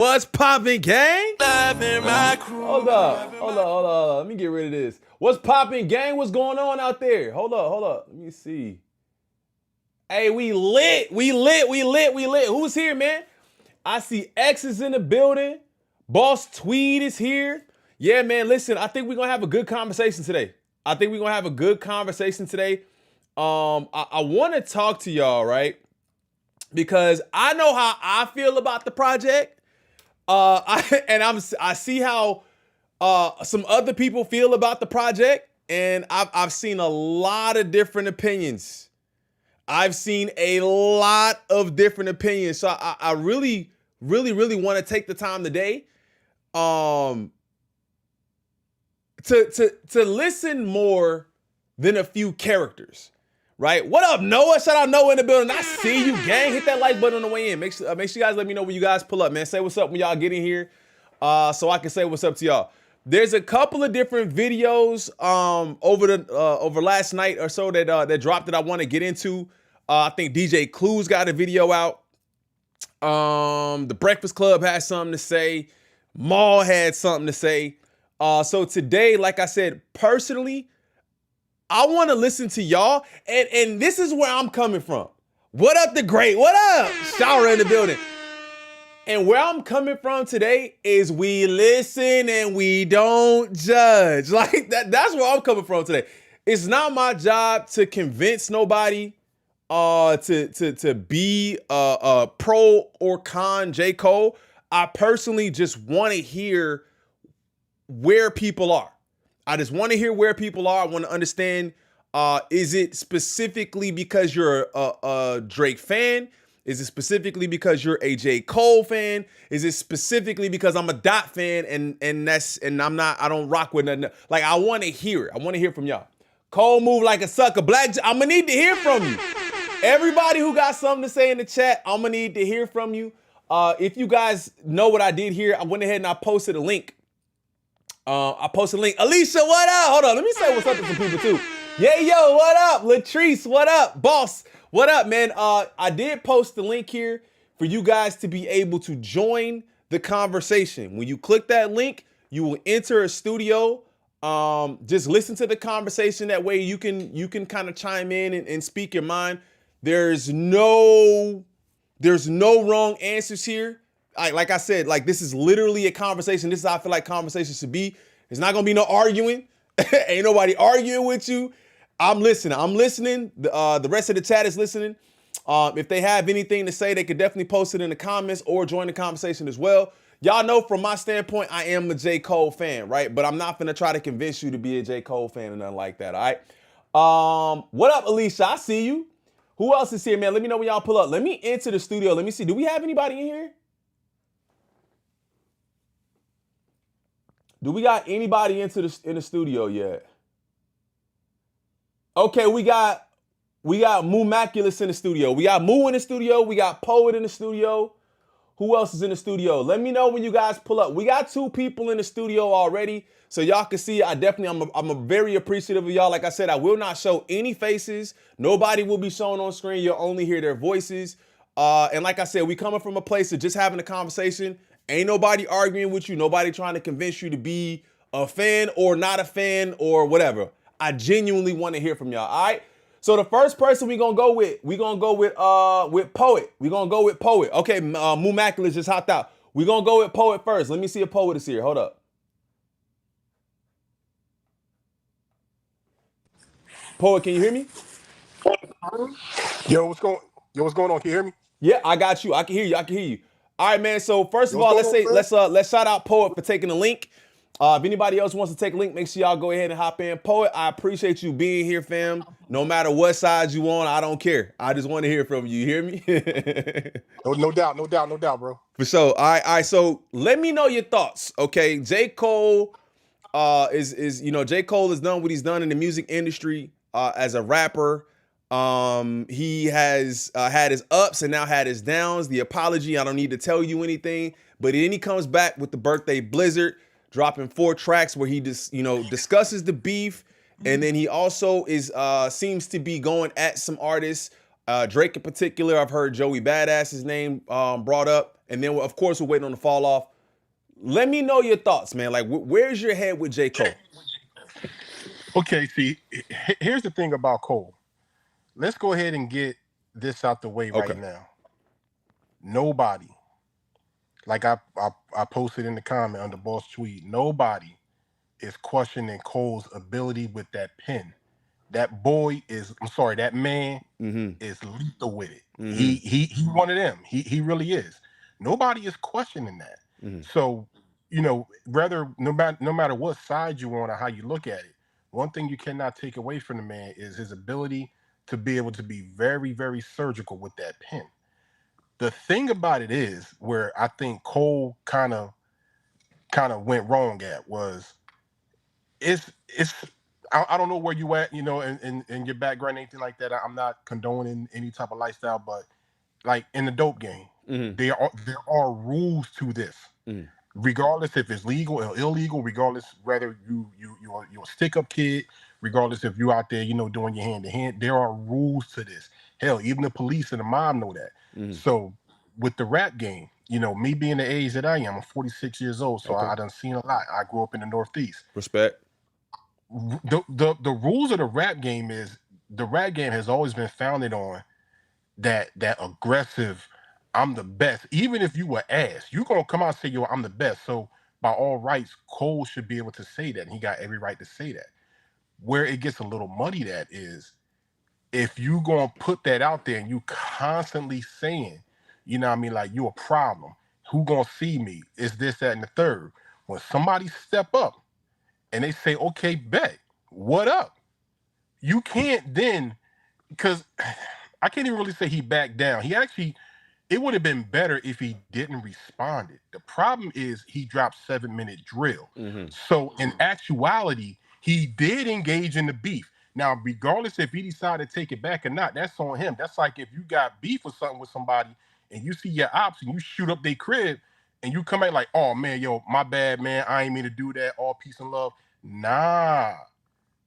What's poppin', gang? Hold up. Let me get rid of this. What's poppin', gang? What's going on out there? Hold up. Let me see. Hey, we lit. Who's here, man? I see X is in the building. Boss Tweed is here. Yeah, man, listen, I think we're going to have a good conversation today. I want to talk to y'all, right? Because I know how I feel about the project. I see how some other people feel about the project, and I've seen a lot of different opinions. So I really want to take the time today to listen more than a few characters. Right? What up, Noah? Shout out Noah in the building. I see you, gang. Hit that like button on the way in. Make sure you guys let me know when you guys pull up, man. Say what's up when y'all get in here, so I can say what's up to y'all. There's a couple of different videos over last night or so that dropped that I want to get into. I think DJ Clue's got a video out. The Breakfast Club has something to say. Maul had something to say. So today, like I said, personally, I want to listen to y'all, and this is where I'm coming from. What up, the great? What up? Shower in the building. And where I'm coming from today is we listen and we don't judge. Like that's where I'm coming from today. It's not my job to convince nobody to be a pro or con J. Cole. I personally just want to hear where people are. I just want to hear where people are. I want to understand, is it specifically because you're a Drake fan? Is it specifically because you're a J. Cole fan? Is it specifically because I'm a Dot fan and I don't rock with nothing? Like, I want to hear it. I want to hear from y'all. Cole move like a sucker. I'm going to need to hear from you. Everybody who got something to say in the chat, I'm going to need to hear from you. If you guys know what I did here, I went ahead and I posted a link. Alicia, what up? Hold on, let me say what's up to some people too. Yeah, yo, what up? Latrice, what up? Boss, what up, man? I did post the link here for you guys to be able to join the conversation. When you click that link, you will enter a studio. Just listen to the conversation. That way you can kind of chime in and speak your mind. There's no wrong answers here. Like I said, like this is literally a conversation. This is how I feel like conversations should be. There's not gonna be no arguing. Ain't nobody arguing with you. I'm listening. The rest of the chat is listening. If they have anything to say, they could definitely post it in the comments or join the conversation as well. Y'all know from my standpoint, I am a J. Cole fan, right? But I'm not gonna try to convince you to be a J. Cole fan or nothing like that, all right? What up, Alicia? I see you. Who else is here, man? Let me know when y'all pull up. Let me enter the studio. Let me see. Do we have anybody in here? Do we got anybody in the studio yet? Okay, we got Moomaculous in the studio. We got Moo in the studio. We got Poet in the studio. Who else is in the studio? Let me know when you guys pull up. We got 2 people in the studio already, so y'all can see. I'm very appreciative of y'all. Like I said, I will not show any faces. Nobody will be shown on screen. You'll only hear their voices. And like I said, we coming from a place of just having a conversation. Ain't nobody arguing with you. Nobody trying to convince you to be a fan or not a fan or whatever. I genuinely want to hear from y'all. All right. So the first person we're going to go with Poet. We're going to go with Poet. Okay. Moomaculous just hopped out. We're going to go with Poet first. Let me see if Poet is here. Hold up. Poet, can you hear me? Yo, what's going on? Can you hear me? Yeah, I got you. I can hear you. All right, man. So first of all, let's shout out Poet for taking the link. If anybody else wants to take a link, make sure y'all go ahead and hop in. Poet, I appreciate you being here, fam. No matter what side you on, I don't care. I just want to hear from you. You hear me? No doubt, bro. For sure. All right. So let me know your thoughts. Okay, J. Cole is J. Cole has done what he's done in the music industry as a rapper. He has had his ups and now had his downs. The apology, I don't need to tell you anything, but then he comes back with the Birthday Blizzard, dropping 4 tracks where he discusses the beef, and then he also seems to be going at some artists Drake in particular, I've heard Joey Badass's name brought up, and then of course we're waiting on the fall off. Let me know your thoughts, man. Like, where's your head with J. Cole? Okay, see, here's the thing about Cole. Let's go ahead and get this out the way right Okay. now. Nobody, like I posted in the comment under Boss tweet, nobody is questioning Cole's ability with that pen. That boy is, I'm sorry, that man is lethal with it. He one of them. He really is. Nobody is questioning that. So, rather no matter what side you on or how you look at it, one thing you cannot take away from the man is his ability to be able to be very, very surgical with that pen. The thing about it is where I think Cole kind of went wrong at was it's I don't know where you at, in your background, anything like that. I'm not condoning any type of lifestyle, but like in the dope game, there are rules to this. Regardless if it's legal or illegal, regardless whether you're a stick up kid, regardless if you out there, doing your hand to hand, there are rules to this. Hell, even the police and the mob know that. So with the rap game, me being the age that I am, I'm 46 years old, so Okay. I done seen a lot. I grew up in the Northeast. Respect. The rules of the rap game has always been founded on that aggressive, I'm the best. Even if you were ass, you gonna come out and say, yo, I'm the best. So by all rights, Cole should be able to say that, and he got every right to say that. Where it gets a little muddy that is if you gonna put that out there and you constantly saying, like you a problem, who gonna see me, is this, that, and the third. When somebody step up and they say, okay, bet, what up? You can't then, because I can't even really say he backed down. It would have been better if he didn't respond. The problem is he dropped 7-minute drill. So in actuality, he did engage in the beef. Now, regardless if he decided to take it back or not, that's on him. That's like if you got beef or something with somebody and you see your ops and you shoot up their crib and you come out like, oh man, yo, my bad, man. I ain't mean to do that. All peace and love. Nah,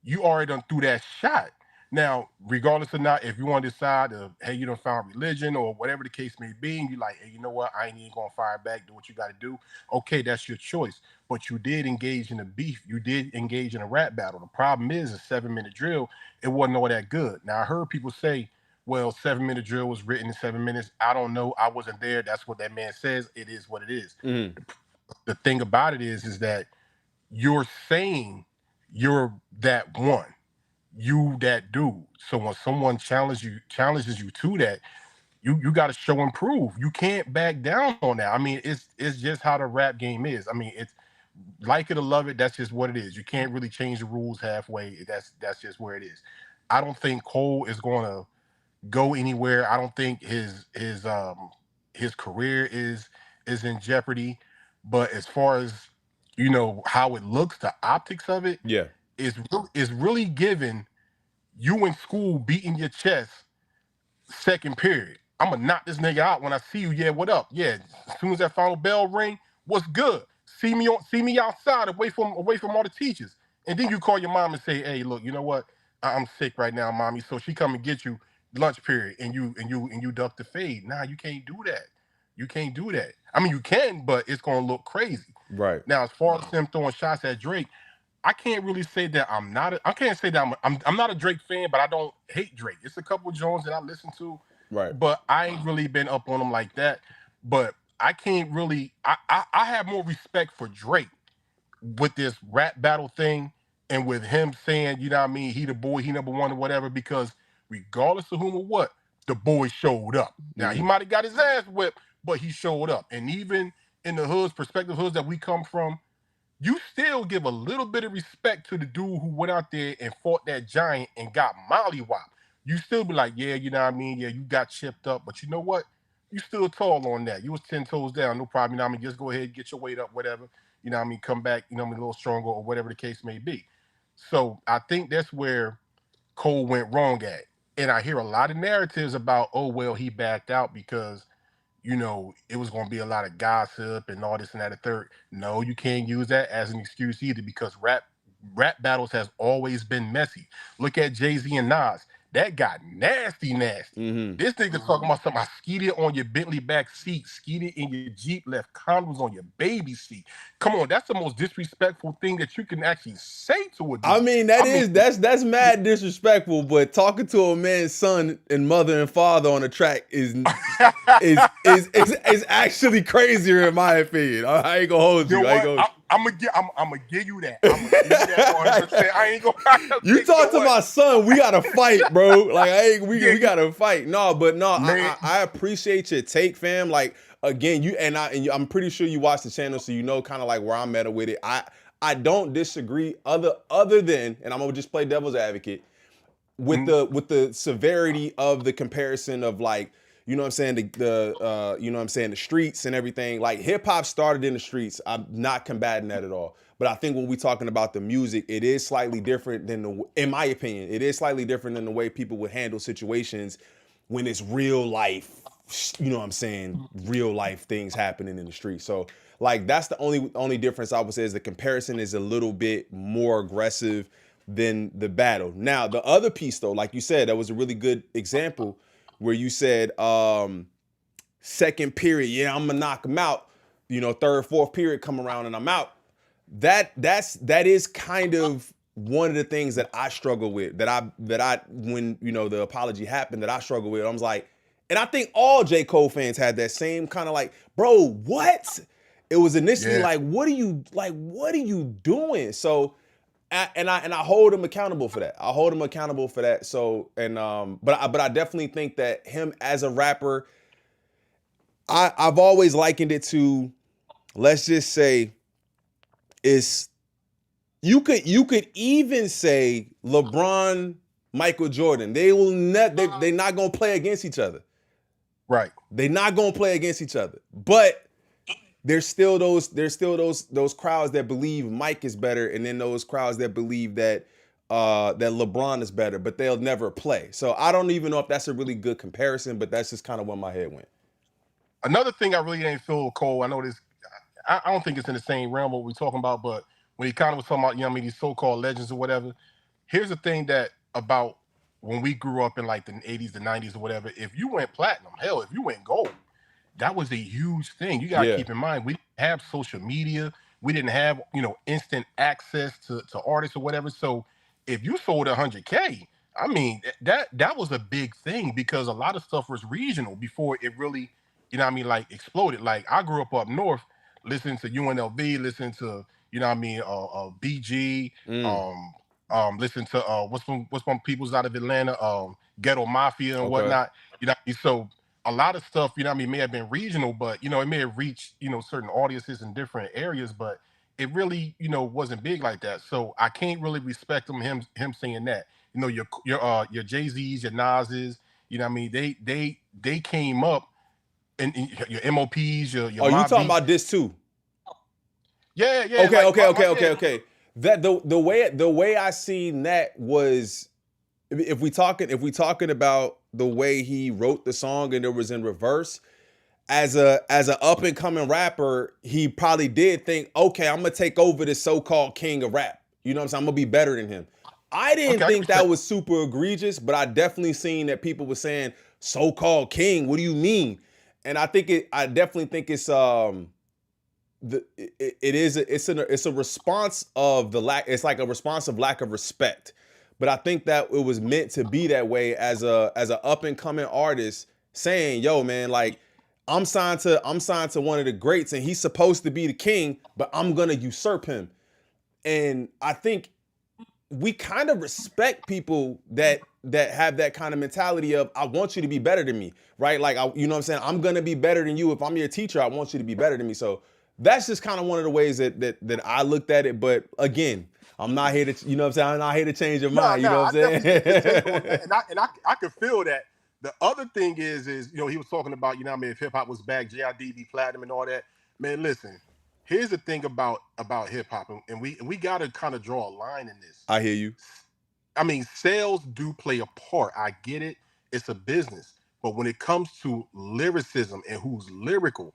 you already done threw that shot. Now, regardless of not, if you want to decide, hey, you done found religion or whatever the case may be, and you're like, hey, you know what, I ain't even gonna fire back, do what you got to do. Okay, that's your choice. But you did engage in a beef. You did engage in a rap battle. The problem is a 7-minute drill, it wasn't all that good. Now, I heard people say, well, 7-minute drill was written in 7 minutes. I don't know. I wasn't there. That's what that man says. It is what it is. The thing about it is that you're saying you're that one, you that dude. So when someone challenges you to that, you got to show and prove. You can't back down on that. I mean, it's just how the rap game is. I mean, it's like it or love it. That's just what it is. You can't really change the rules halfway. That's just where it is. I don't think Cole is going to go anywhere. I don't think his career is in jeopardy. But as far as how it looks, the optics of it, Yeah. is really giving you in school beating your chest second period. I'm gonna knock this nigga out when I see you. Yeah, what up? Yeah, as soon as that final bell ring, what's good? See me outside, away from all the teachers. And then you call your mom and say, hey, look, you know what? I'm sick right now, mommy. So she come and get you lunch period, and you duck the fade. Nah, you can't do that. You can't do that. I mean, you can, but it's gonna look crazy. Right. Now, as far as him throwing shots at Drake, I can't really say that I can't say that I'm not a Drake fan, but I don't hate Drake. It's a couple of Jones that I listen to, Right. but I ain't really been up on them like that. But I can't really. I have more respect for Drake with this rap battle thing and with him saying, you know what I mean, he the boy, he number one or whatever, because regardless of whom or what, the boy showed up. Now he might have got his ass whipped, but he showed up. And even in the hoods, perspective hoods that we come from, you still give a little bit of respect to the dude who went out there and fought that giant and got mollywopped. You still be like, yeah, you know what I mean? Yeah, you got chipped up, but you know what? You still tall on that. You was 10 toes down, no problem. You know what I mean? Just go ahead, get your weight up, whatever. You know what I mean? Come back, you know what I mean, a little stronger or whatever the case may be. So I think that's where Cole went wrong at. And I hear a lot of narratives about, oh, well, he backed out because it was going to be a lot of gossip and all this and that and third. No, you can't use that as an excuse either, because rap battles has always been messy. Look at Jay-Z and Nas. that got nasty, nasty. Mm-hmm. This nigga talking about something. I skeeted on your Bentley back seat, skeeted in your Jeep, left condoms on your baby seat. Come on, that's the most disrespectful thing that you can actually say to a I dude. mean, I mean, that's mad disrespectful, but talking to a man's son and mother and father on a track is actually crazier in my opinion. I ain't gonna hold you know you. I ain't what? gonna. I'm gonna give you that. I'm gonna give you that 100%. I ain't gonna. You You know talk to what? my son, we gotta fight, bro. Like we Yeah, gotta fight. No, but no, man. I appreciate your take, fam. Like again, I'm pretty sure you watch the channel, so you know kind of like where I'm at with it. I don't disagree other than, and I'm gonna just play devil's advocate with Mm, the severity of the comparison of like, you know what I'm saying, the you know what I'm saying, the streets and everything. Like hip hop started in the streets. I'm not combating that at all. But I think when we talking about the music, it is slightly different than in my opinion, it is slightly different than the way people would handle situations when it's real life, you know what I'm saying, real life things happening in the street. So like that's the only difference I would say is the comparison is a little bit more aggressive than the battle. Now, the other piece though, like you said, that was a really good example where you said second period, yeah, I'm gonna knock him out. You know, third, fourth period come around and I'm out. That is kind of one of the things that I struggle with. That I when you know the apology happened, that I struggle with. I was like, and I think all J. Cole fans had that same kind of like, bro, what? It was initially yeah. like, what are you doing? So and I hold him accountable for that. I hold him accountable for that. So but I definitely think that him as a rapper, I've always likened it to, let's just say, it's you could even say LeBron, Michael Jordan. They will not they not gonna play against each other. Right. They're not gonna play against each other. But there's still those crowds that believe Mike is better, and then those crowds that believe that LeBron is better, but they'll never play. So I don't even know if that's a really good comparison, but that's just kind of where my head went. Another thing I really ain't feel Cole. I know this. I don't think it's in the same realm what we're talking about, but when he kind of was talking about, you know, what I mean, these so-called legends or whatever. Here's the thing that about when we grew up in like the 80s, the 90s or whatever. If you went platinum, hell, if you went gold, that was a huge thing. You gotta Yeah. keep in mind we didn't have social media, we didn't have instant access to artists or whatever. So if you sold 100K, I mean that was a big thing because a lot of stuff was regional before it really, what I mean, like exploded. Like I grew up north, listening to UNLV, listening to what I mean, BG, Mm, listen to what's one people's out of Atlanta, Ghetto Mafia and okay. whatnot. What I mean? So a lot of stuff, what I mean, may have been regional, but it may have reached, certain audiences in different areas, but it really, wasn't big like that. So I can't really respect him saying that. Your Jay-Z's, your Nas's, what I mean, they came up and your MOPs, your Oh, you Mob talking Deeps. about this too? Yeah, yeah, Okay, like okay, my okay, okay, yeah. okay. That the way I seen that was, if we talking about the way he wrote the song and it was in reverse, as a up and coming rapper, he probably did think, okay, I'm gonna take over this so-called king of rap. You know what I'm saying? I'm gonna be better than him. I Okay, didn't I can think that respect. was super egregious, but I definitely seen that people were saying so-called king. What do you mean? And I definitely think it's a response of the lack. It's like a response of lack of respect. But I think that it was meant to be that way as a up and coming artist saying, "Yo, man, like I'm signed to one of the greats, and he's supposed to be the king, but I'm gonna usurp him." And I think we kind of respect people that have that kind of mentality of, I want you to be better than me, right? Like, you know what I'm saying? I'm gonna be better than you. If I'm your teacher, I want you to be better than me. So that's just kind of one of the ways that I looked at it. But again, I'm not here to, you know what I'm saying? I'm not here to change your No, mind. You no, know I what I'm definitely get your take on saying? that, and I could feel that. The other thing is he was talking about, what I mean, if hip hop was back, JID be platinum and all that. Man, listen, here's the thing about hip hop, and we got to kind of draw a line in this. I hear you. I mean, sales do play a part. I get it. It's a business. But when it comes to lyricism and who's lyrical,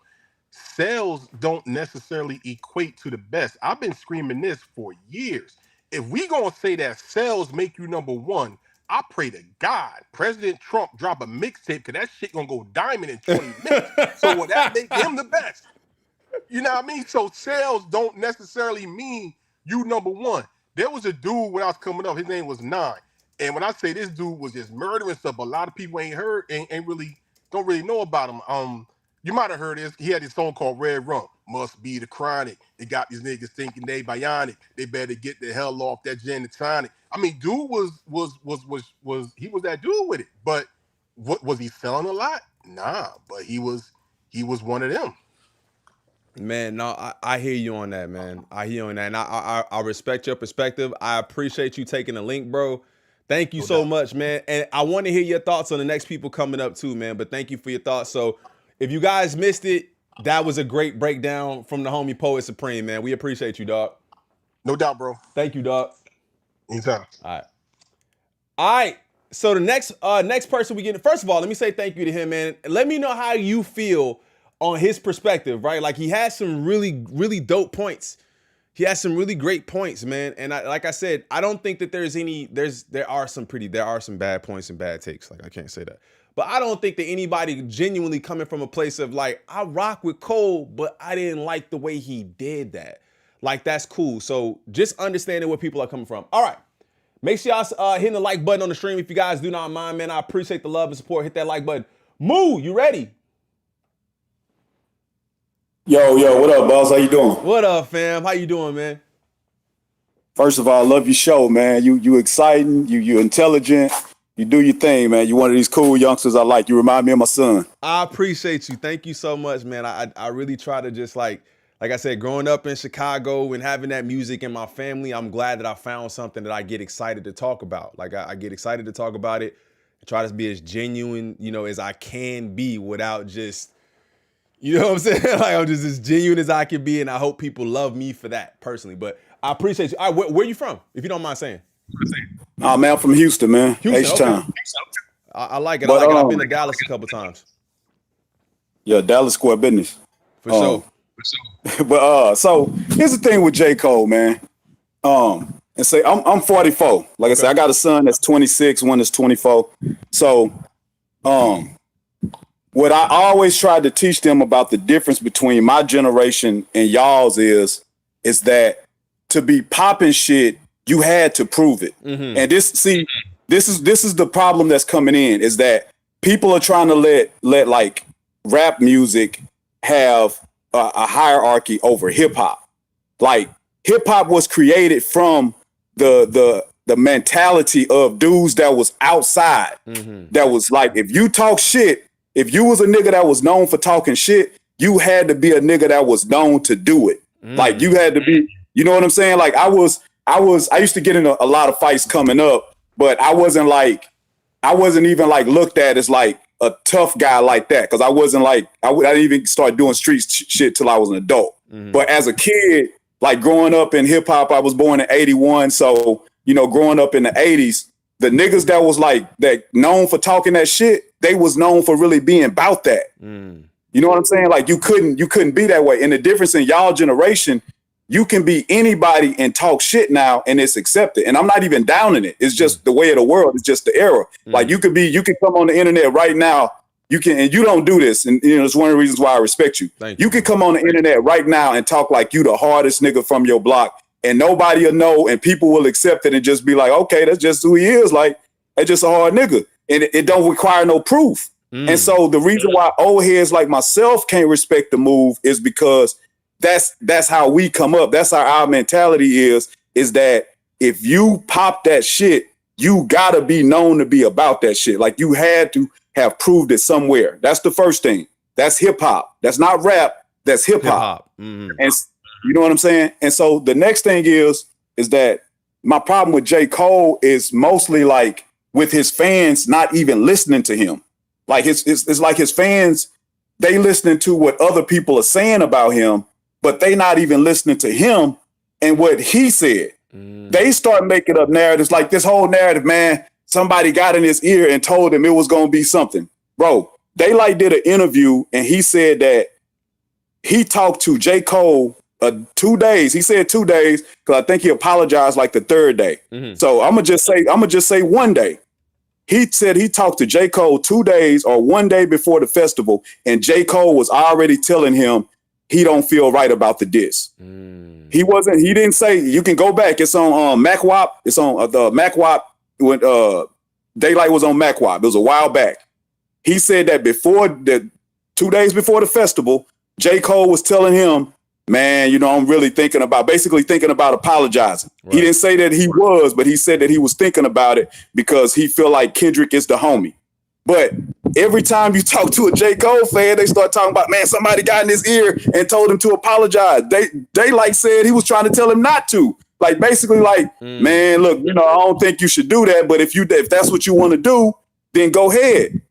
sales don't necessarily equate to the best. I've been screaming this for years. If we gonna say that sales make you number one, I pray to God President Trump drop a mixtape because that shit gonna go diamond in 20 minutes. So will that make him the best? You know what I mean? So sales don't necessarily mean you number one. There was a dude when I was coming up, his name was Nine. And when I say this dude was just murdering stuff, a lot of people ain't really don't really know about him. You might have heard this. He had this song called Red Rum. Must be the chronic. It got these niggas thinking they bionic. They better get the hell off that gin and tonic. I mean, dude was he was that dude with it. But what was he selling a lot? Nah, but he was one of them. Man, no, I hear you on that, man. I hear you on that. And I respect your perspective. I appreciate you taking the link, bro. Thank you so much, man. And I want to hear your thoughts on the next people coming up too, man. But thank you for your thoughts. So if you guys missed it, that was a great breakdown from the homie Poet Supreme, man. We appreciate you, dog. No doubt, bro. Thank you, dog. Anytime. All right. So the next person we get, first of all, let me say thank you to him, man. Let me know how you feel on his perspective, right? Like he has some really, really dope points. He has some really great points, man. And like I said, I don't think that there are some bad points and bad takes. Like I can't say that. But I don't think that anybody genuinely coming from a place of like, I rock with Cole, but I didn't like the way he did that. Like that's cool. So just understanding where people are coming from. All right. Make sure y'all hitting the like button on the stream if you guys do not mind, man. I appreciate the love and support. Hit that like button. Moo, you ready? Yo, what up, boss? How you doing? What up, fam? How you doing, man? First of all, I love your show, man. You exciting, you intelligent, you do your thing, man. You one of these cool youngsters I like. You remind me of my son. I appreciate you. Thank you so much, man. I really try to just like I said, growing up in Chicago and having that music in my family, I'm glad that I found something that I get excited to talk about. Like I get excited to talk about it. I try to be as genuine, as I can be without just, you know what I'm saying? Like I'm just as genuine as I can be, and I hope people love me for that personally. But I appreciate you. All right, where you from, if you don't mind saying? Oh, man, I'm from Houston, man. H-Town. Okay. I like it. I've been to Dallas a couple times. Yeah, Dallas square business. For sure. But so here's the thing with J. Cole, man. And say I'm 44. Like I said, I got a son that's 26, one that's 24. So what I always tried to teach them about the difference between my generation and y'all's is that to be popping shit, you had to prove it. Mm-hmm. And this is the problem that's coming in, is that people are trying to let like rap music have a hierarchy over hip hop. Like hip hop was created from the mentality of dudes that was outside. Mm-hmm. That was like, if you talk shit, if you was a nigga that was known for talking shit, you had to be a nigga that was known to do it. Mm-hmm. Like you had to be, you know what I'm saying? Like I used to get in a lot of fights coming up, but I wasn't even like looked at as like a tough guy like that. Cause I wasn't like, I didn't even start doing street shit till I was an adult. Mm-hmm. But as a kid, like growing up in hip hop, I was born in 81. So, growing up in the 80s, the niggas that was like that known for talking that shit, they was known for really being about that. Mm. You know what I'm saying? Like you couldn't be that way. And the difference in y'all generation, you can be anybody and talk shit now and it's accepted. And I'm not even downing it. It's just the way of the world. It's just the era. Like you can come on the internet right now. And you don't do this. And it's one of the reasons why I respect you. You can come on the internet right now and talk like you the hardest nigga from your block and nobody will know and people will accept it and just be like, okay, that's just who he is. Like, that's just a hard nigga. And it don't require no proof. And so the reason why old heads like myself can't respect the move is because that's how we come up. That's how our mentality is that if you pop that shit, you gotta be known to be about that shit. Like you had to have proved it somewhere. That's the first thing. That's hip hop. That's not rap. That's hip hop. Mm-hmm. And you know what I'm saying? And so the next thing is that my problem with J. Cole is mostly like with his fans not even listening to him. Like it's like his fans, they listening to what other people are saying about him, but they not even listening to him and what he said. They start making up narratives like this whole narrative, man, somebody got in his ear and told him it was going to be something. Bro, they like did an interview and he said that he talked to J. Cole 2 days. He said 2 days because I think he apologized like the third day. Mm-hmm. So I'm gonna just say 1 day. He said he talked to J. Cole 2 days or 1 day before the festival, and J. Cole was already telling him he don't feel right about the diss. He didn't say, you can go back. It's on MacWop. It's on the MacWop when Daylight was on MacWop. It was a while back. He said that 2 days before the festival, J. Cole was telling him, man, you know, I'm really thinking about apologizing. Right. He didn't say that he was, but he said that he was thinking about it because he feel like Kendrick is the homie. But every time you talk to a J. Cole fan, they start talking about, man, somebody got in his ear and told him to apologize. They like said he was trying to tell him not to. Like basically like, man, look, you know, I don't think you should do that. But if that's what you want to do, then go ahead.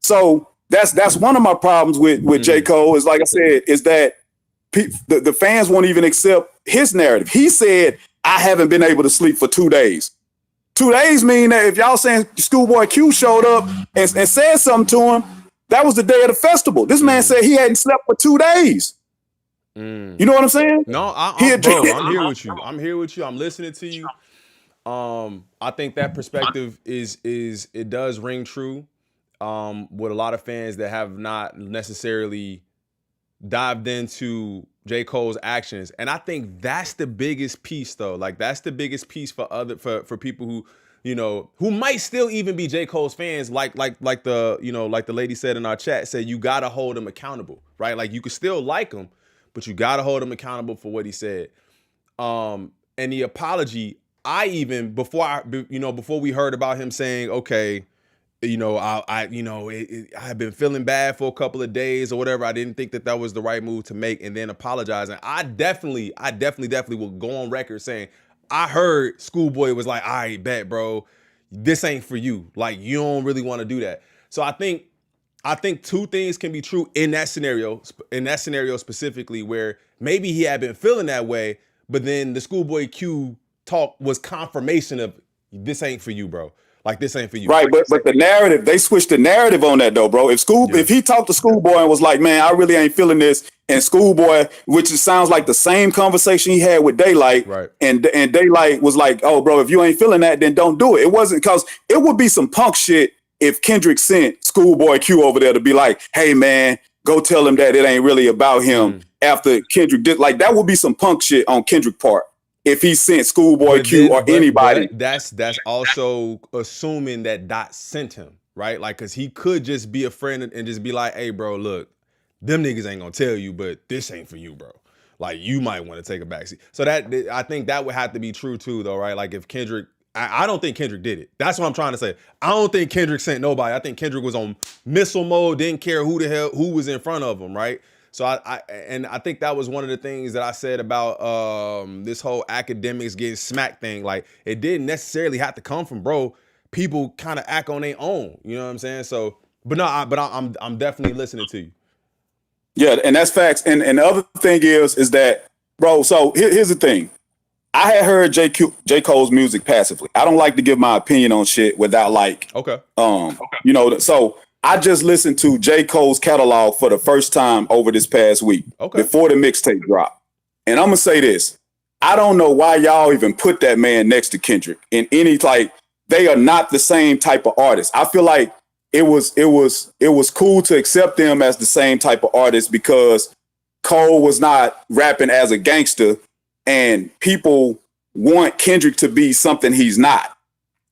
So that's one of my problems with J. Cole is, like I said, is that the fans won't even accept his narrative. He said, I haven't been able to sleep for 2 days. 2 days mean that if y'all saying Schoolboy Q showed up and said something to him, that was the day of the festival. This man said he hadn't slept for 2 days. You know what I'm saying? No, I'm here with you. I'm here with you. I'm listening to you. I think that perspective it does ring true with a lot of fans that have not necessarily dived into J. Cole's actions. And I think that's the biggest piece though. Like that's the biggest piece for people who, you know, who might still even be J. Cole's fans, like the, you know, like the lady said in our chat, said you gotta hold him accountable, right? Like you could still like him, but you gotta hold him accountable for what he said. And the apology, before we heard about him saying, okay, you know, I've been feeling bad for a couple of days or whatever. I didn't think that was the right move to make, and then apologizing. I definitely will go on record saying I heard Schoolboy was like, all right, bet, bro, this ain't for you. Like you don't really want to do that. So I think two things can be true in that scenario specifically, where maybe he had been feeling that way, but then the Schoolboy Q talk was confirmation of this ain't for you, bro. Like this ain't for you. Right, but the narrative, they switched the narrative on that though, bro. If he talked to Schoolboy and was like, man, I really ain't feeling this, and Schoolboy, which sounds like the same conversation he had with Daylight, right. And Daylight was like, oh, bro, if you ain't feeling that, then don't do it. It wasn't, because it would be some punk shit if Kendrick sent Schoolboy Q over there to be like, hey man, go tell him that it ain't really about him after Kendrick did. Like that would be some punk shit on Kendrick part. If he sent Schoolboy Q or anybody. But that's also assuming that Dot sent him, right? Like, cause he could just be a friend and just be like, hey bro, look, them niggas ain't gonna tell you, but this ain't for you, bro. Like you might want to take a backseat. So I think that would have to be true too though, right? Like if Kendrick, I don't think Kendrick did it. That's what I'm trying to say. I don't think Kendrick sent nobody. I think Kendrick was on missile mode, didn't care who was in front of him, right? So I think that was one of the things that I said about this whole academics getting smacked thing. Like it didn't necessarily have to come from bro. People kind of act on their own. You know what I'm saying? So, I'm definitely listening to you. Yeah, and that's facts. And the other thing is that, bro. So here's the thing. I had heard J. Cole's music passively. I don't like to give my opinion on shit without like, you know, so. I just listened to J. Cole's catalog for the first time over this past week before the mixtape dropped. And I'm going to say this. I don't know why y'all even put that man next to Kendrick in any, like, they are not the same type of artist. I feel like it was cool to accept them as the same type of artist because Cole was not rapping as a gangster and people want Kendrick to be something he's not.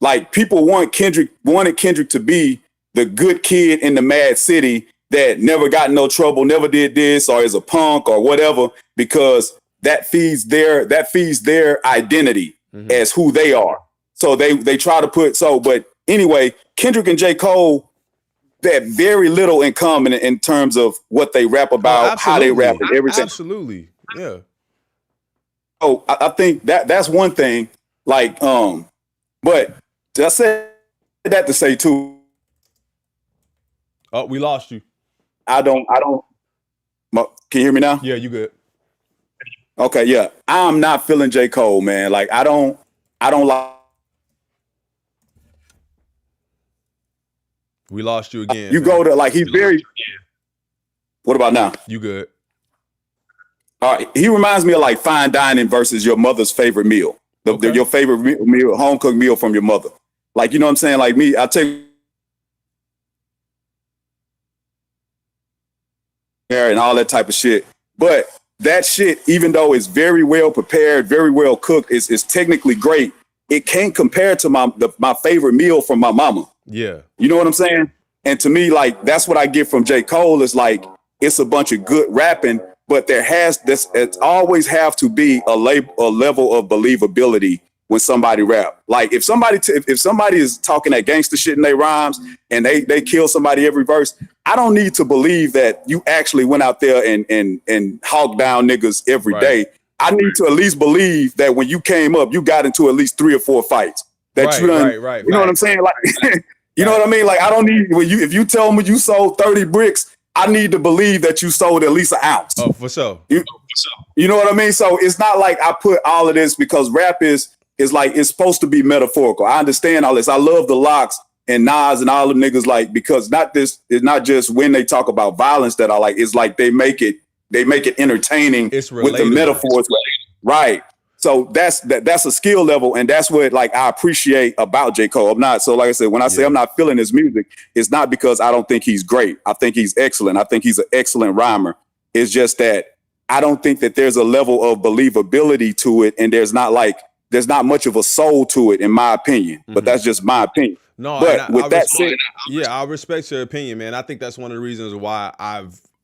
Like people wanted Kendrick to be the good kid in the mad city that never got in no trouble, never did this, or is a punk or whatever, because that feeds their identity as who they are. So they try to but anyway, Kendrick and J. Cole, they have very little in common in terms of what they rap about, how they rap, and everything. Absolutely. Yeah. So I think that's one thing. Like, but I said that to say too. Oh, we lost you. I don't. Can you hear me now? Yeah, you good. Okay, yeah. I'm not feeling J. Cole, man. Like I don't like. We lost you again. You man. Go to like he's very. What about now? You good? All right. He reminds me of like fine dining versus your mother's favorite meal. Your favorite meal, home cooked meal from your mother. Like you know what I'm saying? Like me, I take and all that type of shit. But that shit, even though it's very well prepared, very well cooked, is technically great. It can't compare to my favorite meal from my mama. Yeah. You know what I'm saying? And to me, like, that's what I get from J. Cole is like, it's a bunch of good rapping, but it always have to be a level of believability when somebody rap. Like if somebody is talking that gangster shit in their rhymes and they kill somebody every verse, I don't need to believe that you actually went out there and hog down niggas every day. I need to at least believe that when you came up, you got into at least 3 or 4 fights. That you done, you know what I'm saying? Like, you know what I mean? Like, I don't need if you tell me you sold 30 bricks, I need to believe that you sold at least an ounce. Oh, for sure. You know what I mean? So it's not like I put all of this because rap is like, it's supposed to be metaphorical. I understand all this. I love the Locks and Nas and all the niggas, like, because it's not just when they talk about violence that I like. It's like they make it entertaining with the metaphors. Right. So that's a skill level, and that's what like I appreciate about J. Cole. I'm not, so like I said, when I say I'm not feeling his music, it's not because I don't think he's great. I think he's excellent. I think he's an excellent rhymer. It's just that I don't think that there's a level of believability to it, and there's not much of a soul to it, in my opinion. But that's just my opinion. No, but with that said, I respect your opinion, man. I think that's one of the reasons why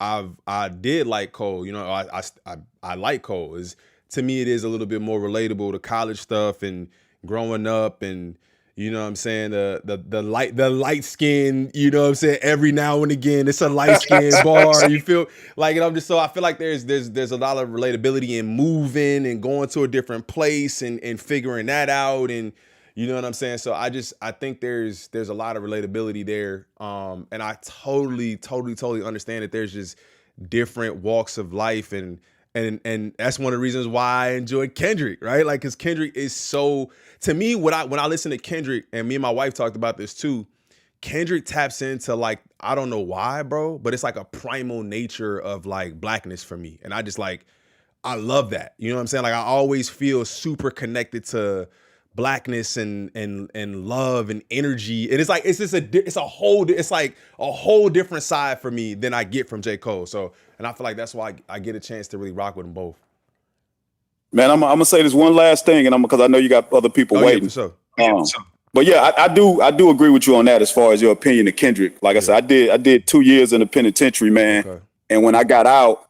I did like Cole. You know, I like Cole. Is to me, it is a little bit more relatable to college stuff and growing up, and you know what I'm saying, the light skin, you know what I'm saying, every now and again it's a light skin bar. You feel like, and I feel like there's a lot of relatability in moving and going to a different place and figuring that out, and you know what I'm saying. So I think there's a lot of relatability there, and I totally understand that there's just different walks of life, and that's one of the reasons why I enjoy Kendrick, right? Like, because Kendrick is so, to me, when I listen to Kendrick, and me and my wife talked about this too, Kendrick taps into, like, I don't know why, bro, but it's like a primal nature of like blackness for me. And I just like, I love that. You know what I'm saying? Like, I always feel super connected to blackness and love and energy. And it's like, it's like a whole different side for me than I get from J. Cole. So, and I feel like that's why I get a chance to really rock with them both. Man, I'm gonna say this one last thing, and because I know you got other people waiting. Yeah, for sure. But yeah, I do agree with you on that as far as your opinion of Kendrick. Like I said, I did 2 years in the penitentiary, man. Okay. And when I got out,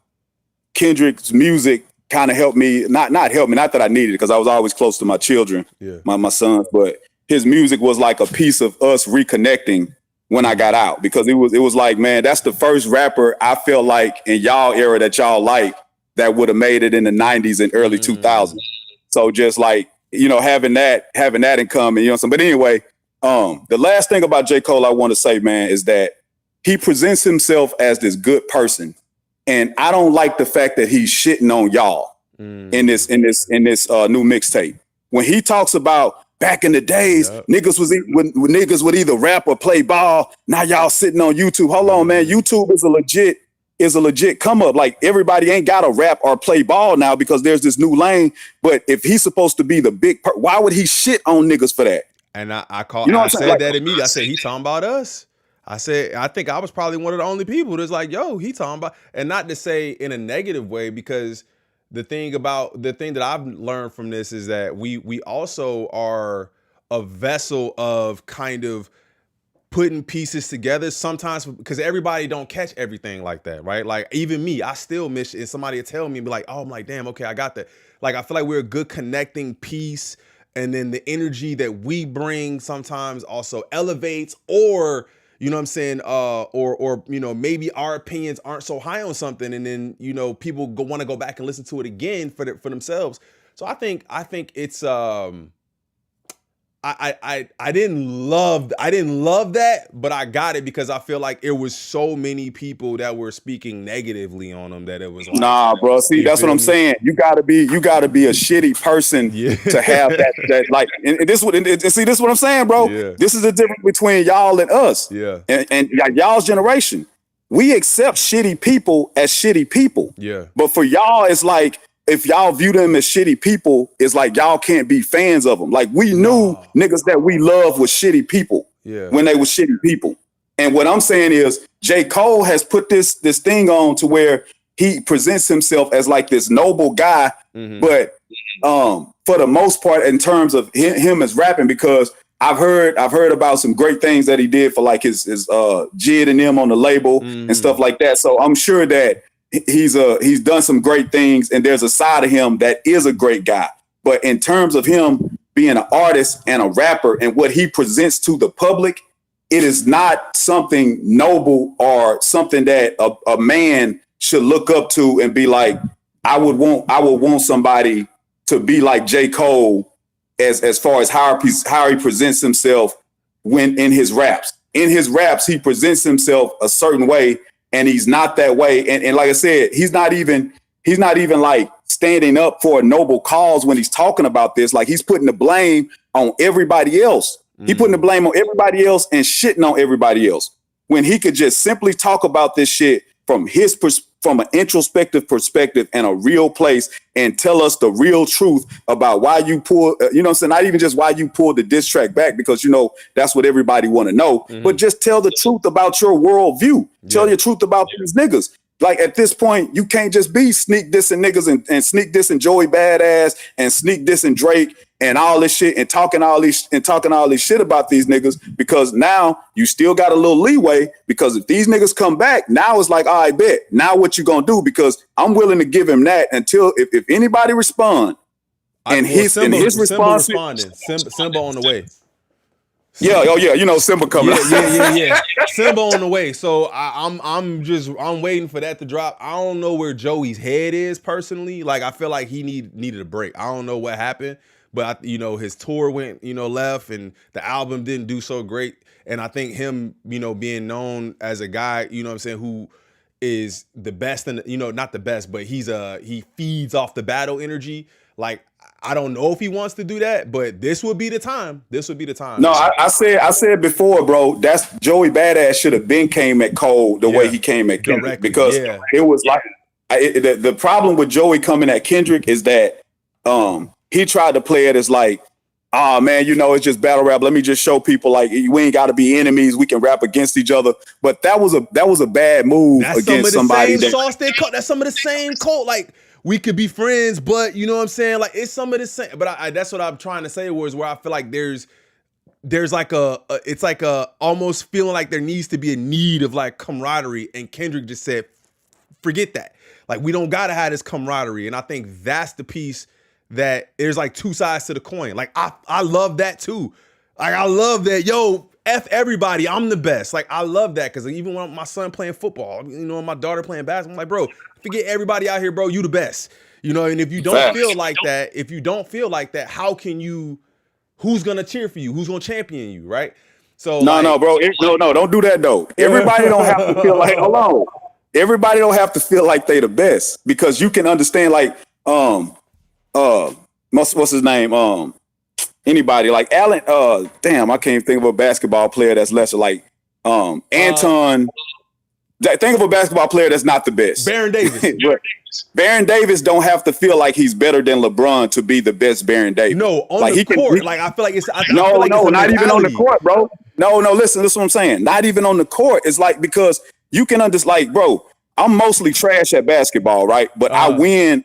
Kendrick's music kind of helped me, not that I needed it, because I was always close to my children, my sons, but his music was like a piece of us reconnecting when I got out, because it was like, man, that's the first rapper I felt like in y'all era that y'all like that would have made it in the 90s and early 2000s. So just like, you know, having that in common, you know what I'm saying? But anyway, the last thing about J. Cole I want to say, man, is that he presents himself as this good person. And I don't like the fact that he's shitting on y'all in this new mixtape. When he talks about back in the days, niggas would either rap or play ball. Now y'all sitting on YouTube. Hold on, man. YouTube is a legit come up. Like, everybody ain't got to rap or play ball now because there's this new lane. But if he's supposed to be the big why would he shit on niggas for that? And I said that immediately. I said, he talking about us. I said, I think I was probably one of the only people that's like, yo, he talking about, and not to say in a negative way, because the thing that I've learned from this is that we also are a vessel of kind of putting pieces together sometimes, because everybody don't catch everything like that, right? Like, even me, I still miss it, and somebody will tell me and be like, oh, I'm like, damn, okay, I got that. Like, I feel like we're a good connecting piece, and then the energy that we bring sometimes also elevates, or you know what I'm saying? Or you know, maybe our opinions aren't so high on something, and then, you know, people want to go back and listen to it again for themselves. So I think it's I didn't love that, but I got it because I feel like it was so many people that were speaking negatively on them that it was like, nah, bro. See, that's what I'm saying. You gotta be a shitty person to have that like. And this is what I'm saying, bro. Yeah. This is the difference between y'all and us. Yeah. And y'all's generation. We accept shitty people as shitty people. Yeah. But for y'all, it's like, if y'all view them as shitty people, it's like y'all can't be fans of them. Like, we knew niggas that we love was shitty people when they were shitty people. And what I'm saying is, J. Cole has put this thing on to where he presents himself as like this noble guy, but for the most part, in terms of him as rapping, because I've heard about some great things that he did for like his Jid and them on the label and stuff like that. So I'm sure that he's done some great things, and there's a side of him that is a great guy. But in terms of him being an artist and a rapper and what he presents to the public, it is not something noble or something that a man should look up to and be like, I would want somebody to be like J. Cole as far as how he presents himself when in his raps. In his raps, he presents himself a certain way, and he's not that way. And like I said, he's not even like standing up for a noble cause when he's talking about this. Like, he's putting the blame on everybody else. He putting the blame on everybody else and shitting on everybody else, when he could just simply talk about this shit from from an introspective perspective and a real place, and tell us the real truth about why you pull, you know what I'm saying? Not even just why you pulled the diss track back, because, you know, that's what everybody want to know, but just tell the truth about your worldview. Tell your truth about these niggas. Like, at this point, you can't just be sneak dissing niggas and sneak dissing Joey Badass and sneak dissing Drake and all this shit and talking all this shit about these niggas, because now you still got a little leeway, because if these niggas come back, now it's like, all right, bet. Now what you gonna do? Because I'm willing to give him that until if anybody respond and his response, Simba on the way. Yeah, oh yeah, you know Simba coming. Yeah. Simba on the way. So I'm waiting for that to drop. I don't know where Joey's head is personally. Like, I feel like he needed a break. I don't know what happened, but his tour went left, and the album didn't do so great. And I think him being known as a guy who is the best, and not the best, but he feeds off the battle energy. Like, I don't know if he wants to do that, but this would be the time. No, I said before, bro, that's Joey Badass should have been came at Cole the way he came at Kendrick, because it was like the problem with Joey coming at Kendrick is that he tried to play it as like, oh man, it's just battle rap. Let me just show people like we ain't got to be enemies. We can rap against each other. But that was a bad move against somebody. That's some of the same cult. Like, we could be friends, but you know what I'm saying? Like, it's some of the same. But that's what I'm trying to say, was where I feel like there's like it's like almost feeling like there needs to be a need of like camaraderie. And Kendrick just said, forget that. Like, we don't got to have this camaraderie. And I think that's the piece that there's like two sides to the coin. Like, I love that too. Like, I love that. Yo, F everybody, I'm the best. Like, I love that, because even when my son playing football, my daughter playing basketball, I'm like, bro, forget everybody out here, bro. You the best. And if you don't feel like that, how can you? Who's gonna cheer for you? Who's gonna champion you? Right? So no, bro. No, don't do that though. Everybody don't have to feel like hold on. Everybody don't have to feel like they the best, because you can understand like what's his name? Anybody like Allen? Damn, I can't think of a basketball player that's lesser. Like Anton. Think of a basketball player that's not the best. Baron Davis. Baron Davis don't have to feel like he's better than LeBron to be the best Baron Davis. No, on the court. I feel like it's not even on the court, bro. No, listen, what I'm saying. Not even on the court. It's like, because you can understand, like, bro, I'm mostly trash at basketball, right? But I win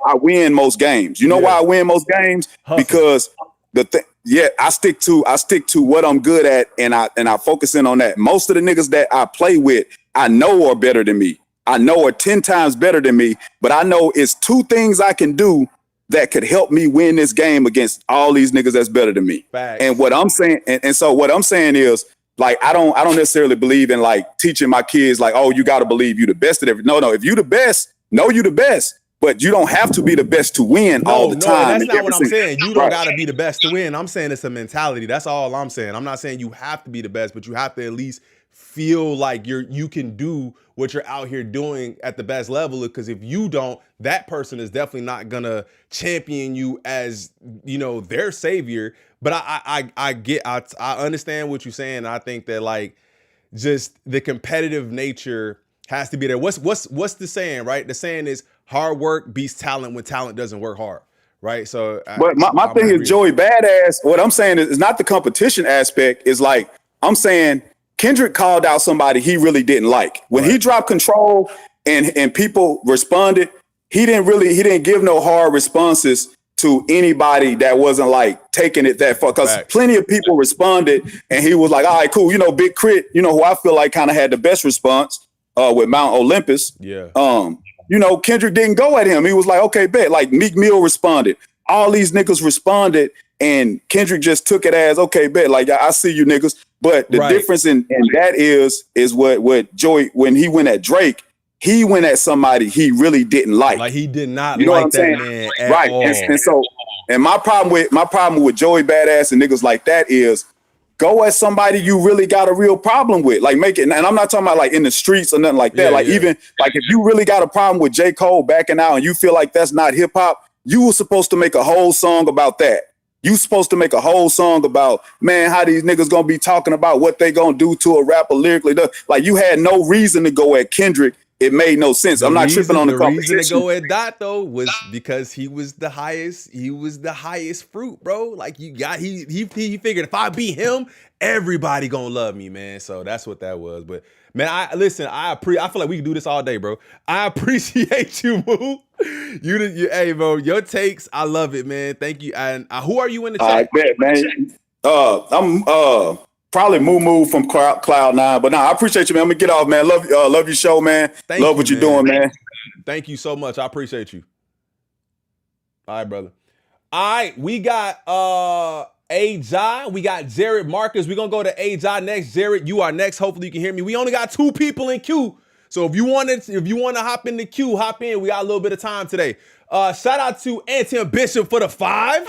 most games. You know why I win most games? Because I stick to what I'm good at, and I focus in on that. Most of the niggas that I play with, I know are better than me. I know are 10 times better than me, but I know it's two things I can do that could help me win this game against all these niggas that's better than me. Facts. And what I'm saying, and so what I'm saying is, like, I don't necessarily believe in like teaching my kids like, oh, you got to believe you the best at everything. No, if you the best, know you the best. But you don't have to be the best to win all the time. That's not what I'm saying. You don't got to be the best to win. I'm saying it's a mentality. That's all I'm saying. I'm not saying you have to be the best, but you have to at least feel like you can do what you're out here doing at the best level. Because if you don't, that person is definitely not gonna champion you as their savior. But I understand what you're saying. I think that like just the competitive nature has to be there. What's the saying, right? The saying is hard work beats talent when talent doesn't work hard, right? So, but my thing is Joey Badass. What I'm saying is not the competition aspect. Is like I'm saying Kendrick called out somebody he really didn't like. When he dropped Control and people responded, he didn't give no hard responses to anybody that wasn't like taking it that far. Because plenty of people responded and he was like, all right, cool. Big Crit, who I feel like kind of had the best response with Mount Olympus. Yeah. Kendrick didn't go at him. He was like, okay, bet. Like Meek Mill responded. All these niggas responded and Kendrick just took it as, okay, bet. Like, I see you niggas. But the difference in that is what Joey, when he went at Drake, he went at somebody he really didn't like. Like he did not like that man at all. And so, my problem with Joey Badass and niggas like that is go at somebody you really got a real problem with. Like make it, and I'm not talking about like in the streets or nothing like that. Even like if you really got a problem with J. Cole backing out and you feel like that's not hip hop, you were supposed to make a whole song about that. You supposed to make a whole song about, man, how these niggas gonna be talking about what they gonna do to a rapper lyrically. Like you had no reason to go at Kendrick. It made no sense. I'm not tripping on the competition. The reason to go at Dot though was because he was the highest. He was the highest fruit, bro. Like he figured if I beat him, everybody gonna love me, man. So that's what that was. But man, I feel like we can do this all day, bro. I appreciate you, Moo. Hey, bro, your takes, I love it, man. Thank you. And who are you in the chat? I bet, man. I'm probably Moo from Cloud9, but I appreciate you, man. I'm gonna get off, man. Love your show, man. Love what you're doing, man. Thank you so much. I appreciate you. All right, brother. All right, we got A-Jai. We got Jared Marcus. We're gonna go to A-Jai next. Jared, you are next. Hopefully you can hear me. We only got 2 people in queue. So if you want to hop in the queue, hop in. We got a little bit of time today. Shout out to Anton Bishop for the 5.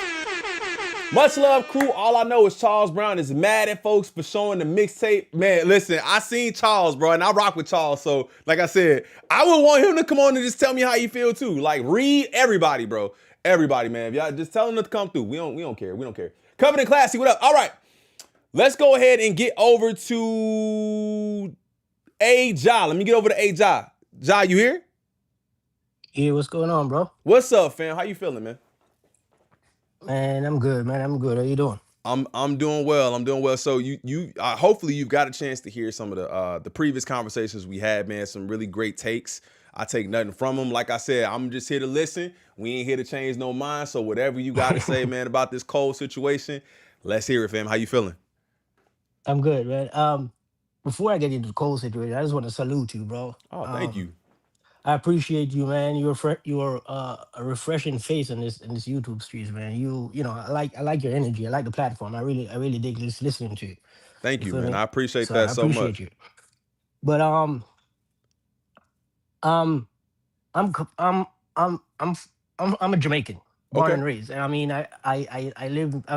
Much love, crew. All I know is Charles Brown is mad at folks for showing the mixtape. Man, listen, I seen Charles, bro, and I rock with Charles. So, like I said, I would want him to come on and just tell me how you feel too. Like, read everybody, bro. Everybody, man. If y'all just tell him to come through. We don't care. We don't care. Covenant Classy, what up? All right. Let's go ahead and get over to A-Jai. Let me get over to A-Jai. Jai, you here? Yeah, what's going on, bro? What's up, fam? How you feeling, man? Man, I'm good, man. I'm good. How you doing? I'm doing well. I'm doing well. So you hopefully you've got a chance to hear some of the previous conversations we had, man. Some really great takes. I take nothing from them. Like I said, I'm just here to listen. We ain't here to change no mind. So whatever you got to say, man, about this Cole situation, let's hear it, fam. How you feeling? I'm good, man. Before I get into the Cole situation, I just want to salute you, bro. Oh, thank you. I appreciate you, man. You're a refreshing face in this YouTube streets, man. You know, I like your energy. I like the platform. I really dig just listening to you. Thank you, man. Me? I appreciate that so much. I appreciate you. But I'm a Jamaican, born and raised. And I mean, I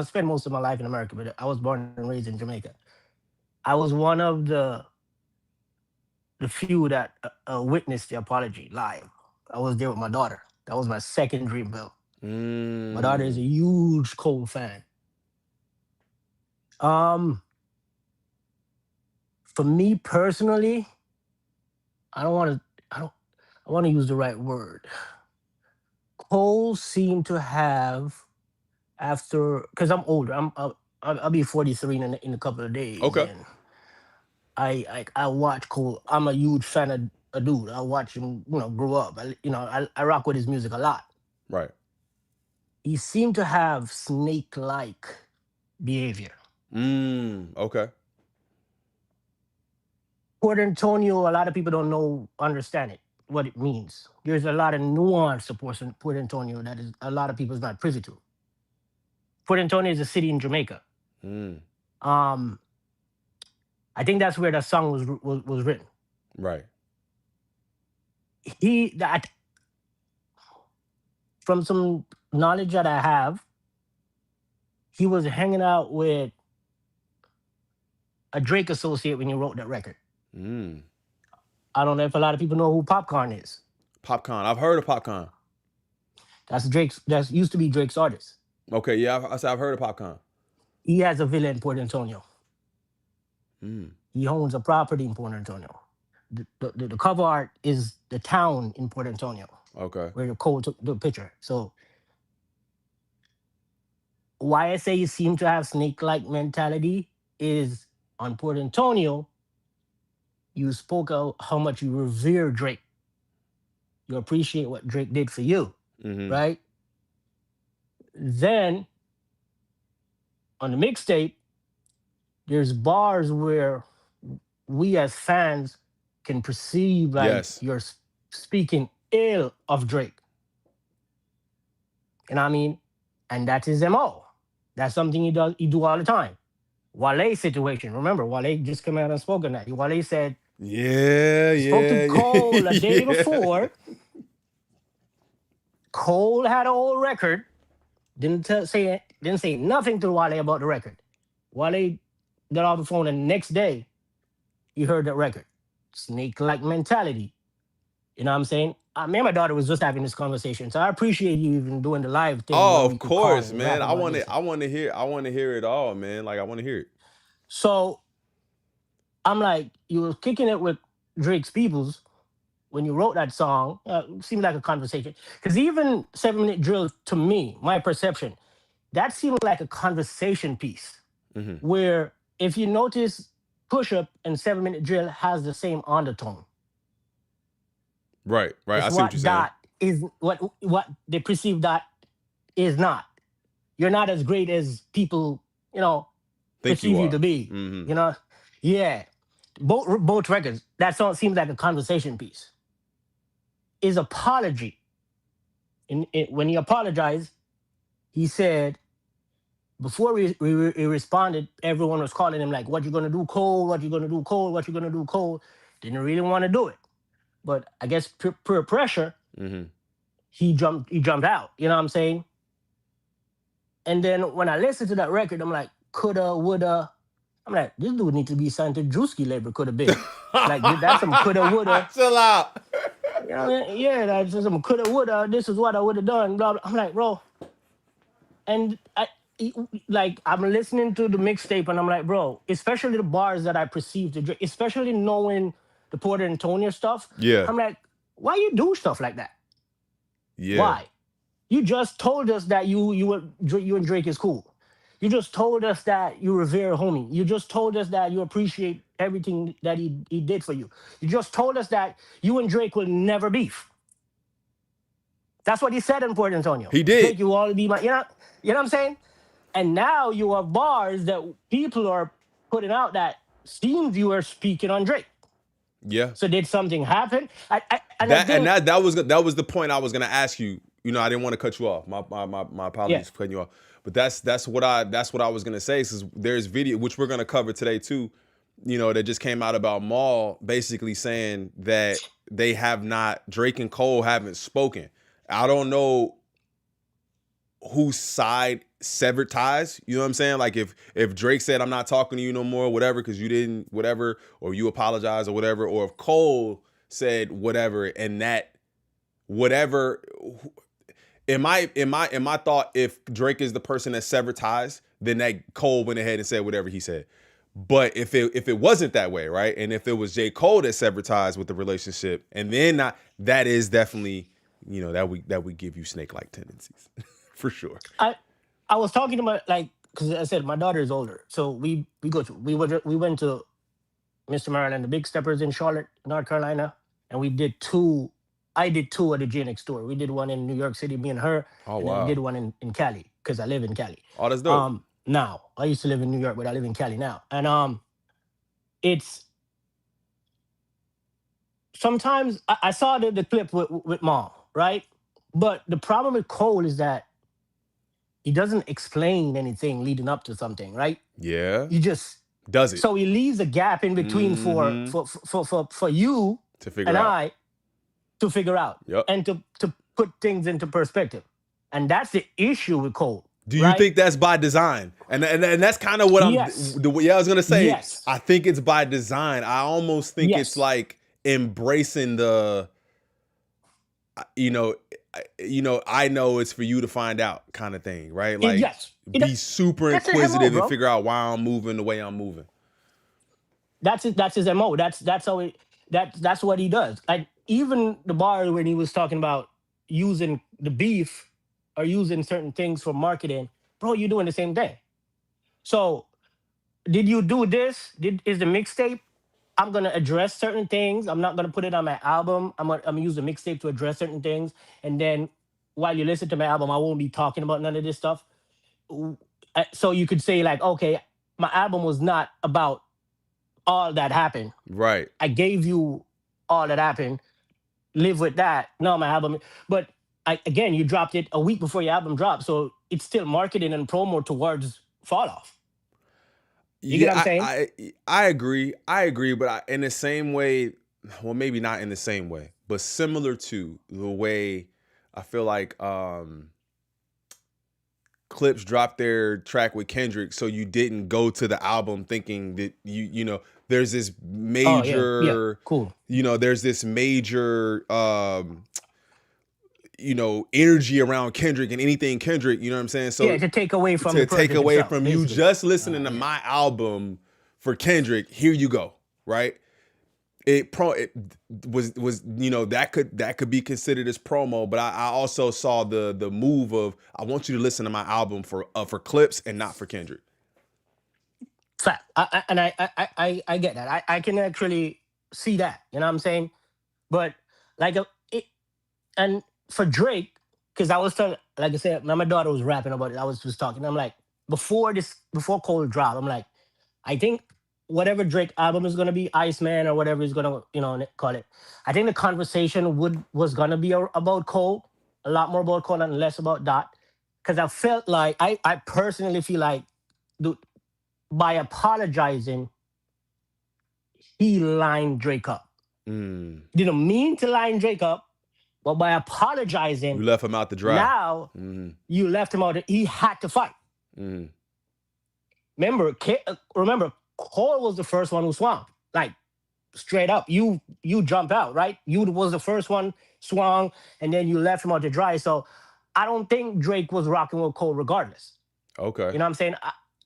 spent most of my life in America, but I was born and raised in Jamaica. I was one of the few that witnessed the apology live. I was there with my daughter. That was my second dream bill. My daughter is a huge Cole fan. For me personally, I want to use the right word. Cole seemed to have, because I'm older. I'll be 43 in a couple of days. Okay. And I watch Cole. I'm a huge fan of a dude. I watch him, grow up. I rock with his music a lot. Right. He seemed to have snake-like behavior. Okay. Port Antonio, a lot of people understand it, what it means. There's a lot of nuance to Port Antonio that is a lot of people's not privy to. Port Antonio is a city in Jamaica. I think that's where that song was written. Right. From some knowledge that I have, he was hanging out with a Drake associate when he wrote that record. I don't know if a lot of people know who Popcorn is. Popcorn. I've heard of Popcorn. That used to be Drake's artist. Okay, yeah, I've heard of Popcorn. He has a villa in Port Antonio. He owns a property in Port Antonio. The cover art is the town in Port Antonio. Okay. Where Cole took the picture. So why I say you seem to have snake-like mentality is on Port Antonio, you spoke of how much you revere Drake. You appreciate what Drake did for you, right? Then on the mixtape, there's bars where we as fans can perceive like Yes. you're speaking ill of Drake. You know what I mean? And that's his MO. That's something he do all the time. Wale situation. Remember, Wale just came out and spoke on that. Wale said Yeah, he spoke to Cole a day yeah. before. Cole had a whole record. Didn't say nothing to Wale about the record. Wale got off the phone, and the next day he heard that record. Snake-like mentality. You know what I'm saying? Me and my daughter was just having this conversation, so I appreciate you even doing the live thing. Oh, where we of could call course, and man. rap I about want this. to. I want to hear. I want to hear it all, man. Like I want to hear it. So I'm like, you were kicking it with Drake's Peoples when you wrote that song. Seemed like a conversation, because even 7 Minute Drill, to me, my perception, that seemed like a conversation piece. Where if you notice, Push Up and 7 Minute Drill has the same undertone. Right. It's I see what you're saying. Dot is what they perceive Dot is not. You're not as great as people, Think perceive you you are. to be. Yeah. Both records. That song seems like a conversation piece. His apology. When he apologized, he said, before he responded, everyone was calling him like, "What you gonna do, Cole? What you gonna do, Cole? What you gonna do, Cole?" Didn't really want to do it, but I guess peer pressure, he jumped out. You know what I'm saying? And then when I listened to that record, I'm like, coulda, woulda. I'm like, this dude needs to be signed to Drewski label. Could have been like that's some coulda, woulda. Chill out. You know what I mean? Yeah, that's some coulda, woulda. This is what I would have done. Blah, blah. I'm like, bro, and I'm listening to the mixtape, and I'm like, bro, especially the bars that I perceive to Drake, especially knowing the Porter and Tonya stuff. Yeah. I'm like, why you do stuff like that? Yeah. Why? You just told us that you and Drake is cool. You just told us that you revere homie. You just told us that you appreciate everything that he did for you. You just told us that you and Drake will never beef. That's what he said in Port Antonio. He did. Drake, you all be my, you know what I'm saying? And now you have bars that people are putting out that seems you are speaking on Drake. Yeah. So did something happen? That was the point I was gonna ask you. I didn't want to cut you off. My apologies for cutting you off. But that's what I was gonna say. Is there's video which we're gonna cover today too. That just came out about Maul basically saying that Drake and Cole haven't spoken. I don't know whose side severed ties. You know what I'm saying? Like if Drake said, I'm not talking to you no more, whatever, because you didn't, whatever, or you apologize or whatever, or if Cole said whatever, and that whatever, in my thought, if Drake is the person that severed ties, then that Cole went ahead and said whatever he said. But if it wasn't that way, right, and if it was J. Cole that severed ties with the relationship, and then that is definitely, that we give you snake-like tendencies. For sure. I was talking to my, because I said my daughter is older, so we went to Mr. Maryland, the Big Steppers in Charlotte, North Carolina, and we did two. I did two at the GNX store. We did one in New York City, me and her. Oh, and wow. then we did one in Cali because I live in Cali. Oh, that's dope. Now I used to live in New York, but I live in Cali now, and it's sometimes I saw the clip with Mom, right? But the problem with Cole is that he doesn't explain anything leading up to something, right? Yeah. He just does it. So he leaves a gap in between for you to figure and out. I to figure out and to put things into perspective. And that's the issue with Cole. Do you think that's by design? And that's kind of what I was gonna say. Yes. I think it's by design. I almost think it's like embracing the, I know it's for you to find out kind of thing, right? Like be super inquisitive and figure out why I'm moving the way I'm moving. That's his MO. That's what he does. Like even the bar when he was talking about using the beef or using certain things for marketing, bro, you're doing the same thing. So did you do this? Is the mixtape I'm gonna address certain things. I'm not gonna put it on my album. I'm gonna use the mixtape to address certain things, and then while you listen to my album, I won't be talking about none of this stuff. So you could say like, okay, my album was not about all that happened. Right. I gave you all that happened. Live with that. No, my album, but again, you dropped it a week before your album dropped, so it's still marketing and promo towards fall off. You get what I'm Yeah, saying? I agree. I agree, but in the same way, well, maybe not in the same way, but similar to the way I feel like Clips dropped their track with Kendrick, so you didn't go to the album thinking that you know there's this Oh yeah, major cool. there's this major energy around Kendrick and anything Kendrick, you know what I'm saying? So Yeah, to take away from the to take project away itself, from you basically. just listening to my album for Kendrick, here you go, right? It was that could be considered as promo, but I also saw the move of I want you to listen to my album for Clips and not for Kendrick. Fact. I get that. I can actually see that. You know what I'm saying? But like and for Drake, because I was telling, like I said, my daughter was rapping about it. I was just talking. I'm like, before Cole drop, I'm like, I think whatever Drake album is gonna be, Iceman or whatever is gonna, call it. I think the conversation was gonna be about Cole, a lot more about Cole and less about Dot. Because I felt like I personally feel like, dude, by apologizing, he lined Drake up. Didn't mean to line Drake up, but by apologizing, You left him out to dry. Now you left him out. He had to fight. Remember, Cole was the first one who swung. Like straight up, you jumped out, right? You was the first one swung, and then you left him out to dry. So I don't think Drake was rocking with Cole regardless. Okay. You know what I'm saying?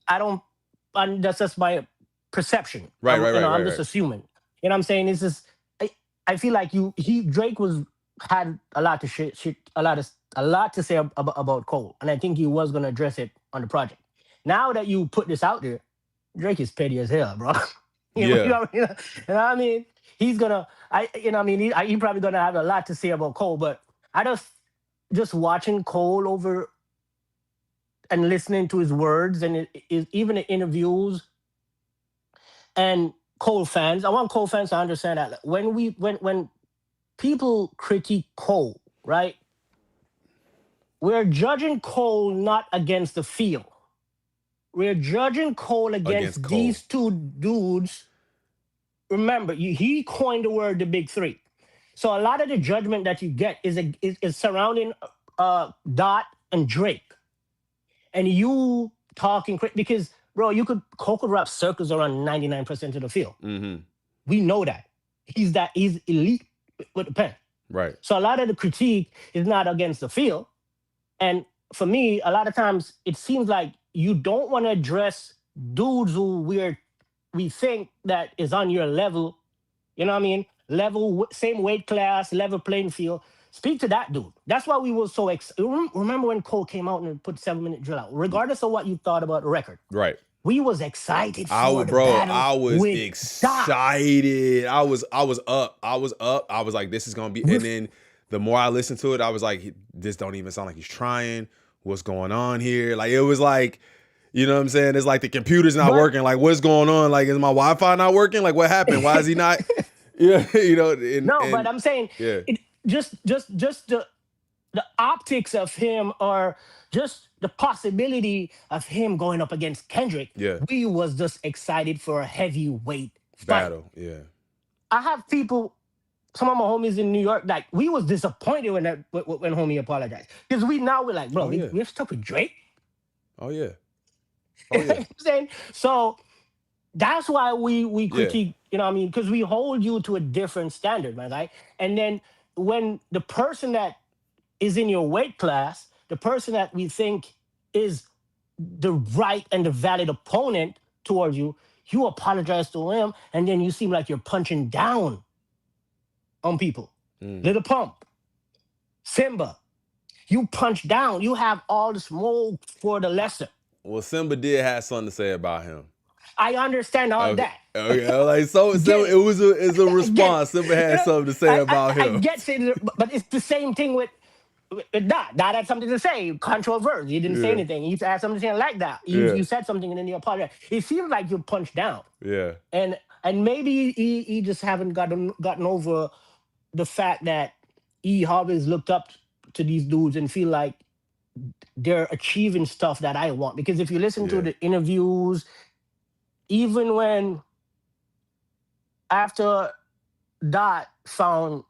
I don't. And that's just my perception. Right. I'm just assuming. You know what I'm saying? It's just I feel like Drake had a lot to a lot to say about Cole, and I think he was gonna address it on the project. Now that you put this out there, Drake is petty as hell, bro. You know what I mean? He's gonna, he probably gonna have a lot to say about Cole, but I just watching Cole over and listening to his words and even the interviews and Cole fans. I want Cole fans to understand that when people critique Cole, right? We're judging Cole not against the field. We're judging Cole against these two dudes. Remember, he coined the word the big three. So a lot of the judgment that you get is surrounding Dot and Drake. And you talking because, bro, Cole could wrap circles around 99% of the field. We know that. He's elite with the pen. Right. So a lot of the critique is not against the field. And for me, a lot of times it seems like you don't want to address dudes who we think that is on your level, you know what I mean? Level, same weight class, level playing field. Speak to that dude. That's why we were so remember when Cole came out and put 7-minute drill out, regardless of what you thought about the record. Right. We was excited for I was excited. Dot. I was up. I was like, this is gonna be. And then the more I listened to it, I was like, this don't even sound like he's trying. What's going on here? Like it was like, you know what I'm saying? It's like the computer's not working. Like what's going on? Like is my Wi-Fi not working? Like what happened? Why is he not? Yeah, But I'm saying, just the optics of him, or just the possibility of him going up against Kendrick. Yeah, we was just excited for a heavyweight battle. Yeah, I have people. Some of my homies in New York, like we was disappointed when homie apologized, because we're like, bro, we're stuck with Drake. Oh yeah. You know what I'm saying? So that's why we critique, you know what I mean? Because we hold you to a different standard, man, right? And then when the person that is in your weight class, the person that we think is the right and the valid opponent towards you, you apologize to him, and then you seem like you're punching down on people. Little Pump, Simba, you punch down. You have all the smoke for the lesser. Well, Simba did have something to say about him. I understand all that. Okay, like so Get it. it's a I get it. response. Simba had You know, something to say about I him. get it, but it's the same thing with Dot. Dot had something to say, controversial. He didn't say Yeah, anything. He had something to say like that. yeah, You said something and then you apologize. It seems like you punched down, yeah, and maybe he just haven't gotten over the fact that he always looked up to these dudes and feel like they're achieving stuff that I want. Because if you listen to yeah, the interviews, even when after Dot found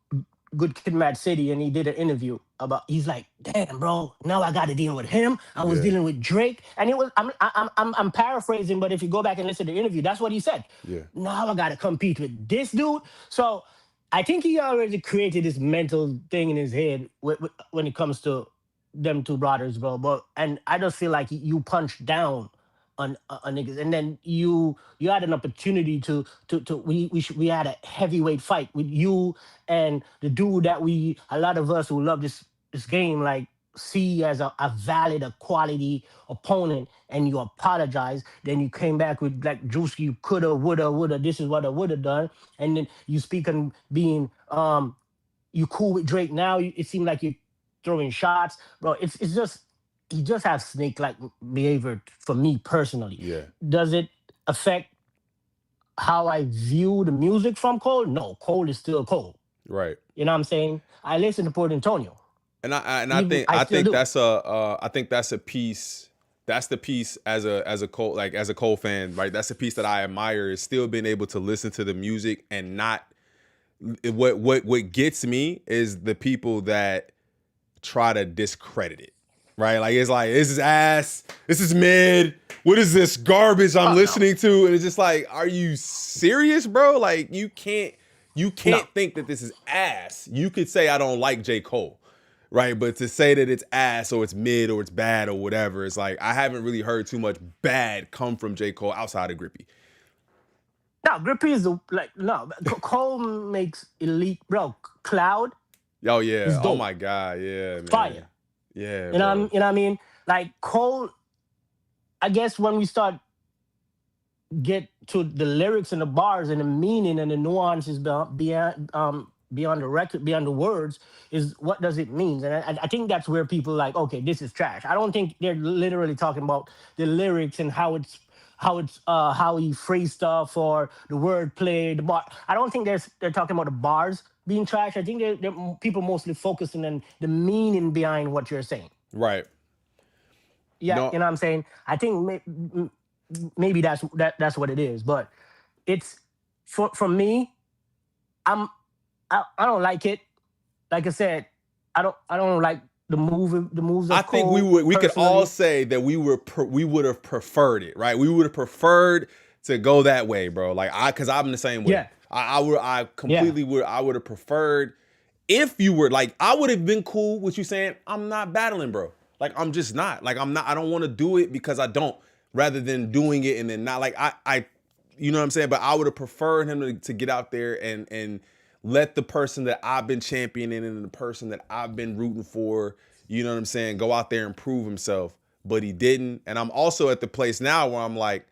Good Kid, Mad City, and he did an interview about. He's like, "Damn, bro, now I got to deal with him. I was yeah, dealing with Drake, and it was. I'm paraphrasing, but if you go back and listen to the interview, that's what he said. yeah. Now I got to compete with this dude. So I think he already created this mental thing in his head when it comes to them two brothers, bro. But and I just feel like you punched down on niggas, and then you had an opportunity to we had a heavyweight fight with you and the dude that a lot of us who love this game like see as a valid, a quality opponent, and you apologize. Then you came back with like Drewski, you coulda, woulda. This is what I woulda done, and then you speak on being you cool with Drake now. It seemed like you're throwing shots, bro. It's just he just has snake like behavior for me personally. Yeah. Does it affect how I view the music from Cole? No, Cole is still Cole. Right. You know what I'm saying? I listen to Port Antonio. And Even I I still think do. that's a piece. That's the piece as a Cole, like as a Cole fan, right? That's the piece that I admire, is still being able to listen to the music and not what gets me is the people that try to discredit it. Right? Like it's like this is ass, this is mid. What is this garbage I'm Oh no, listening to? And it's just like, are you serious, bro? Like you can't no. think that this is ass. You could say I don't like J. Cole. Right, but to say that it's ass or it's mid or it's bad or whatever, it's like I haven't really heard too much bad come from J. Cole outside of Grippy. No, Grippy is like no. Cole makes elite, bro. Cloud Oh yeah, is oh dope, my god, yeah, man, fire. yeah, You know, bro, you know what I mean? Like Cole, I guess when we start get to the lyrics and the bars and the meaning and the nuances beyond the record, beyond the words, is what does it mean? And I think that's where people like, okay, this is trash. I don't think they're literally talking about the lyrics and how he phrased stuff or the word play, the bar. I don't think they're talking about the bars being trash. I think they're people mostly focusing on the meaning behind what you're saying. right? Yeah, No, you know what I'm saying? I think maybe that's what it is, but it's for me. I'm I don't like it. Like I said, I don't like the moves I of think Cole we could all personally. say that we would have preferred it, right? We would have preferred to go that way, bro. Like because I'm the same way. Yeah, I yeah, completely would. I would have preferred if you were like, I would have been cool with you saying I'm not battling, bro. Like I'm just not. Like I'm not. I don't want to do it because I don't. Rather than doing it and then not like you know what I'm saying. But I would have preferred him to get out there and let the person that I've been championing and the person that I've been rooting for, you know what I'm saying, go out there and prove himself. But he didn't. And I'm also at the place now where I'm like,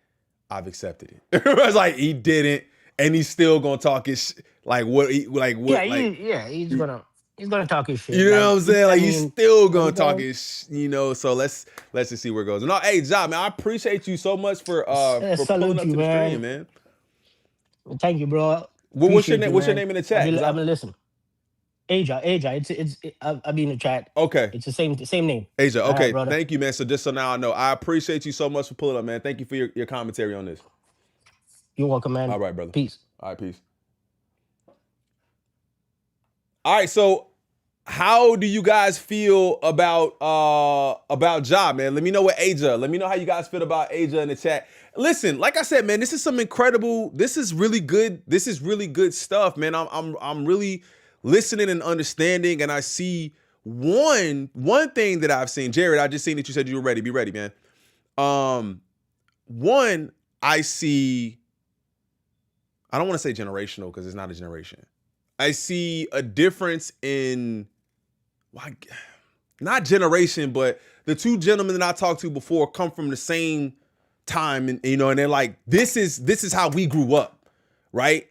I've accepted it. It's like he didn't, and he's still gonna talk his like what he like yeah, what like he's gonna talk his shit. you know what Like I'm saying? I Like he's mean, still gonna talk sometimes his so let's just see where it goes. No, hey Ja, man, I appreciate you so much for pulling salute up you, to the stream, man. man. Thank you, bro. What's your Appreciate name? you, What's your man. name in the chat? I've been listening. Aja. I'll be in the chat. Okay. It's the same name. Asia, All right, okay, brother. thank you, man. So just so now I know, I appreciate you so much for pulling up, man. Thank you for your commentary on this. You're welcome, man. All right, brother. Peace. All right, peace. All right, so how do you guys feel about Ja, man? Let me know what Aja. Let me know how you guys feel about Aja in the chat. Listen, like I said, man, this is some incredible. This is really good. This is really good stuff, man. I'm really listening and understanding, and I see one thing that I've seen. Jared, I just seen that you said you were ready. Be ready, man. One, I see. I don't want to say generational because it's not a generation. I see a difference in, not generation, but the two gentlemen that I talked to before come from the same time, and and they're like, this is how we grew up, right?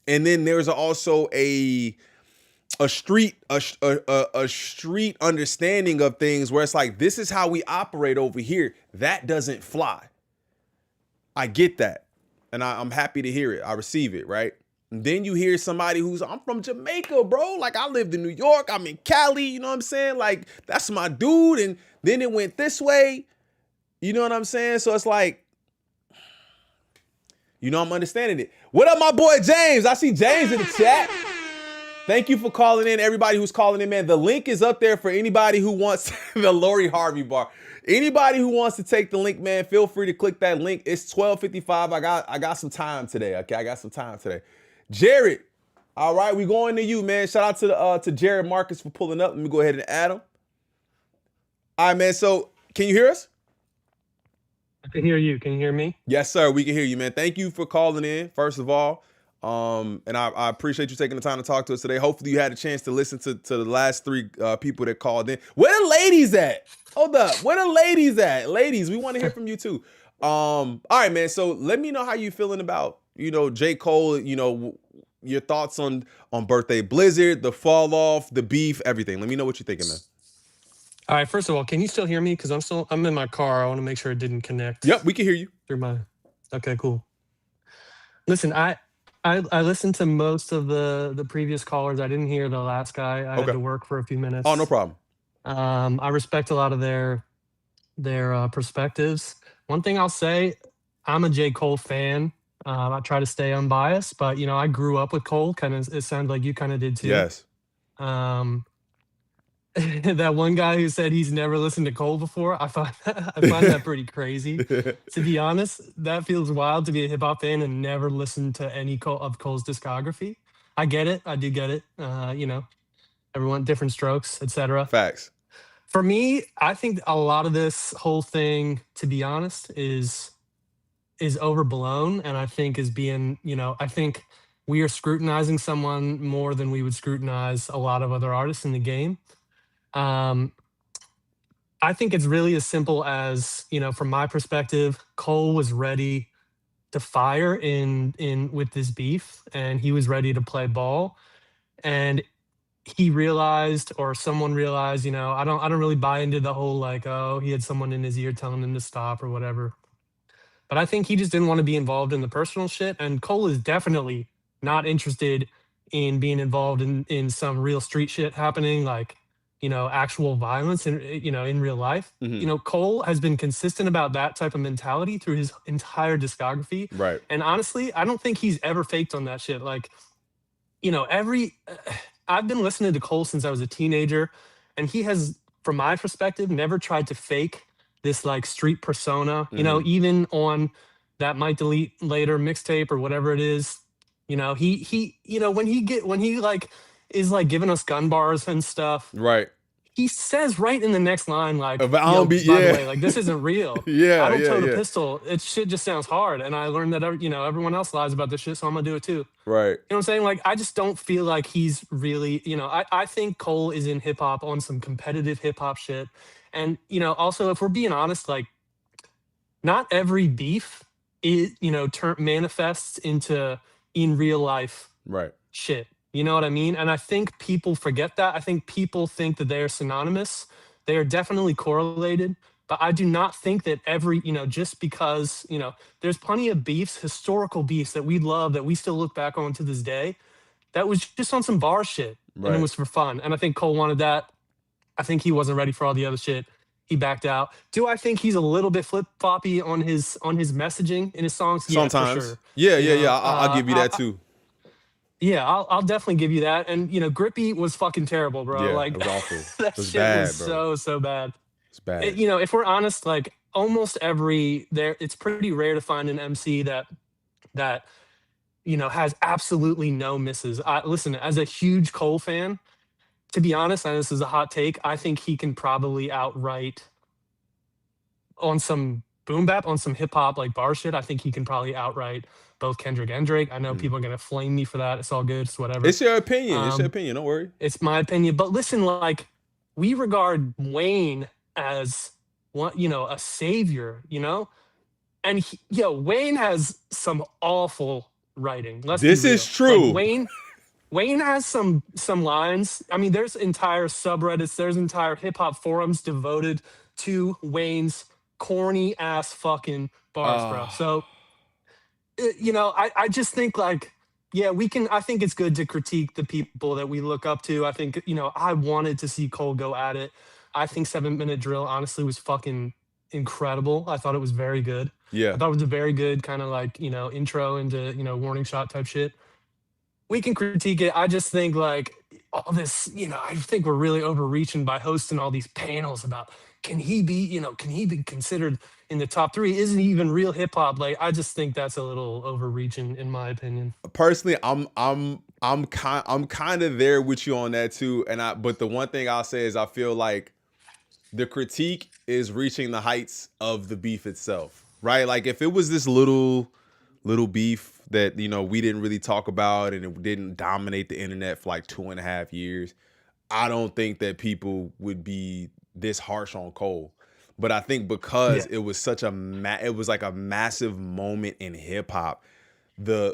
And then there's also a street understanding of things where it's like, this is how we operate over here. That doesn't fly. I get that, and I'm happy to hear it. I receive it, right? And then you hear somebody I'm from Jamaica, bro. Like, I lived in New York. I'm in Cali. You know what I'm saying? Like, that's my dude. And then it went this way. You know what I'm saying? So it's like, I'm understanding it. What up, my boy James? I see James in the chat. Thank you for calling in. Everybody who's calling in, man. The link is up there for anybody who wants the Lori Harvey bar. Anybody who wants to take the link, man, feel free to click that link. It's 12:55. I got some time today. Okay, I got some time today. Jared, all right, we going to you, man. Shout out to Jared Marcus for pulling up. Let me go ahead and add him. All right, man. So, can you hear us? I can hear you. Can you hear me? Yes, sir. We can hear you, man. Thank you for calling in, first of all. And I appreciate you taking the time to talk to us today. Hopefully you had a chance to listen to the last three people that called in. Where the ladies at? Hold up. Where the ladies at? Ladies, we want to hear from you too. All right, man. So let me know how you feeling about, J. Cole, your thoughts on Birthday Blizzard, the fall off, the beef, everything. Let me know what you're thinking, man. All right. First of all, can you still hear me? Because I'm in my car. I want to make sure it didn't connect. Yep, we can hear you. Through my. Okay, cool. Listen, I listened to most of the previous callers. I didn't hear the last guy. I had to work for a few minutes. Oh, no problem. I respect a lot of their perspectives. One thing I'll say, I'm a J. Cole fan. I try to stay unbiased, but I grew up with Cole. Kind of, it sounded like you kind of did too. Yes. That one guy who said he's never listened to Cole before, I find that pretty crazy. To be honest, that feels wild to be a hip hop fan and never listen to any of Cole's discography. I get it. I do get it. Everyone, different strokes, etc. Facts. For me, I think a lot of this whole thing, to be honest, is overblown, and I think is being, I think we are scrutinizing someone more than we would scrutinize a lot of other artists in the game. I think it's really as simple as, from my perspective, Cole was ready to fire in with this beef, and he was ready to play ball, and he realized, or someone realized, I don't really buy into the whole like, oh, he had someone in his ear telling him to stop or whatever. But I think he just didn't want to be involved in the personal shit. And Cole is definitely not interested in being involved in some real street shit happening, like, actual violence in real life. Mm-hmm. Cole has been consistent about that type of mentality through his entire discography. Right. And honestly, I don't think he's ever faked on that shit. Like, I've been listening to Cole since I was a teenager, and he has, from my perspective, never tried to fake this like street persona. Mm-hmm. Even on that Might Delete Later mixtape or whatever it is, he when he like is like giving us gun bars and stuff. Right. He says right in the next line, like, by the yeah. way, like, this isn't real. Yeah, I don't yeah, tote yeah. a pistol. It shit just sounds hard. And I learned that, everyone else lies about this shit, so I'm gonna do it too. Right. You know what I'm saying? Like, I just don't feel like he's really, I think Cole is in hip hop on some competitive hip hop shit. And, also, if we're being honest, like, not every beef is, manifests into in real life right shit. You know what I mean? And I think people forget that. I think people think that they are synonymous. They are definitely correlated. But I do not think that every, just because, there's plenty of beefs, historical beefs that we love, that we still look back on to this day, that was just on some bar shit. Right. And it was for fun. And I think Cole wanted that. I think he wasn't ready for all the other shit. He backed out. Do I think he's a little bit flip-floppy on his messaging in his songs? Sometimes. Yeah, for sure. Yeah. I'll give you that too. Yeah, I'll definitely give you that. And Grippy was fucking terrible, bro. Yeah, like, it was awful. That it was shit bad, was bro. so bad. It's bad. If we're honest, like, almost it's pretty rare to find an MC that has absolutely no misses. Listen, as a huge Cole fan, to be honest, and this is a hot take, I think he can probably outright on some boom bap, on some hip hop like bar shit. I think he can probably outright both Kendrick and Drake. I know people are gonna flame me for that. It's all good. It's whatever. It's your opinion. Don't worry. It's my opinion. But listen, like, we regard Wayne as a savior. And Wayne has some awful writing. Let's be This real. is true. Like Wayne has some lines. I mean, there's entire subreddits, there's entire hip hop forums devoted to Wayne's corny ass fucking bars, bro. So, I just think like, yeah, we can. I think it's good to critique the people that we look up to. I think, I wanted to see Cole go at it. I think 7 Minute Drill honestly was fucking incredible. I thought it was very good. Yeah. I thought it was a very good kind of like, intro into, warning shot type shit. We can critique it. I just think like all this, I think we're really overreaching by hosting all these panels about can he be considered in the top three? Isn't he even real hip hop? Like, I just think that's a little overreaching in my opinion. Personally, I'm kind of there with you on that too. But the one thing I'll say is I feel like the critique is reaching the heights of the beef itself, right? Like if it was this little beef that we didn't really talk about and it didn't dominate the internet for like 2.5 years, I don't think that people would be this harsh on Cole. But I think because it was such it was like a massive moment in hip hop, the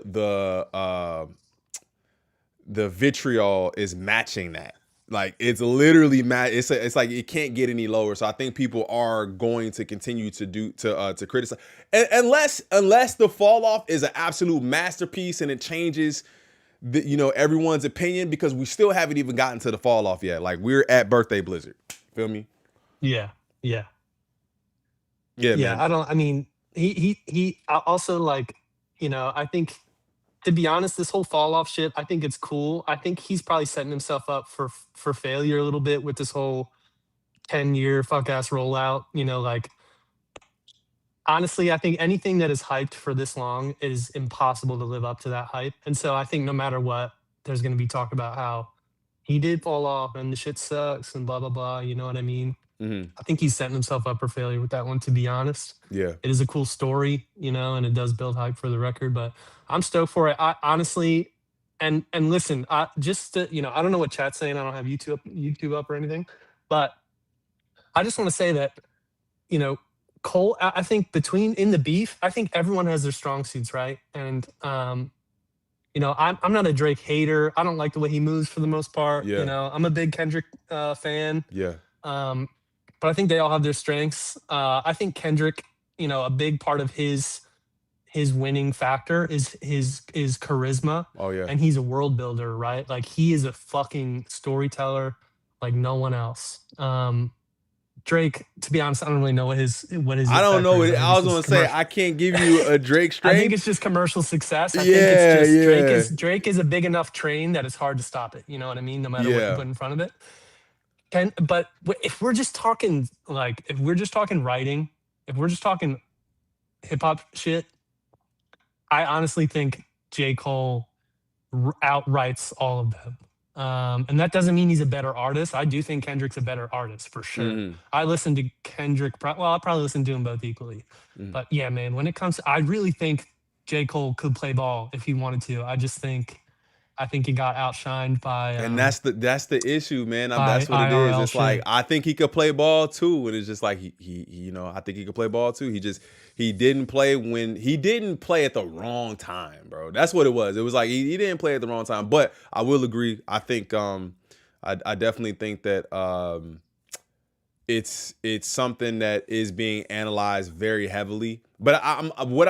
vitriol is matching that. Like it's literally it's like it can't get any lower. So I think people are going to continue to criticize, unless the fall off is an absolute masterpiece and it changes everyone's opinion, because we still haven't even gotten to the fall off yet. Like we're at Birthday Blizzard. Feel me? Yeah. Man. I mean, he also like, I think, to be honest, this whole fall off shit, I think it's cool. I think he's probably setting himself up for failure a little bit with this whole 10-year fuck ass rollout. Like honestly, I think anything that is hyped for this long is impossible to live up to that hype. And so I think no matter what, there's going to be talk about how he did fall off and the shit sucks and blah blah blah. You know what I mean? Mm-hmm. I think he's setting himself up for failure with that one, to be honest. Yeah. It is a cool story, and it does build hype for the record, but I'm stoked for it. I honestly, and listen, I don't know what chat's saying. I don't have YouTube up or anything, but I just want to say that, Cole, I think in the beef, I think everyone has their strong suits, right? And, I'm not a Drake hater. I don't like the way he moves for the most part. Yeah. I'm a big Kendrick fan. Yeah. But I think they all have their strengths. I think Kendrick, a big part of his winning factor is his charisma. Oh yeah. And he's a world builder, right? Like he is a fucking storyteller like no one else. Drake, to be honest, I don't really know what his. I don't know. I was gonna say I can't give you a Drake strength. I think it's just commercial success. I think it's just Drake is a big enough train that it's hard to stop it. You know what I mean? No matter what you put in front of it. But if we're just talking writing, if we're just talking hip hop shit, I honestly think J. Cole outwrites all of them. And that doesn't mean he's a better artist. I do think Kendrick's a better artist for sure. Mm-hmm. I listen to Kendrick. I'll probably listen to him both equally. Mm-hmm. But yeah, man, when it comes to, I really think J. Cole could play ball if he wanted to. I think he got outshined by, and that's the issue, man. That's what it is. It's like I think he could play ball too, and it's just like he I think he could play ball too. He didn't play at the wrong time, bro. That's what it was. It was like he didn't play at the wrong time. But I will agree. I think I definitely think that it's something that is being analyzed very heavily. But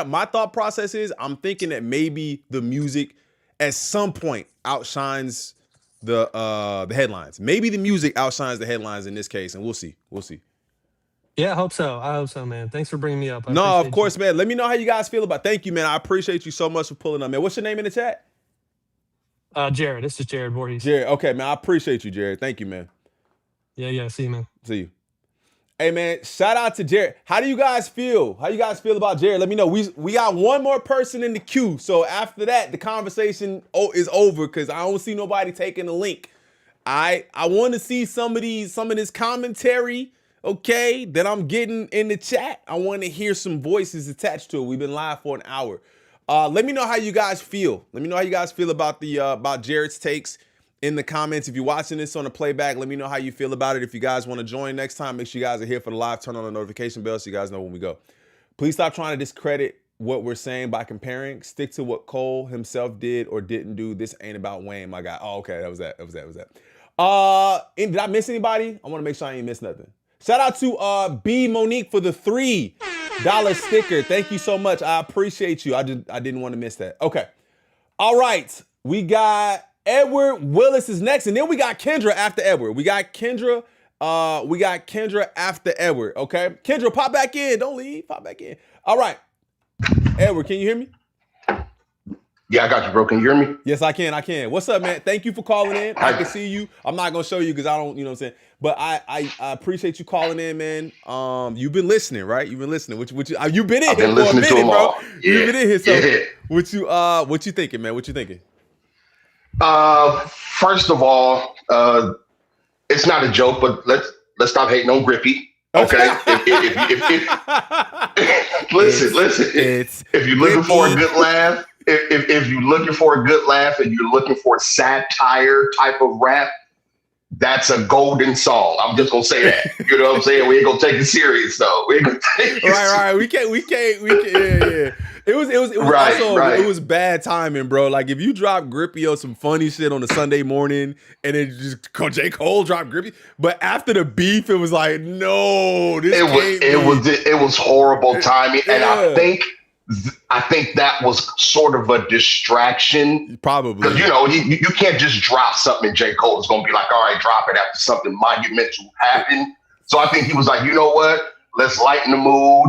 my thought process is I'm thinking that maybe the music at some point outshines the headlines. Maybe the music outshines the headlines in this case, and we'll see. Yeah, I hope so, man. Thanks for bringing me up. No, of course, man. Let me know how you guys feel about it. Thank you, man. I appreciate you so much for pulling up, man. What's your name in the chat? Jared. It's just Jared Voorhees. Jared. Okay, man. I appreciate you, Jared. Thank you, man. Yeah. See you, man. See you. Hey, man, shout out to Jared. How do you guys feel? How you guys feel about Jared? Let me know. We got one more person in the queue. So after that, the conversation is over because I don't see nobody taking the link. I want to see some of this commentary, okay, that I'm getting in the chat. I want to hear some voices attached to it. We've been live for an hour. Let me know how you guys feel. Let me know how you guys feel about about Jared's takes in the comments. If you're watching this on the playback, let me know how you feel about it. If you guys want to join next time, make sure you guys are here for the live. Turn on the notification bell so you guys know when we go. Please stop trying to discredit what we're saying by comparing. Stick to what Cole himself did or didn't do. This ain't about Wayne, my guy. Oh, okay. That was that. Did I miss anybody? I want to make sure I ain't missed nothing. Shout out to B Monique for the $3 sticker. Thank you so much. I appreciate you. I didn't want to miss that. Okay. All right. We got Edward Willis is next, and then we got Kendra after Edward. We got Kendra after Edward. Okay. Kendra, pop back in. Don't leave. Pop back in. All right. Edward, can you hear me? Yeah, I got you, bro. Can you hear me? Yes, I can. What's up, man? Thank you for calling in. I can see you. I'm not gonna show you because I don't, you know what I'm saying. But I appreciate you calling in, man. You've been listening, right? You've been listening. You've been in here for a minute, bro. Yeah. You've been in here. So what you thinking, man? What you thinking? First of all, it's not a joke, but let's stop hating on Grippy. Okay. Listen. If you're looking for a good laugh, if you're looking for a good laugh and you're looking for a satire type of rap, that's a golden song. I'm just gonna say that. You know what I'm saying? We ain't gonna take it serious though. We ain't gonna take it right. We can't. Yeah. It was bad timing, bro. Like if you drop Grippy or some funny shit on a Sunday morning and then just J. Cole drop Grippy, but after the beef, it was like, no, it was horrible timing, and I think that was sort of a distraction. Probably. Because, you can't just drop something and J. Cole is going to be like, all right, drop it after something monumental happened. So I think he was like, you know what? Let's lighten the mood.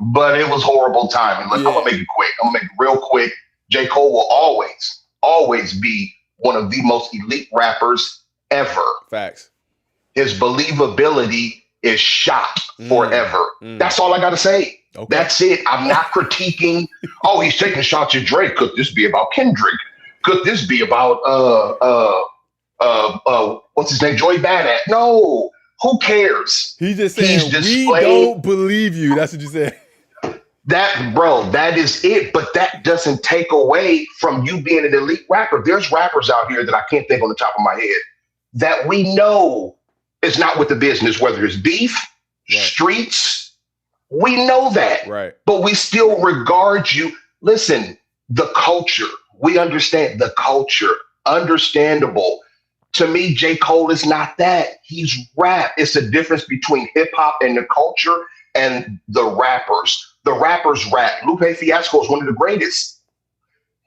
But it was horrible timing. I'm going to make it quick. I'm going to make it real quick. J. Cole will always be one of the most elite rappers ever. Facts. His believability is shot forever. That's all I got to say. Okay. That's it. I'm not critiquing. Oh, he's taking shots at Drake. Could this be about Kendrick? Could this be about what's his name? Joey Badass? No. Who cares? He's just saying we don't believe you. That's what you said. That is it. But that doesn't take away from you being an elite rapper. There's rappers out here that I can't think on the top of my head that we know is not with the business, whether it's beef, streets. We know that, right? But we still regard you. Listen, the culture. We understand the culture. Understandable. To me, J. Cole is not that. He's rap. It's the difference between hip hop and the culture and the rappers. The rappers rap. Lupe Fiasco is one of the greatest.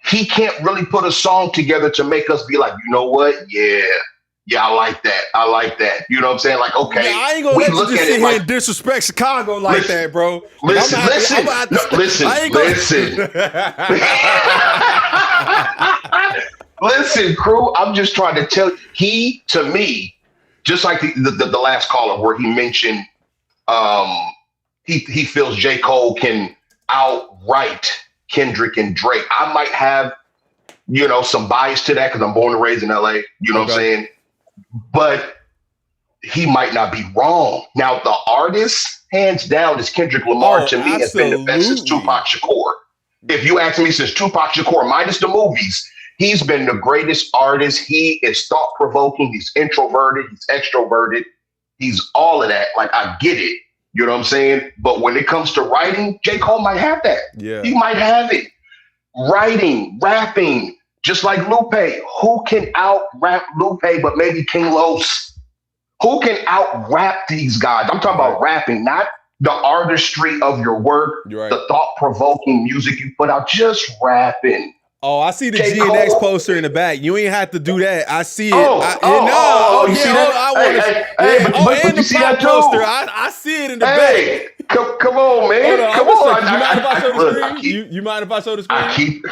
He can't really put a song together to make us be like, you know what? Yeah, I like that. You know what I'm saying? Like, okay. Yeah, I ain't gonna let you just sit here and disrespect Chicago like that, bro. Listen. Listen, crew, I'm just trying to tell you, to me, just like the last caller where he mentioned he feels J. Cole can outright Kendrick and Drake. I might have, some bias to that because I'm born and raised in LA. You know what I'm saying? But he might not be wrong. Now, the artist, hands down, is Kendrick Lamar. To me, has been the best since Tupac Shakur. If you ask me, since Tupac Shakur, minus the movies, he's been the greatest artist. He is thought-provoking. He's introverted. He's extroverted. He's all of that. Like, I get it. You know what I'm saying? But when it comes to writing, J. Cole might have that. Yeah. He might have it. Writing, rapping, just like Lupe. Who can out-rap Lupe but maybe King Los? Who can out-rap these guys? I'm talking about rapping, not the artistry of your work, the thought-provoking music you put out, just rapping. Oh, I see the GNX poster in the back. You ain't have to do that. I see it. You see that? And the pop poster. I see it in the back. Come on, man. Come on. You mind if I show the screen? You mind if I show the screen?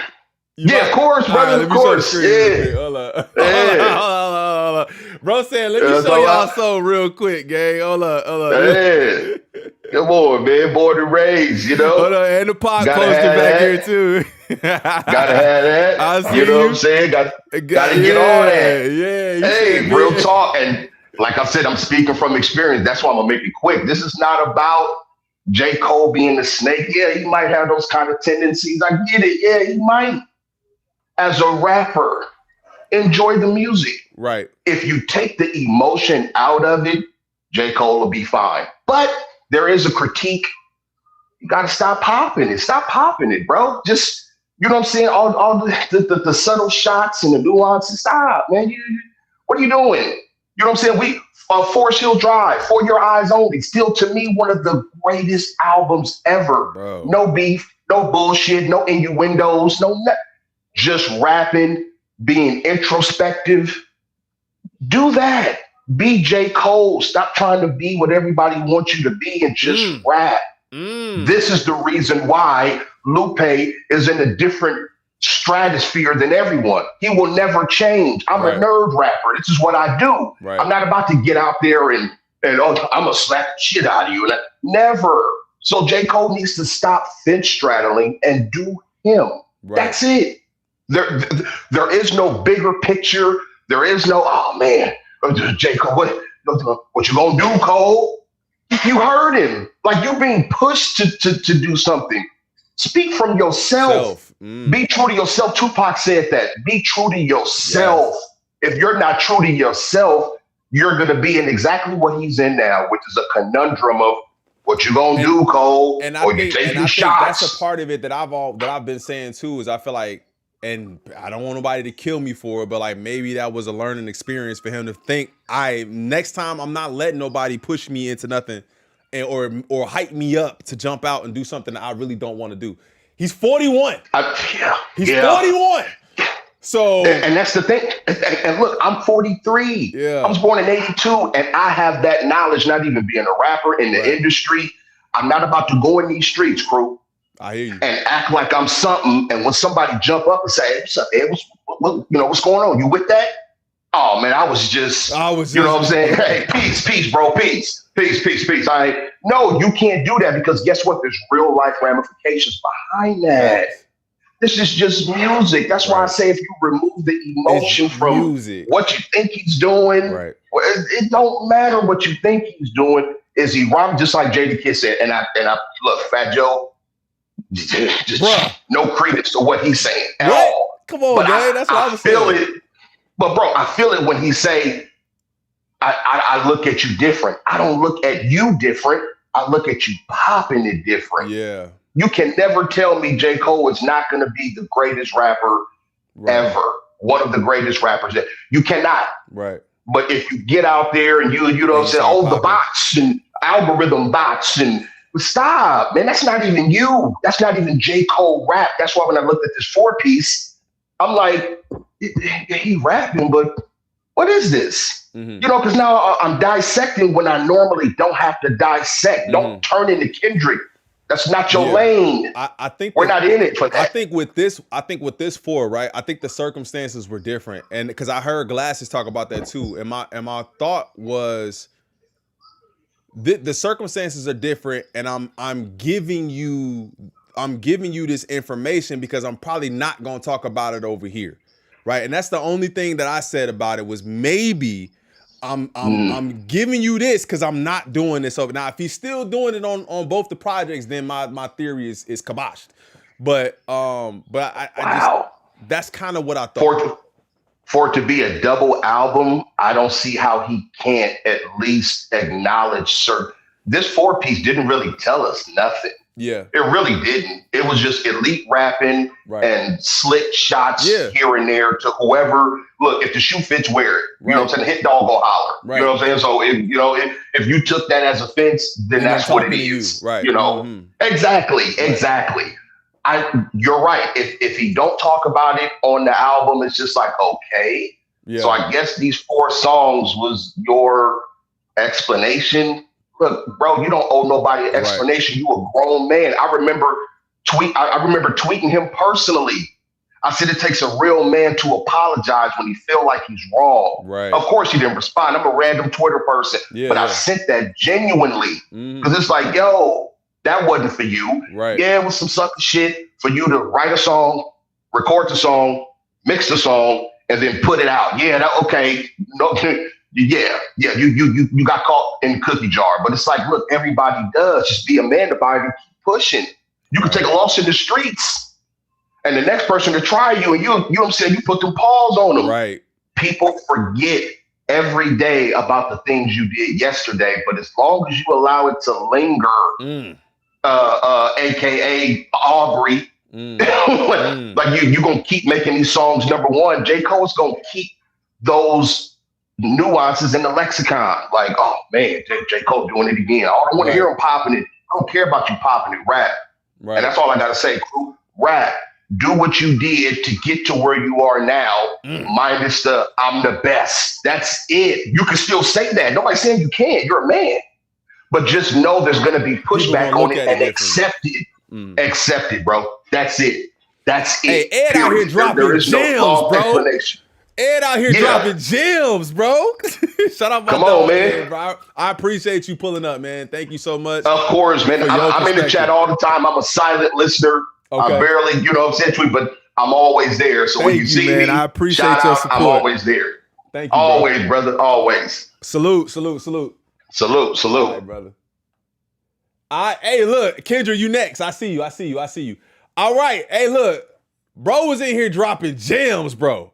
Of course, brother. Of course. Hold up. Bro said, let me show y'all something real quick, gang. Hold up. Hey. Come on, man. Born and raised, Hold on. And the pop poster back here, too. Gotta have that. I see you know what I'm saying? Gotta get all that. Yeah. Hey, real talk. And like I said, I'm speaking from experience. That's why I'm gonna make it quick. This is not about J. Cole being the snake. Yeah, he might have those kind of tendencies. I get it. Yeah, he might. As a rapper, enjoy the music. Right. If you take the emotion out of it, J. Cole will be fine. But there is a critique You got to stop popping it. Stop popping it, bro. Just, you know what I'm saying? All the subtle shots and the nuances. Stop, man. What are you doing? You know what I'm saying? Forest Hill Drive, For Your Eyes Only, still to me one of the greatest albums ever. Bro. No beef, no bullshit, no innuendos, just rapping, being introspective. Do that. Be J. Cole. Stop trying to be what everybody wants you to be and just rap. This is the reason why Lupe is in a different stratosphere than everyone. He will never change. I'm a nerd rapper. This is what I do. Right. I'm not about to get out there and oh, I'm gonna slap the shit out of you. Never. So J. Cole needs to stop fence straddling and do him. Right. That's it. There is no bigger picture. There is no, oh man, J. Cole, what you gonna do, Cole? You heard him. Like, you're being pushed to do something. Speak from yourself. Be true to yourself. Tupac said that. Be true to yourself. Yes. If you're not true to yourself, you're going to be in exactly what he's in now, which is a conundrum of what you going to do, Cole, and or you taking shots. That's a part of it that I've been saying too, is I feel like, and I don't want nobody to kill me for it, but like maybe that was a learning experience for him to think, next time I'm not letting nobody push me into nothing or hype me up to jump out and do something that I really don't want to do. He's 41. He's 41. So, and that's the thing. And look, I'm 43. Yeah. I was born in 82, and I have that knowledge, not even being a rapper in the industry. I'm not about to go in these streets, crew. I hear you. And act like I'm something. And when somebody jump up and say, hey, what's up, Ed? What's going on? You with that? Oh man, I was just, you know what I'm saying? Hey, peace, bro, peace. All right. No, you can't do that, because guess what? There's real life ramifications behind that. This is just music. That's why I say, if you remove the emotion from what you think he's doing, it don't matter what you think he's doing. Is he wrong? Just like Jada Kidd said, and I look, Fat Joe, just no credence to what he's saying at all. Come on, man. That's what I was saying. It. But bro, I feel it when he say, I look at you different. I don't look at you different. I look at you popping it different. Yeah. You can never tell me J. Cole is not going to be the greatest rapper ever. One of the greatest rappers. You cannot. Right. But if you get out there and you know say, the bots and algorithm bots and stop, man, that's not even you. That's not even J. Cole rap. That's why when I looked at this 4-piece, I'm like, he rapping, but what is this? You know, because now I'm dissecting when I normally don't have to dissect. Don't turn into Kendrick. That's not your lane. I think we're not in it for that. I think with this 4, right? I think the circumstances were different, and because I heard Glasses talk about that too, and my thought was the circumstances are different, and I'm giving you this information because I'm probably not gonna talk about it over here, right? And that's the only thing that I said about it was maybe. I'm giving you this because I'm not doing this over now. If he's still doing it on both the projects, then my theory is kiboshed. But I just, that's kind of what I thought. For it to be a double album, I don't see how he can't at least acknowledge certain. This 4-piece didn't really tell us nothing. Yeah, it really didn't. It was just elite rapping and slick shots here and there to whoever. Look, if the shoe fits, wear it. You know what I'm saying? Hit dog, go holler. You know what I'm saying? So if you took that as offense, then that's what it is. Right. You know, exactly. You're right. If he don't talk about it on the album, it's just like, okay. Yeah. So I guess these 4 songs was your explanation. Look, bro, you don't owe nobody an explanation. You a grown man. I remember tweeting him personally. I said it takes a real man to apologize when he feel like he's wrong. Right. Of course he didn't respond. I'm a random Twitter person. But I sent that genuinely. Because it's like, yo, that wasn't for you. Right. Yeah, it was some sucker shit for you to write a song, record the song, mix the song, and then put it out. Yeah, okay. No. Yeah, you got caught in the cookie jar. But it's like, look, everybody does. Just be a man about it and keep pushing. You can take a loss in the streets, and the next person to try you, and you know what I'm saying, you put them paws on them. Right. People forget every day about the things you did yesterday, but as long as you allow it to linger, aka Aubrey. Like you gonna keep making these songs number one. J. Cole's gonna keep those nuances in the lexicon. Like, oh man, J. Cole doing it again. I don't want to hear him popping it. I don't care about you popping it. Rap. Right. And that's all I gotta say. Rap. Do what you did to get to where you are now, minus the I'm the best. That's it. You can still say that. Nobody's saying you can't. You're a man. But just know there's going to be pushback on it and accept it. Accept it, bro. That's it. That's it. Hey, Ed out here dropping gems, bro. Ed out here dropping gems, bro. Shout out my dog, man. Bro. I appreciate you pulling up, man. Thank you so much. Of course, man. I'm in the chat all the time. I'm a silent listener. Okay. I barely, essentially, but I'm always there. So when you see me, I appreciate your support. I'm always there. Thank you, always, brother. Always. Salute. Salute. All right, brother. Hey, look, Kendrick, you next. I see you. All right. Hey, look, bro was in here dropping gems, bro.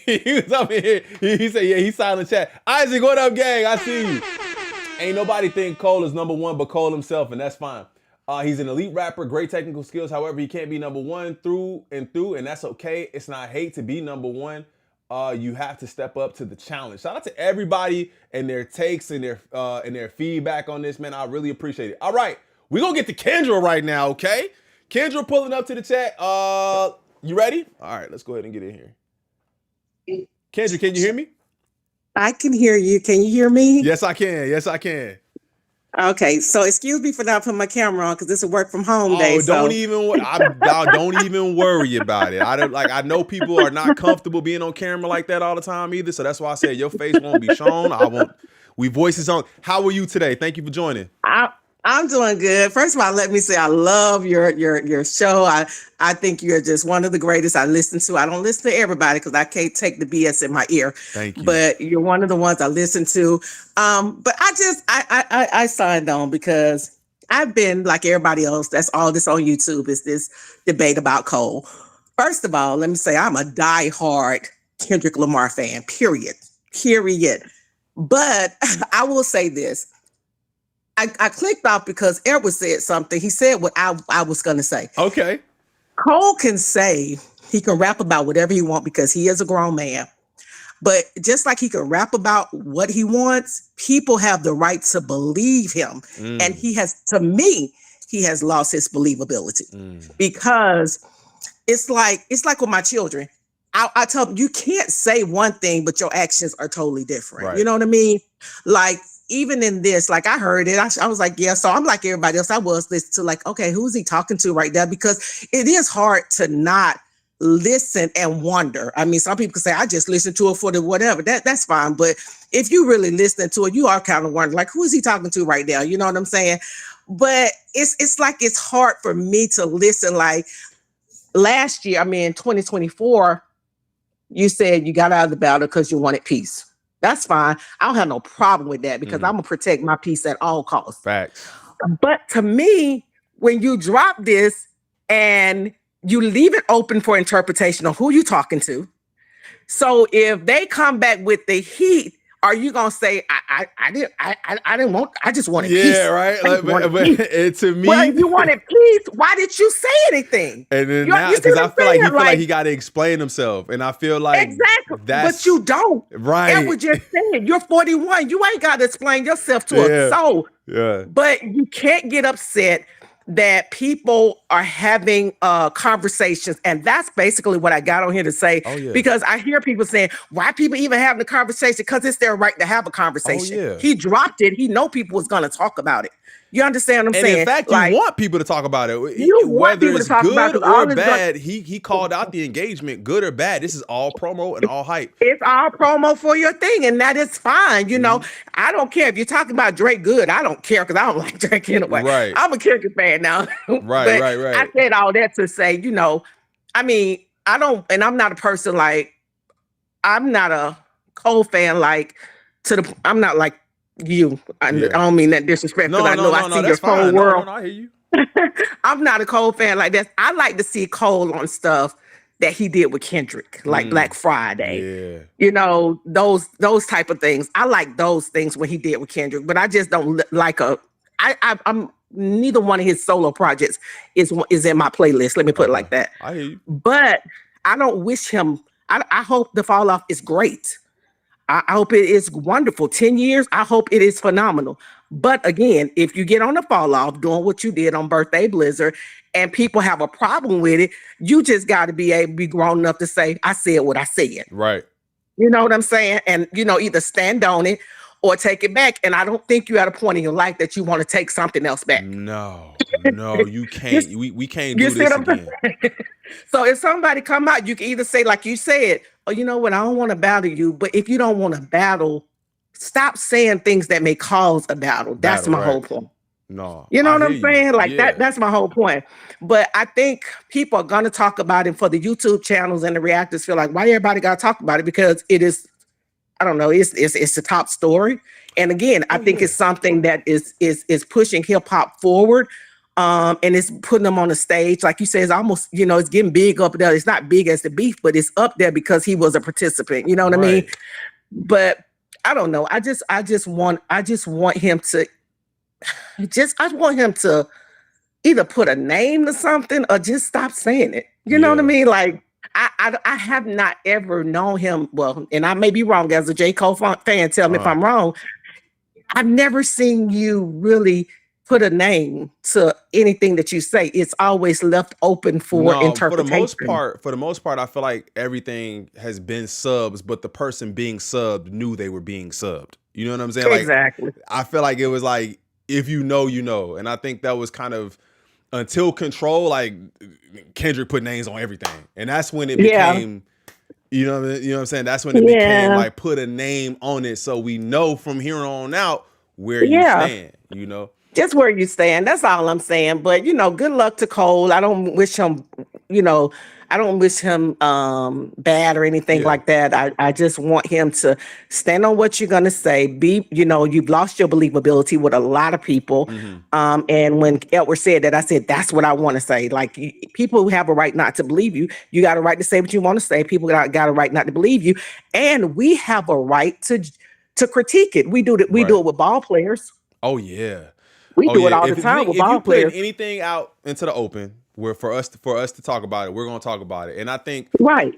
He was up in here. He said, yeah, he's silent chat. Isaac, what up, gang? I see you. Ain't nobody think Cole is number one but Cole himself, and that's fine. He's an elite rapper, great technical skills. However, he can't be number one through, and that's okay. It's not hate to be number one. You have to step up to the challenge. Shout out to everybody and their takes and their feedback on this, man. I really appreciate it. All right, we're gonna get to Kendra right now, okay? Kendra pulling up to the chat. You ready? All right, let's go ahead and get in here. Kendra, can you hear me? I can hear you. Can you hear me? Yes, I can. Okay, so excuse me for not putting my camera on because this is a work from home day. Don't even worry about it. I know people are not comfortable being on camera like that all the time either. So that's why I said your face won't be shown. We voices on. How are you today? Thank you for joining. I'm doing good. First of all, let me say I love your show. I think you're just one of the greatest I listen to. I don't listen to everybody because I can't take the BS in my ear. Thank you. But you're one of the ones I listen to. But I signed on because I've been like everybody else. That's all this on YouTube is this debate about Cole. First of all, let me say I'm a diehard Kendrick Lamar fan, period. But I will say this. I clicked off because Edward said something. He said what I was going to say. Okay. Cole can say he can rap about whatever he wants because he is a grown man. But just like he can rap about what he wants, people have the right to believe him. And he has lost his believability because it's like with my children. I tell them, you can't say one thing, but your actions are totally different. Right. You know what I mean? Like, even in this, like I heard it, I was like, yeah. So I'm like everybody else. I was listening to like, okay, who's he talking to right now? Because it is hard to not listen and wonder. I mean, some people say, I just listen to it for the whatever. That's fine. But if you really listen to it, you are kind of wondering, like, who is he talking to right now? You know what I'm saying? But it's like it's hard for me to listen. Like last year, 2024, you said you got out of the battle because you wanted peace. That's fine. I don't have no problem with that because I'm gonna protect my peace at all costs. Facts. But to me, when you drop this and you leave it open for interpretation on who you talking to, so if they come back with the heat, are you gonna say I just wanted peace? Yeah, right. To me, well, if you wanted peace, why did you say anything? And then now, because I feel like he got to explain himself, and I feel like exactly, but you don't. Right. And we just said you're 41. You ain't got to explain yourself to a soul. Yeah. But you can't get upset that people are having conversations. And that's basically what I got on here to say. Oh, yeah. Because I hear people saying, why people even having a conversation? Because it's their right to have a conversation. Oh, yeah. He dropped it. He know people was going to talk about it. You understand what I'm saying? And in fact, you want people to talk about it. Whether it's good or bad, he called out the engagement, good or bad. This is all promo and all hype. It's all promo for your thing, and that is fine. You know, I don't care if you're talking about Drake good. I don't care because I don't like Drake anyway. Right. I'm a Kendrick fan now. Right. I said all that to say, I don't, and I'm not a person like, I'm not a Cole fan I'm not like you. I don't mean that disrespect because I know I see your whole world. No, I hear you. I'm not a Cole fan like that. I like to see Cole on stuff that he did with Kendrick, like Black Friday. Yeah. Those type of things. I like those things when he did with Kendrick, but I just don't like I'm neither one of his solo projects is in my playlist. Let me put it like that. I hear you. But I don't wish him. I hope the fall off is great. I hope it is wonderful. 10 years, I hope it is phenomenal. But again, if you get on the fall off doing what you did on Birthday Blizzard and people have a problem with it, you just got to be able to be grown enough to say, I said what I said. Right. You know what I'm saying? And, either stand on it or take it back. And I don't think you're at a point in your life that you want to take something else back. No, you can't. We can't do this again. So if somebody come out, you can either say, like you said, oh, you know what, I don't want to battle you. But if you don't want to battle, stop saying things that may cause a battle. That's my whole point. No. You know what I'm saying? Like that's my whole point. But I think people are gonna talk about it for the YouTube channels, and the reactors feel like, why everybody gotta talk about it? Because it is, I don't know, it's the top story. And again, I think it's something that is pushing hip hop forward. And it's putting them on the stage. Like you say, it's almost, it's getting big up there. It's not big as the beef, but it's up there because he was a participant. You know what I mean? But I don't know. I just want him to I want him to either put a name to something or just stop saying it. You know what I mean? Like I have not ever known him. Well, and I may be wrong as a J. Cole fan. Tell me if I'm wrong. I've never seen you really put a name to anything that you say. It's always left open for interpretation. For the most part, I feel like everything has been subs, but the person being subbed knew they were being subbed. You know what I'm saying? Exactly. Like, I feel like it was like, if you know, you know. And I think that was kind of until Control, like Kendrick put names on everything. And that's when it became, you know what I'm saying? That's when it became like, put a name on it so we know from here on out where you stand, Just where you stand. That's all I'm saying. But, good luck to Cole. I don't wish him, bad or anything like that. I just want him to stand on what you're going to say. You've lost your believability with a lot of people. And when Edward said that, I said, that's what I want to say. Like, people who have a right not to believe you, you got a right to say what you want to say. People got a right not to believe you. And we have a right to critique it. We do it. We do it with ball players. Oh, yeah. We do it all the time with ball players. If you put anything out into the open, where for us to talk about it, we're gonna talk about it. And I think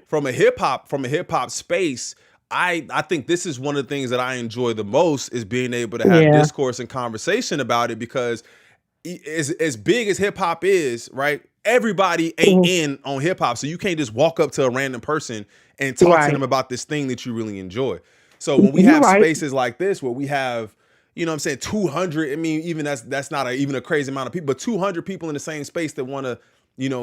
from a hip hop space, I think this is one of the things that I enjoy the most is being able to have discourse and conversation about it, because as big as hip hop is, right? Everybody ain't in on hip hop, so you can't just walk up to a random person and talk to them about this thing that you really enjoy. So when we have spaces like this where we have, 200, I mean, even that's not even a crazy amount of people, but 200 people in the same space that want to,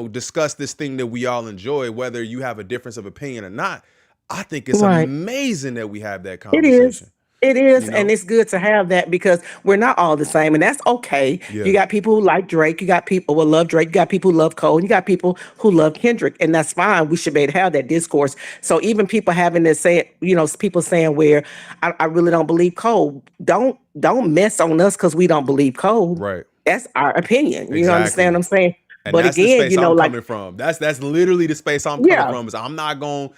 discuss this thing that we all enjoy, whether you have a difference of opinion or not. I think it's amazing that we have that conversation. It is, and it's good to have that because we're not all the same, and that's okay. Yeah. You got people who like Drake, you got people who love Drake, you got people who love Cole, you got people who love Kendrick, and that's fine. We should be able to have that discourse. So even people having this say, people saying where I really don't believe Cole, don't mess on us because we don't believe Cole. Right. That's our opinion. You understand what I'm saying? And but that's again, the space I'm coming from. That's literally the space I'm coming from. Is I'm not going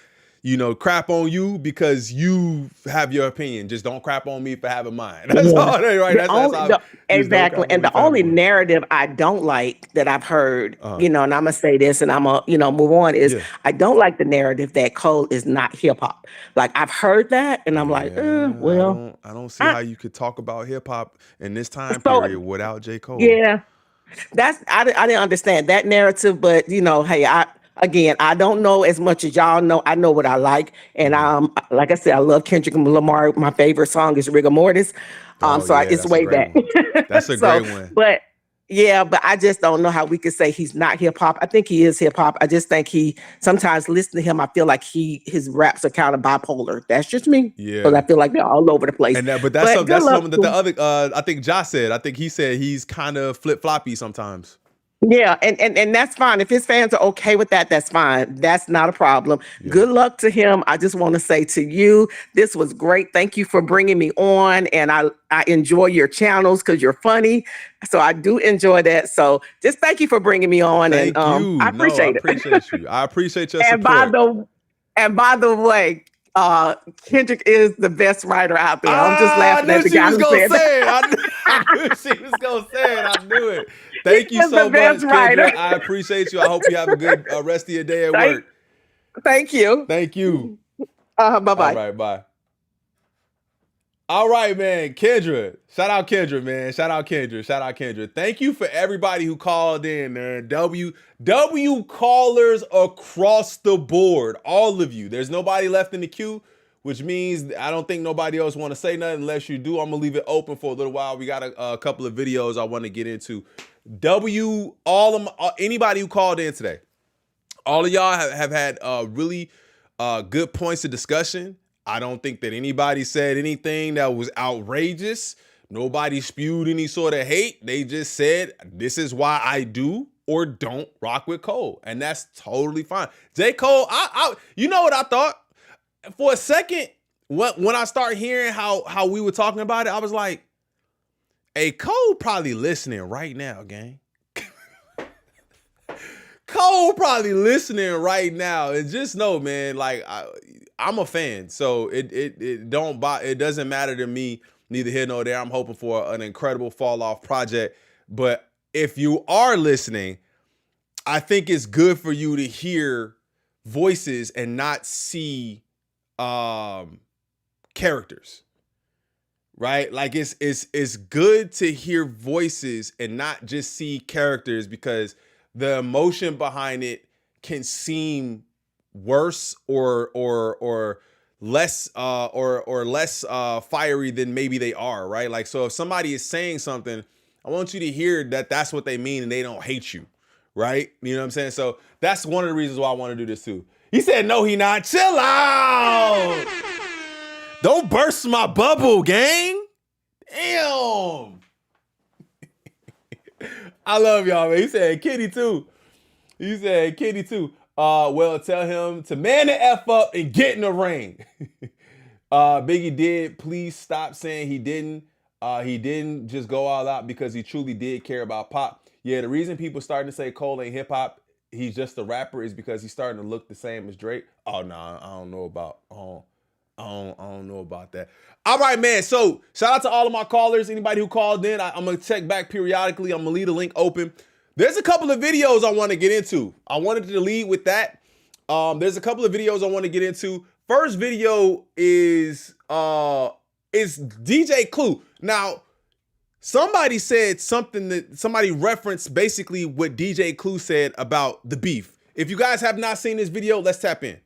crap on you because you have your opinion. Just don't crap on me for having mine. That's all right. Exactly. And the only narrative I don't like that I've heard, and I'm gonna say this and I'm gonna, move on is I don't like the narrative that Cole is not hip hop. Like I've heard that and I'm like, well. I don't see how you could talk about hip hop in this time period without J. Cole. Yeah. I didn't understand that narrative, but hey, I don't know as much as y'all know. I know what I like. And like I said, I love Kendrick Lamar. My favorite song is Rigor Mortis. It's way back. That's a great one. But I just don't know how we could say he's not hip hop. I think he is hip hop. I just think sometimes listen to him, I feel like his raps are kind of bipolar. That's just me. Yeah. Because I feel like they're all over the place. And that's something that the other I think Josh said. I think he said he's kind of flip-floppy sometimes. Yeah, and that's fine. If his fans are okay with that, that's fine. That's not a problem. Yeah. Good luck to him. I just want to say to you, this was great. Thank you for bringing me on, and I enjoy your channels because you're funny. So I do enjoy that. So just thank you for bringing me on. Thank you. I appreciate it. I appreciate you. I appreciate your support. And by the way, Kendrick is the best writer out there. I'm just I laughing knew at the she guy was who gonna said that. say it. I knew she was gonna say it. I knew it. He Thank you is so the best much, writer. Kendra. I appreciate you. I hope you have a good rest of your day at work. Thank you. Thank you. Bye-bye. All right, bye. All right, man. Kendra. Shout out Kendra, man. Shout out Kendra. Thank you for everybody who called in, man. W callers across the board. All of you. There's nobody left in the queue, which means I don't think nobody else want to say nothing. Unless you do, I'm going to leave it open for a little while. We got a couple of videos I want to get into. Anybody who called in today. All of y'all have had really good points of discussion. I don't think that anybody said anything that was outrageous. Nobody spewed any sort of hate. They just said, this is why I do or don't rock with Cole. And that's totally fine. J. Cole, you know what I thought? For a second, when I start hearing how we were talking about it, I was like, hey, Cole probably listening right now, gang. Cole probably listening right now, and just know, man, like I'm a fan, so it doesn't matter to me, neither here nor there. I'm hoping for an incredible fall off project, but if you are listening, I think it's good for you to hear voices and not see characters, right? Like it's good to hear voices and not just see characters, because the emotion behind it can seem worse or less less fiery than maybe they are, right? Like, so if somebody is saying something, I want you to hear that that's what they mean and they don't hate you, right? You know what I'm saying? So that's one of the reasons why I want to do this too. He said, no, he not. Chill out. Don't burst my bubble, gang. Damn. I love y'all, man. He said Kitty too. Well, tell him to man the F up and get in the ring. Biggie did. Please stop saying he didn't. He didn't just go all out because he truly did care about pop. Yeah, the reason people starting to say Cole ain't hip hop, he's just a rapper, is because he's starting to look the same as Drake. Oh no, I don't know about. I don't know about that. All right, man. So shout out to all of my callers. Anybody who called in, I'm going to check back periodically. I'm going to leave the link open. There's a couple of videos I want to get into. I wanted to lead with that. There's a couple of videos I want to get into. First video is DJ Clue. Now, somebody said something that somebody referenced basically what DJ Clue said about the beef. If you guys have not seen this video, let's tap in.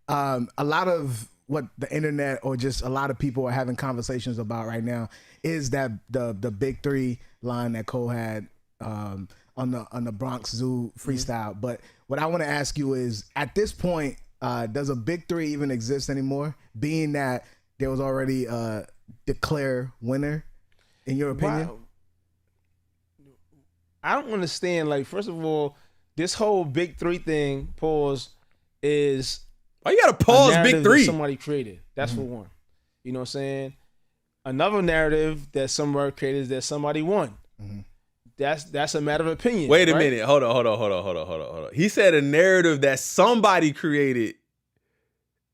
A lot of what the internet or just a lot of people are having conversations about right now is that the big three line that Cole had on the Bronx Zoo freestyle. Mm-hmm. But what I want to ask you is, at this point, does a big three even exist anymore? Being that there was already a declare winner, in your opinion? Wow. I don't understand. Like, first of all, this whole big three thing, pause, is. Why you gotta pause big three? That somebody created. That's for one. You know what I'm saying? Another narrative that somebody created is that somebody won. Mm-hmm. That's a matter of opinion. Wait a minute. Hold on. He said a narrative that somebody created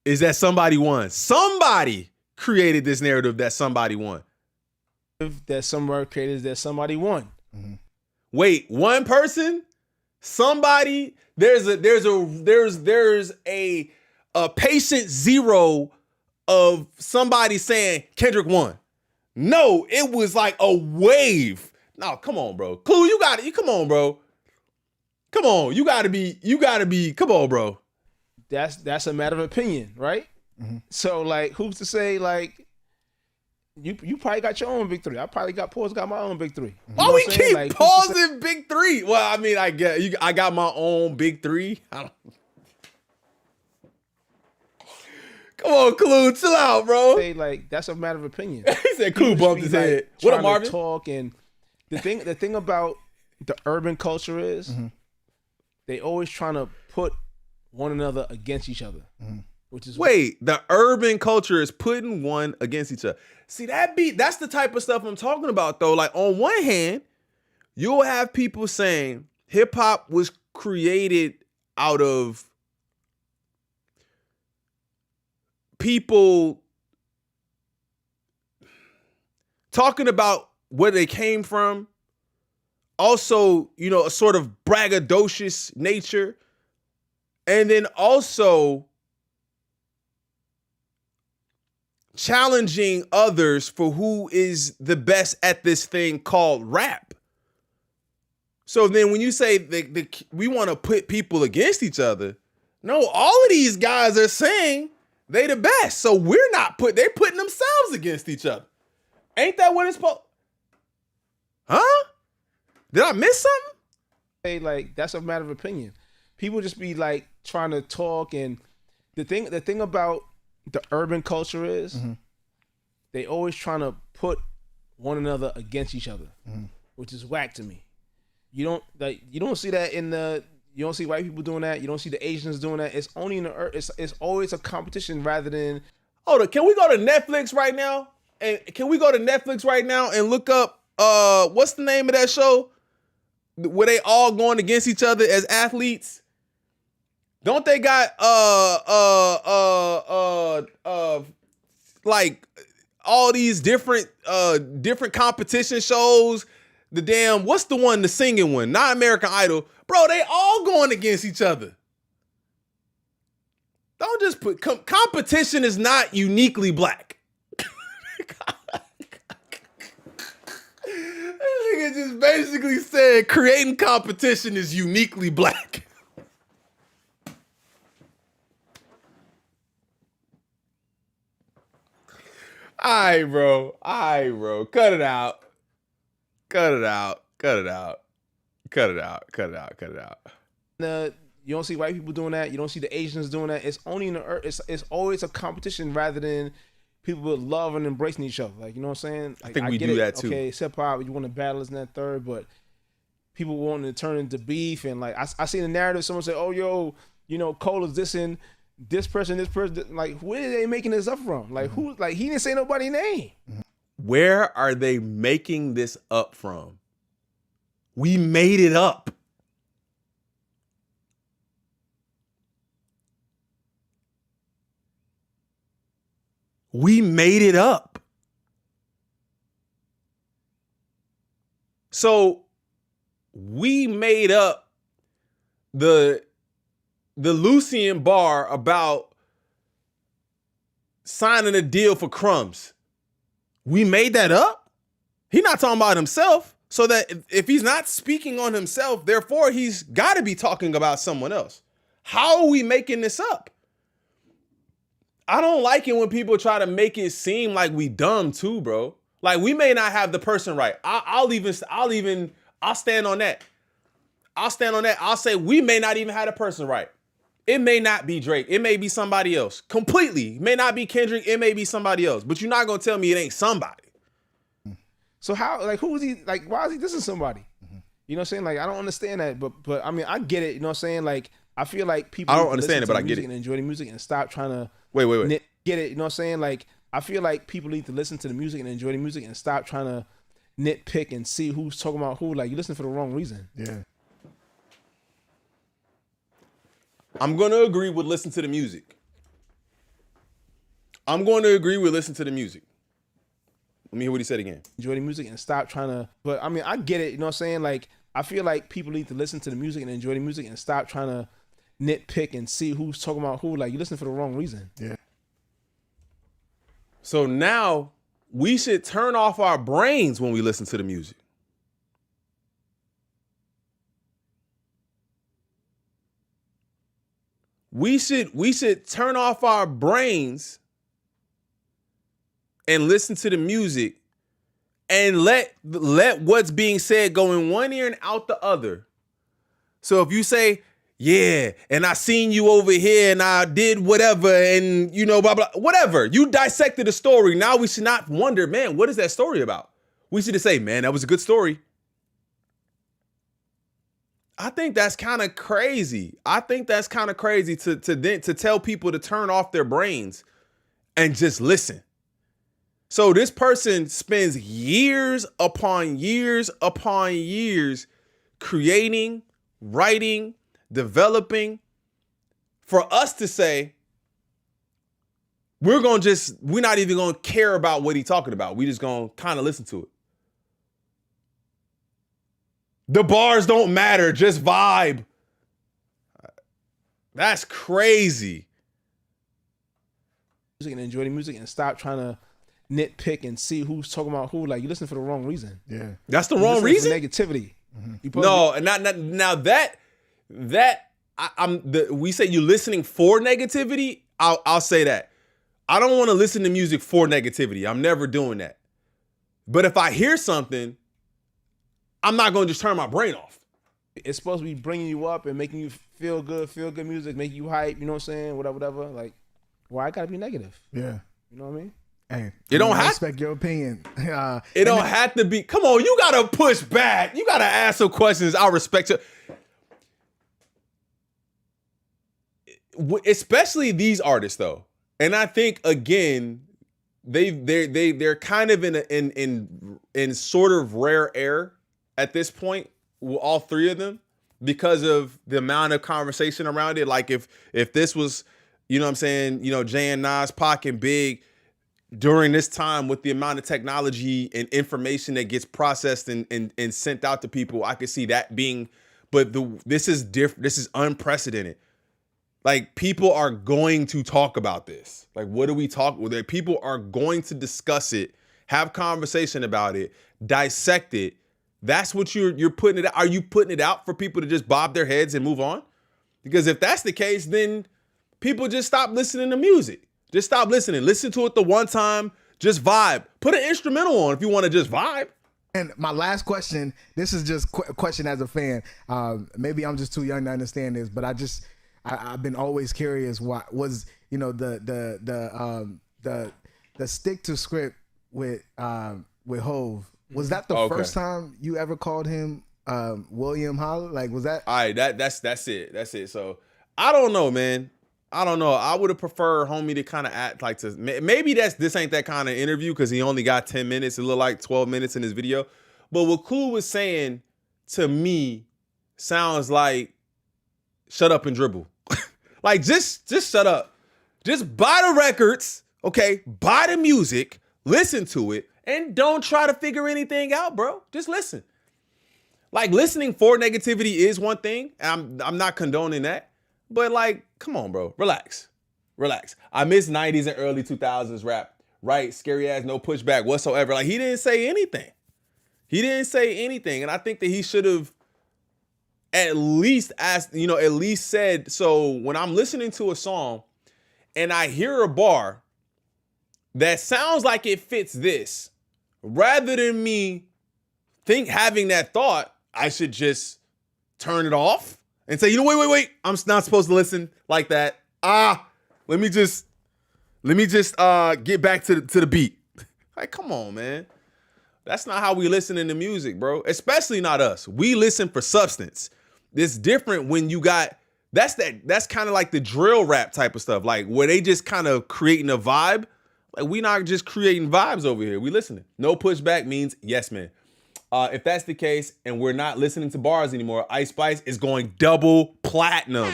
is that somebody won. Somebody created this narrative that somebody won. That somebody created is that somebody won. Mm-hmm. Wait, one person? Somebody? There's a patient zero of somebody saying Kendrick won. No, it was like a wave. No, come on, bro. Clue, you got it. Come on, bro. Come on. You gotta be, come on, bro. That's a matter of opinion, right? Mm-hmm. So, like, who's to say, like, you probably got your own big three. I probably got my own big three. Why we keep like, pausing big three? Well, I mean, I got my own big three. Come on, Clue, chill out, bro. Say, like, that's a matter of opinion. He said Clue bumped his head. What up, Marvin? Talk, and the thing about the urban culture is they always trying to put one another against each other. Mm-hmm. Which is the urban culture is putting one against each other. See, that's the type of stuff I'm talking about, though. Like, on one hand, you'll have people saying hip hop was created out of people talking about where they came from, also, you know, a sort of braggadocious nature, and then also challenging others for who is the best at this thing called rap. So then when you say we want to put people against each other, no, all of these guys are saying they the best. So we're not they're putting themselves against each other. Ain't that what it's supposed? Huh? Did I miss something? Hey, like, that's a matter of opinion. People just be like trying to talk, and the thing about the urban culture is they always trying to put one another against each other, which is whack to me. You don't see that you don't see white people doing that. You don't see the Asians doing that. It's only it's always a competition rather than. Hold on, can we go to Netflix right now? And can we go to Netflix right now and look up what's the name of that show where they all going against each other as athletes? Don't they got like all these different competition shows? The damn, what's the one, the singing one, not American Idol, bro? They all going against each other. Don't just put competition is not uniquely black. This nigga just basically said creating competition is uniquely black. All right, bro. Cut it out. You don't see white people doing that. You don't see the Asians doing that. It's only it's always a competition rather than people loving and embracing each other. Like, you know what I'm saying? Like, I think we do that too. Okay, hip hop, you want to battle this and that third, but people wanting to turn into beef, and like I seen the narrative. Someone say, "Oh, yo, you know, Cole is dissing this person." Like, where are they making this up from? Like, who? Like, he didn't say nobody's name. Where are they making this up from? We made it up. We made it up. So we made up the Lucian bar about signing a deal for crumbs. We made that up? He's not talking about himself. So that if he's not speaking on himself, therefore he's got to be talking about someone else. How are we making this up? I don't like it when people try to make it seem like we dumb too, bro. Like, we may not have the person right. I'll stand on that. I'll say we may not even have the person right. It may not be Drake. It may be somebody else. Completely. It may not be Kendrick. It may be somebody else. But you're not going to tell me it ain't somebody. So how, like, who is he, like, why is he dissing somebody? You know what I'm saying? Like, I don't understand that, but I mean, I get it. You know what I'm saying? Like, I feel like people I don't understand it, but I get it. And enjoy the music and stop trying to Wait. Get it? You know what I'm saying? Like, I feel like people need to listen to the music and enjoy the music and stop trying to nitpick and see who's talking about who. Like, you listen for the wrong reason. Yeah. I'm going to agree with listen to the music. Let me hear what he said again. Enjoy the music and stop trying to, but I mean, I get it. You know what I'm saying? Like, I feel like people need to listen to the music and enjoy the music and stop trying to nitpick and see who's talking about who. Like, you listen for the wrong reason. Yeah. So now we should turn off our brains when we listen to the music. We should turn off our brains and listen to the music and let what's being said go in one ear and out the other. So if you say, yeah, and I seen you over here and I did whatever and, you know, blah, blah, whatever. You dissected the story. Now we should not wonder, man, what is that story about? We should just say, man, that was a good story. I think that's kind of crazy. To tell people to turn off their brains and just listen. So this person spends years upon years upon years creating, writing, developing, for us to say, we're not even gonna care about what he's talking about. We just gonna kind of listen to it. The bars don't matter, just vibe. That's crazy. Music and enjoy the music and stop trying to nitpick and see who's talking about who. Like, you listen for the wrong reason. Yeah. That's the wrong reason? Negativity. No, and not now that we say you're listening for negativity, I'll say that. I don't want to listen to music for negativity. I'm never doing that. But if I hear something, I'm not going to just turn my brain off. It's supposed to be bringing you up and making you feel good music, making you hype, you know what I'm saying? Whatever. Like, why I gotta be negative? Yeah. You know what I mean? Hey, it don't I have respect your opinion. It don't have to be. Come on, you gotta push back. You gotta ask some questions. I respect you. Especially these artists, though, and I think again, they're kind of in sort of rare air at this point. All three of them, because of the amount of conversation around it. Like if this was, you know what I'm saying, you know, Jay and Nas, Pac and Big during this time with the amount of technology and information that gets processed and sent out to people, I could see that being, but this is different. This is unprecedented. Like, people are going to talk about this. Like, what do we talk with? People are going to discuss it, have conversation about it, dissect it. That's what you're putting it out. Are you putting it out for people to just bob their heads and move on? Because if that's the case, then people just stop listening to music. Just stop listening. Listen to it the one time. Just vibe. Put an instrumental on if you want to just vibe. And my last question, this is just a question as a fan. Maybe I'm just too young to understand this, but I've been always curious. What was, you know, the stick to script with Hove? Was that the first time you ever called him William Holla? Like, was that? All right, that's it. That's it. So I don't know, man. I don't know. I would have preferred homie to kind of act like to. Maybe this ain't that kind of interview because he only got 10 minutes. It looked like 12 minutes in his video. But what Clue was saying to me sounds like shut up and dribble. Like, just shut up. Just buy the records, okay? Buy the music, listen to it, and don't try to figure anything out, bro. Just listen. Like, listening for negativity is one thing. I'm not condoning that. But, like, come on, bro. Relax. I miss 90s and early 2000s rap, right? Scary ass, no pushback whatsoever. Like, he didn't say anything. And I think that he should have at least asked, you know, at least said, so when I'm listening to a song and I hear a bar that sounds like it fits this, rather than me having that thought, I should just turn it off and say, you know, wait, I'm not supposed to listen like that. Let me just get back to the beat. Like, come on, man. That's not how we listen to music, bro. Especially not us. We listen for substance. It's different when you got, that's kind of like the drill rap type of stuff, like where they just kind of creating a vibe. Like, we not just creating vibes over here. We listening. No pushback means yes, man. If that's the case and we're not listening to bars anymore, Ice Spice is going double platinum.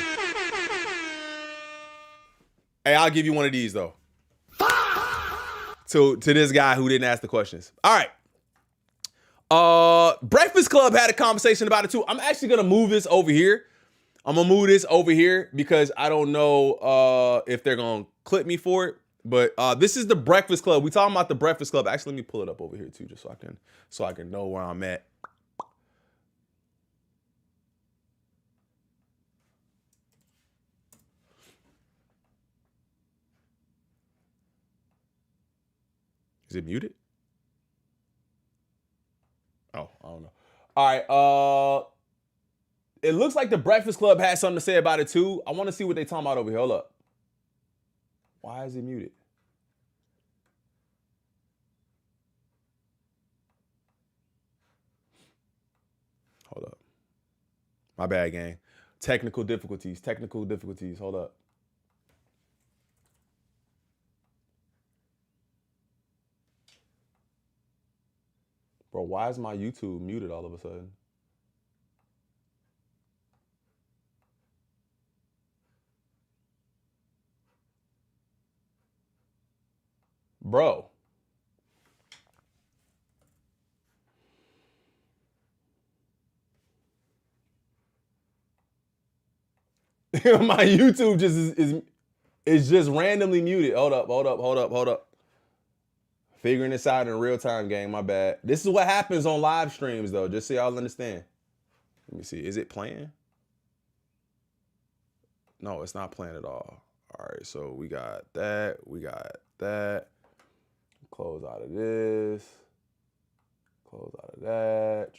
Hey, I'll give you one of these though. To this guy who didn't ask the questions. All right. Breakfast Club had a conversation about it too. I'm actually gonna move this over here. Because I don't know if they're gonna clip me for it. But this is the Breakfast Club. We talking about the Breakfast Club. Actually, let me pull it up over here too, just so I can know where I'm at. Is it muted? Oh, I don't know. All right. It looks like the Breakfast Club has something to say about it too. I want to see what they talking about over here. Hold up. Why is it muted? Hold up. My bad, gang. Technical difficulties. Hold up. Bro, why is my YouTube muted all of a sudden? Bro. My YouTube just is just randomly muted. Hold up. Figuring this out in real time, gang. My bad. This is what happens on live streams, though. Just so y'all understand. Let me see. Is it playing? No, it's not playing at all. All right, so we got that. Close out of this. Close out of that.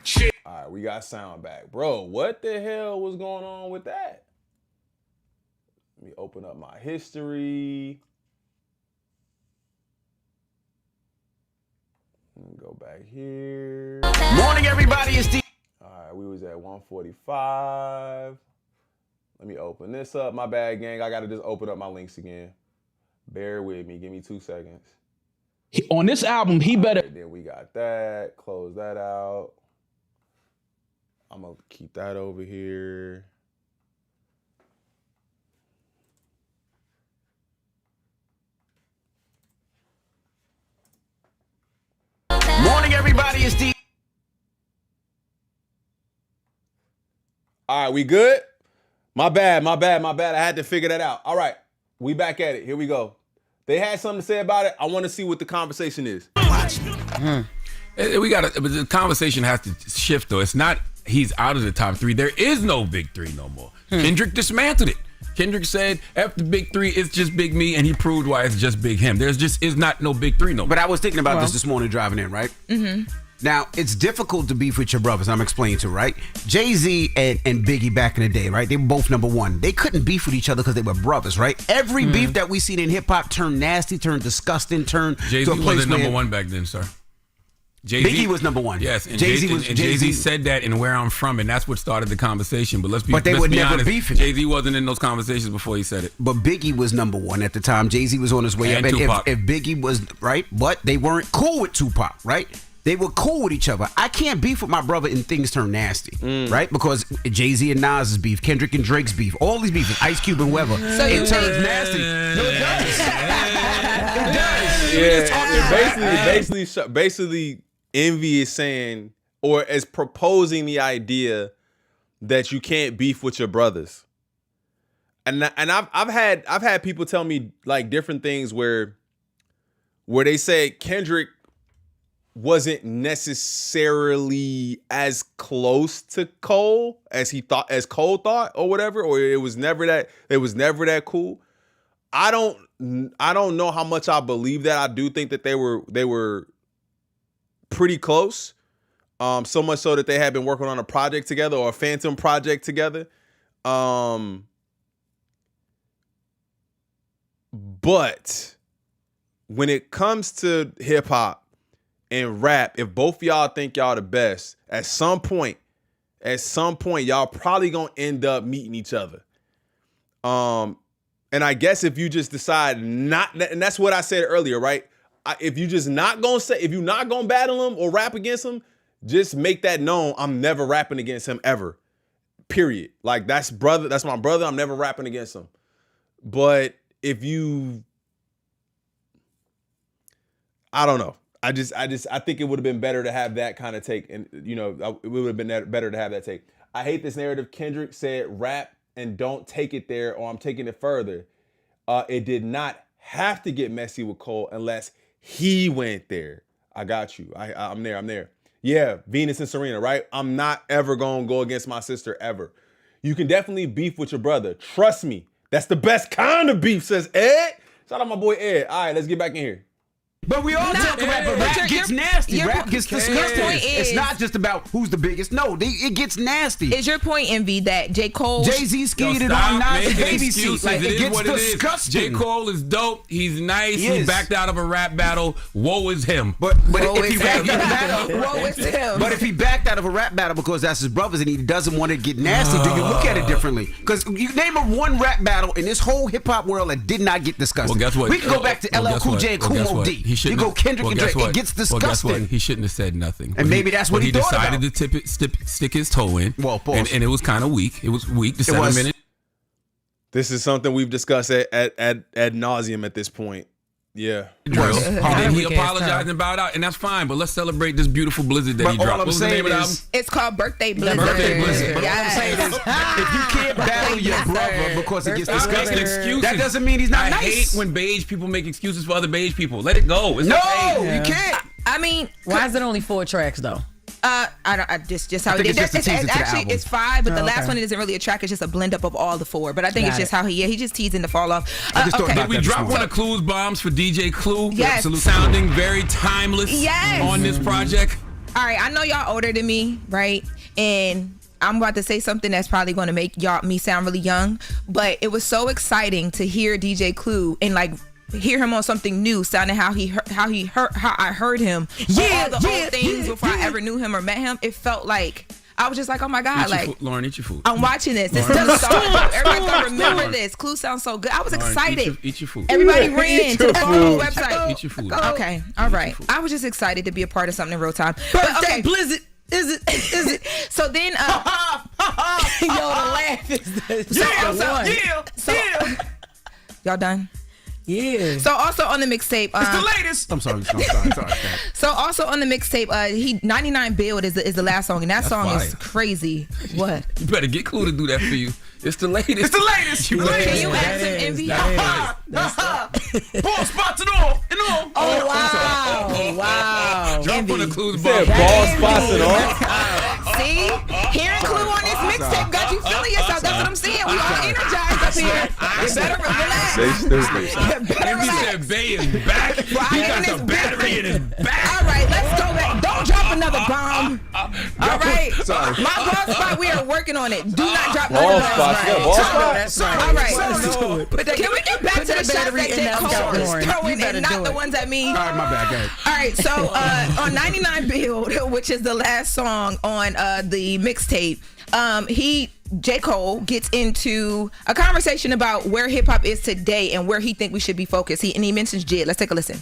Shit. All right, we got sound back. Bro, what the hell was going on with that? Let me open up my history. Go back here. Morning, everybody. It's D. All right, we was at 145. Let me open this up. My bad, gang. I got to just open up my links again. Bear with me. Give me 2 seconds. On this album, he better. Right, then we got that. Close that out. I'm going to keep that over here. Morning, everybody. It's D. All right, we good? My bad. I had to figure that out. All right, we back at it. Here we go. They had something to say about it. I want to see what the conversation is. We got the conversation has to shift, though. It's not he's out of the top 3. There is no big 3 no more. Kendrick dismantled it. Kendrick said, F the big 3, it's just big me, and he proved why it's just big him. There's just is not no big 3 no more. But I was thinking about this morning driving in, right? Mm-hmm. Now, it's difficult to beef with your brothers, I'm explaining to, right? Jay-Z and Biggie back in the day, right? They were both number 1. They couldn't beef with each other because they were brothers, right? Every beef that we seen in hip-hop turned nasty, turned disgusting, turned Jay-Z to a place wasn't number where 1 back then, sir. Biggie was number 1. Yes, and Jay-Z Jay-Z said that in Where I'm From, and that's what started the conversation. But they were never honest, beefing. Jay-Z wasn't in those conversations before he said it. But Biggie was number 1 at the time. Jay-Z was on his way And up. And Tupac. if Biggie was, right, but they weren't cool with Tupac, right? They were cool with each other. I can't beef with my brother and things turn nasty, right? Because Jay-Z and Nas's beef, Kendrick and Drake's beef, all these beefs, Ice Cube and Weather, it turns nasty. No, it does. Basically, Envy is saying, or is proposing the idea that you can't beef with your brothers. And I've had people tell me like different things where they say Kendrick wasn't necessarily as close to Cole as Cole thought or whatever, or it was never that cool. I don't know how much I believe that. I do think that they were pretty close. So much so that they had been working on a project together or a Phantom project together. But when it comes to hip hop and rap, if both of y'all think y'all the best, at some point, y'all probably gonna end up meeting each other. And I guess if you just decide not, and that's what I said earlier, right? If you're not gonna battle him or rap against him, just make that known. I'm never rapping against him ever. Period. Like that's my brother. I'm never rapping against him. But if you, I don't know. I think it would have been better to have that kind of take, and it would have been better to have that take. I hate this narrative. Kendrick said rap and don't take it there, or I'm taking it further. It did not have to get messy with Cole unless he went there. I got you. I'm there. Yeah, Venus and Serena, right? I'm not ever gonna go against my sister ever. You can definitely beef with your brother. Trust me. That's the best kind of beef, says Ed. Shout out my boy Ed. All right, let's get back in here. But we all talk about it. Rap gets nasty. Rap gets disgusting. It's not just about who's the biggest. No, it gets nasty. Is your point, Envy, that J. Cole... Jay-Z skated on Nas' baby seat. Like, it gets disgusting. J. Cole is dope. He's nice. He backed out of a rap battle. Woe is him. But if he backed out of a battle... Woe is him. But if he backed out of a rap battle because that's his brothers and he doesn't want to get nasty, do you look at it differently? Because you name him one rap battle in this whole hip-hop world that did not get disgusting. Well, guess what? We can go back to LL Cool J and Kumo D. You shouldn't. go Kendrick and guess Drake. what? It gets Well, guess what? disgusting. He shouldn't have said nothing. And maybe that's what he thought decided about. to stick his toe in. Well, pause. and it was kind of weak. It was weak. The 7 minute. This is something we've discussed at nauseum at this point. Yeah. Drill. And then he Weak ass apologized and bowed out, and that's fine. But let's celebrate this beautiful blizzard that But he all dropped. I'm What was the name saying of the album? is, It's called Birthday Blizzard. Birthday Blizzard. but all I'm saying is, if you can't battle your brother because it gets Stop making disgusting, excuses. that doesn't mean he's not I nice. hate when beige people make excuses for other beige people. Let it go. It's No, okay. you can't. I mean, Why is it only 4 tracks though? just how I think he it's did. just a teaser to the Actually, album. it's 5, but the last okay. one isn't really a track. It's just a blend up of all the 4. But I think it's Got just it. how he just teasing to fall off. I just thought okay. about Did we that drop before. one of Clue's bombs for DJ Clue? Yes. Absolutely. Sounding very timeless Yes. on this project. All right, I know y'all older than me, right? And I'm about to say something that's probably going to make me sound really young, but it was so exciting to hear DJ Clue and like hear him on something new, sounding how I heard him. All the old things before I ever knew him or met him. It felt like I was just like, oh my God, Lauren, eat your food. I'm watching this. This is everybody gonna remember this. Clue sounds so good. I was Lauren, excited. Eat your food. Everybody ran to the phone website. Eat your food. Okay, all right. I was just excited to be a part of something in real time. Birthday Blizzard. Is it? So then, Yo, the laugh is y'all done? Yeah. So also on the mixtape, It's the latest. I'm sorry. so also on the mixtape, he 99 Build is the last song, and that song is fire. crazy. What? You better get Clue to do that for you. It's the latest. It's the latest. Can you add some envy? Ball spots and all. Oh wow. Wow. Drop on the Clue's Said bomb. ball spots and all. See, hearing Clue on this mixtape got you feeling yourself. That's what I'm saying. We all energized up here. You better relax. They stupid. Envy said Bay is back. He got the battery in his back. All right, let's go back. Don't drop another bomb. All right. My ball spot, we are working on it. Do not drop Ball another spots. bomb. Yeah, ball spots. All right. Can we get back to the shots that J. Cole is Lauren. throwing You better and not do the it. ones at me? All right, my bad. Go ahead. All right, so on 99 Build, which is the last song on the mixtape, J. Cole gets into a conversation about where hip hop is today and where he think we should be focused. He mentions JID. Let's take a listen.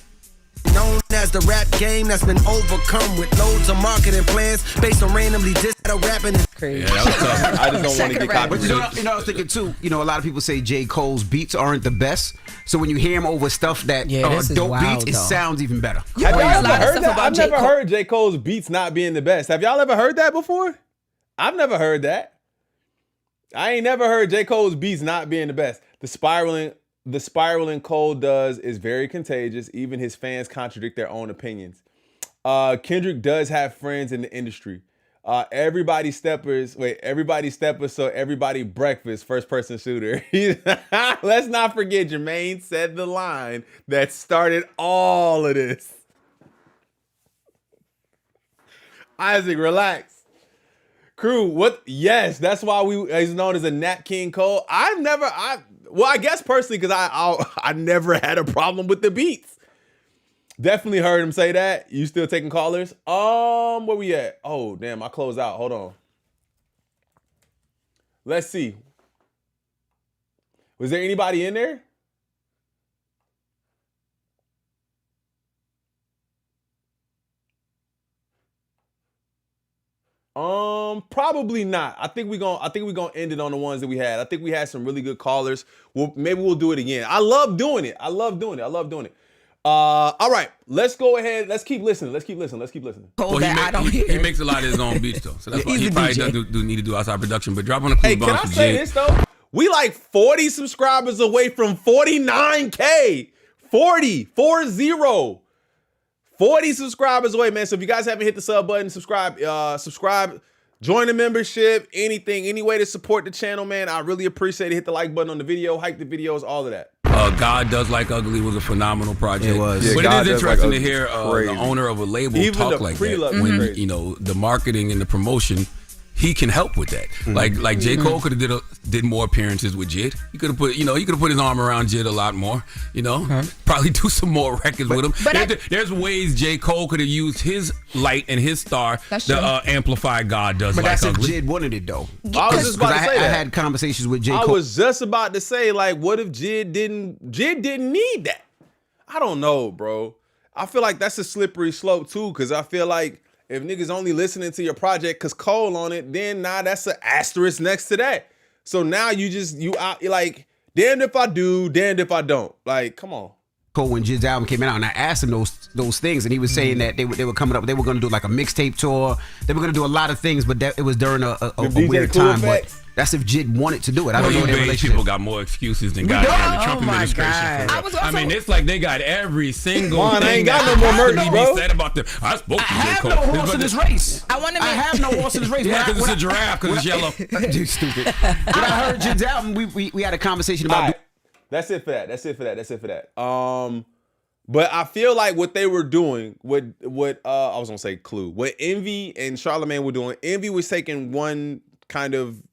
Known as the rap game that's been overcome with loads of marketing plans based on randomly diss at a rapping. Yeah, that was tough. I just don't want to get But copyrighted. I was thinking too, a lot of people say J. Cole's beats aren't the best. So when you hear him over stuff that Yeah, are this is dope wild, beats, though. it sounds even better. Have y'all heard a ever lot of heard stuff that? about I've J. never Cole. heard J. Cole's beats not being the best. Have y'all ever heard that before? I've never heard that. I ain't never heard J. Cole's beats not being the best. The spiraling Cole does is very contagious. Even his fans contradict their own opinions. Kendrick does have friends in the industry. Everybody steppers, so everybody breakfast, first person shooter. Let's not forget Jermaine said the line that started all of this. Isaac, relax. Crew, what? Yes, that's why he's known as a Nat King Cole. I guess personally, because I never had a problem with the beats. Definitely heard him say that. You still taking callers? Where we at? Oh, damn, I closed out. Hold on. Let's see. Was there anybody in there? Probably not. I think we're gonna end it on the ones that we had. I think we had some really good callers. Maybe we'll do it again. I love doing it. All right, let's go ahead. Let's keep listening. Cole that I don't hear. He makes a lot of his own beats though, so that's why He's he a probably DJ. doesn't need to do outside production. But drop on the Clue Hey, can bomb I for say Jid. this though? We like 40 subscribers away from 49K. 40 subscribers away, man. So if you guys haven't hit the sub button, subscribe, join the membership, any way to support the channel, man. I really appreciate it. Hit the like button on the video, hype the videos, all of that. God Does Like Ugly was a phenomenal project. It was. Yeah, But God it Does is Like interesting to Ugly hear is crazy. the owner of a label Even talk the like pre-love that was when crazy. the marketing and the promotion. He can help with that. Like J. Cole could have did more appearances with Jid. He could have put his arm around Jid a lot more. Probably do some more records with him. There's ways J. Cole could have used his light and his star That's to true. Amplify God Does But Like that's if Ugly. Jid wanted it though. I was just about to say I that. had conversations with J. I Cole. was just about to say, like, what if Jid didn't need that? I don't know, bro. I feel like that's a slippery slope too, because I feel like if niggas only listening to your project because Cole on it, then that's an asterisk next to that. So now you out, you're like, damned if I do, damned if I don't. Like, come on. Cole, when Jiz's album came out, and I asked him those things, and he was saying that they were coming up, they were going to do like a mixtape tour, they were going to do a lot of things, but it was during a weird time. But that's if Jid wanted to do it. I don't know their relationship. People got more excuses than goddamn the Trump administration. I mean, it's like they got every single thing. I ain't got no more merch, bro. Said about them. I spoke to J. Cole. I have no horse in this race. I have no horse in this race. Yeah, because it's a giraffe, because it's yellow. Dude, stupid. When I heard Jid's album, we had a conversation about. Right. That's it for that. But I feel like what they were doing, what I was gonna say Clue, what Envy and Charlamagne were doing, Envy was taking one kind of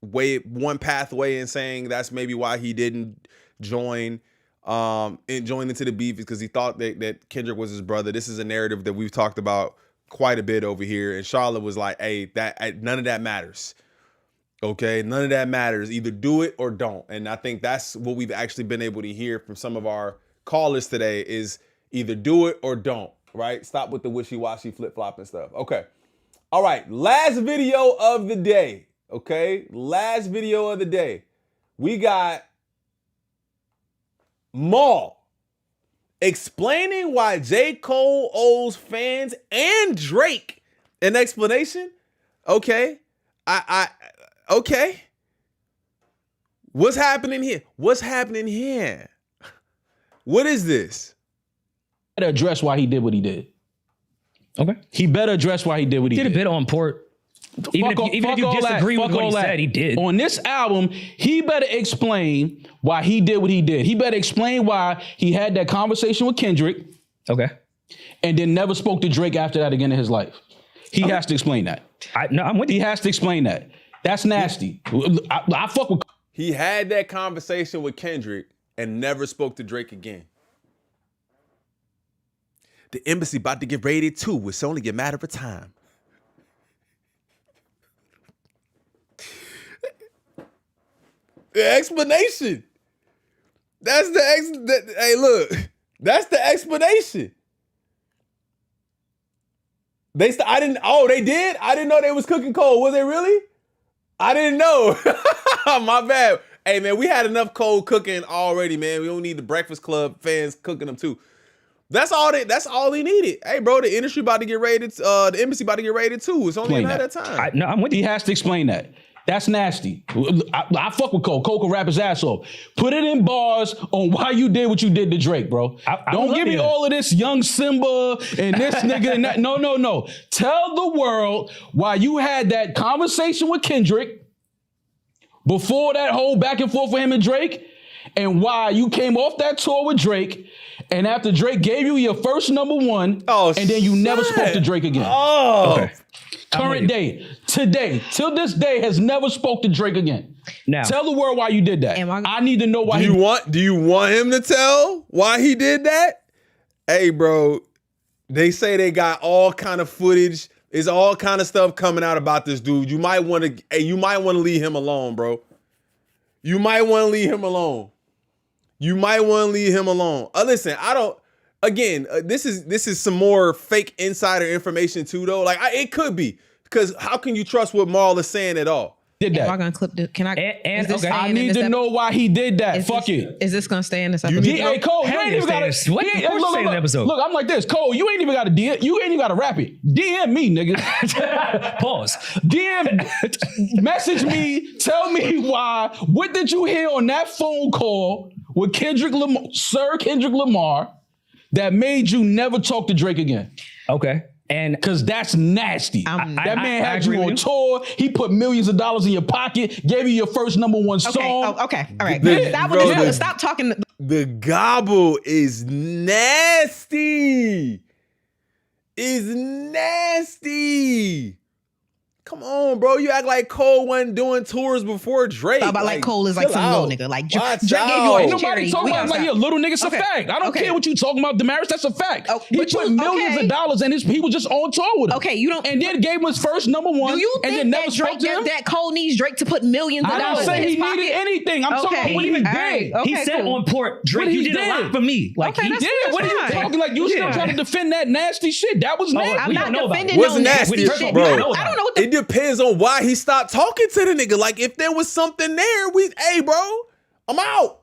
one pathway and saying that's maybe why he didn't join into the beef, is because he thought that Kendrick was his brother. This is a narrative that we've talked about quite a bit over here. And Charlotte was like, hey, none of that matters. Okay, none of that matters. Either do it or don't. And I think that's what we've actually been able to hear from some of our callers today, is either do it or don't, right? Stop with the wishy-washy flip-flop and stuff. Okay. All right, last video of the day. Okay, last video of the day. We got Maul explaining why J. Cole owes fans and Drake an explanation. Okay. Okay. What's happening here? What is this? Better address why he did what he did. Okay. He better address why he did what he did. Did a bit on Port. Even if you disagree with what he said, he did. On this album, he better explain why he did what he did. He better explain why he had that conversation with Kendrick. Okay. And then never spoke to Drake after that again in his life. He has to explain that. I'm with you. He has to explain that. That's nasty. I fuck with. He had that conversation with Kendrick and never spoke to Drake again. The embassy about to get raided too. It's only a matter of time. The explanation. That's hey, look. That's the explanation. They did? I didn't know they was cooking Cole. Was they really? I didn't know. My bad. Hey, man, we had enough Cole cooking already, man. We don't need the Breakfast Club fans cooking them too. That's all they needed. Hey, bro, the industry about to get raided. The embassy about to get raided too. It's only a matter of time. I'm with you. He has to explain that. That's nasty. I fuck with Cole. Cole can rap his ass off. Put it in bars on why you did what you did to Drake, bro. Don't give me all of this young Simba and this nigga and that. No. Tell the world why you had that conversation with Kendrick before that whole back and forth with him and Drake, and why you came off that tour with Drake, and after Drake gave you your first #1, and then you never spoke to Drake again. Okay. Current day, today, till this day, has never spoke to Drake again. Now, tell the world why you did that. I need to know why. Do you want him to tell why he did that? Hey, bro, they say they got all kind of footage. There's all kind of stuff coming out about this dude. You might want to leave him alone, bro. You might want to leave him alone. Listen, I don't. Again, this is some more fake insider information too, though. Like it could be, because how can you trust what Maul is saying at all? Did that? Am I gonna clip this? Can I? I need to know why he did that. Is this gonna stay in this episode? Hey, Cole, you ain't even got to. Look, I'm like this. Cole, you ain't even got to DM. You ain't even got to rap it. DM me, nigga. Pause. DM. Message me. Tell me why. What did you hear on that phone call with Sir Kendrick Lamar, that made you never talk to Drake again? Okay. And because that's nasty. That man had you on tour. He put millions of dollars in your pocket, gave you your first #1 song. Okay. All right. Stop talking. The gobble is nasty. Come Come on, bro. You act like Cole wasn't doing tours before Drake. Thought about like Cole is like chill some out. little nigga. Like Drake Watch gave you out. a Nobody charity. talking We about gotta like stop. a little nigga. It's Okay. a fact. I don't Okay. care what you talking about, Damaris. That's a fact. He but put you- millions okay. of dollars and he was just on tour with him. Okay, you don't. And then gave him his first number one. Do you and think then never that spoke Drake to him? that Cole needs Drake to put millions of I dollars don't say in his he pocket? needed anything. I'm talking about what he All did. right. He Okay, said cool. on port, Drake, What you he did a lot did. for me. Like Okay, he that's did. fine. What are you Fine. talking like? You still Yeah. trying to defend that nasty shit? That was nasty. I'm we not don't know about it. defending What's no nasty, shit. bro? I don't know what the It depends on why he stopped talking to the nigga. Like, if there was something there, hey, bro, I'm out.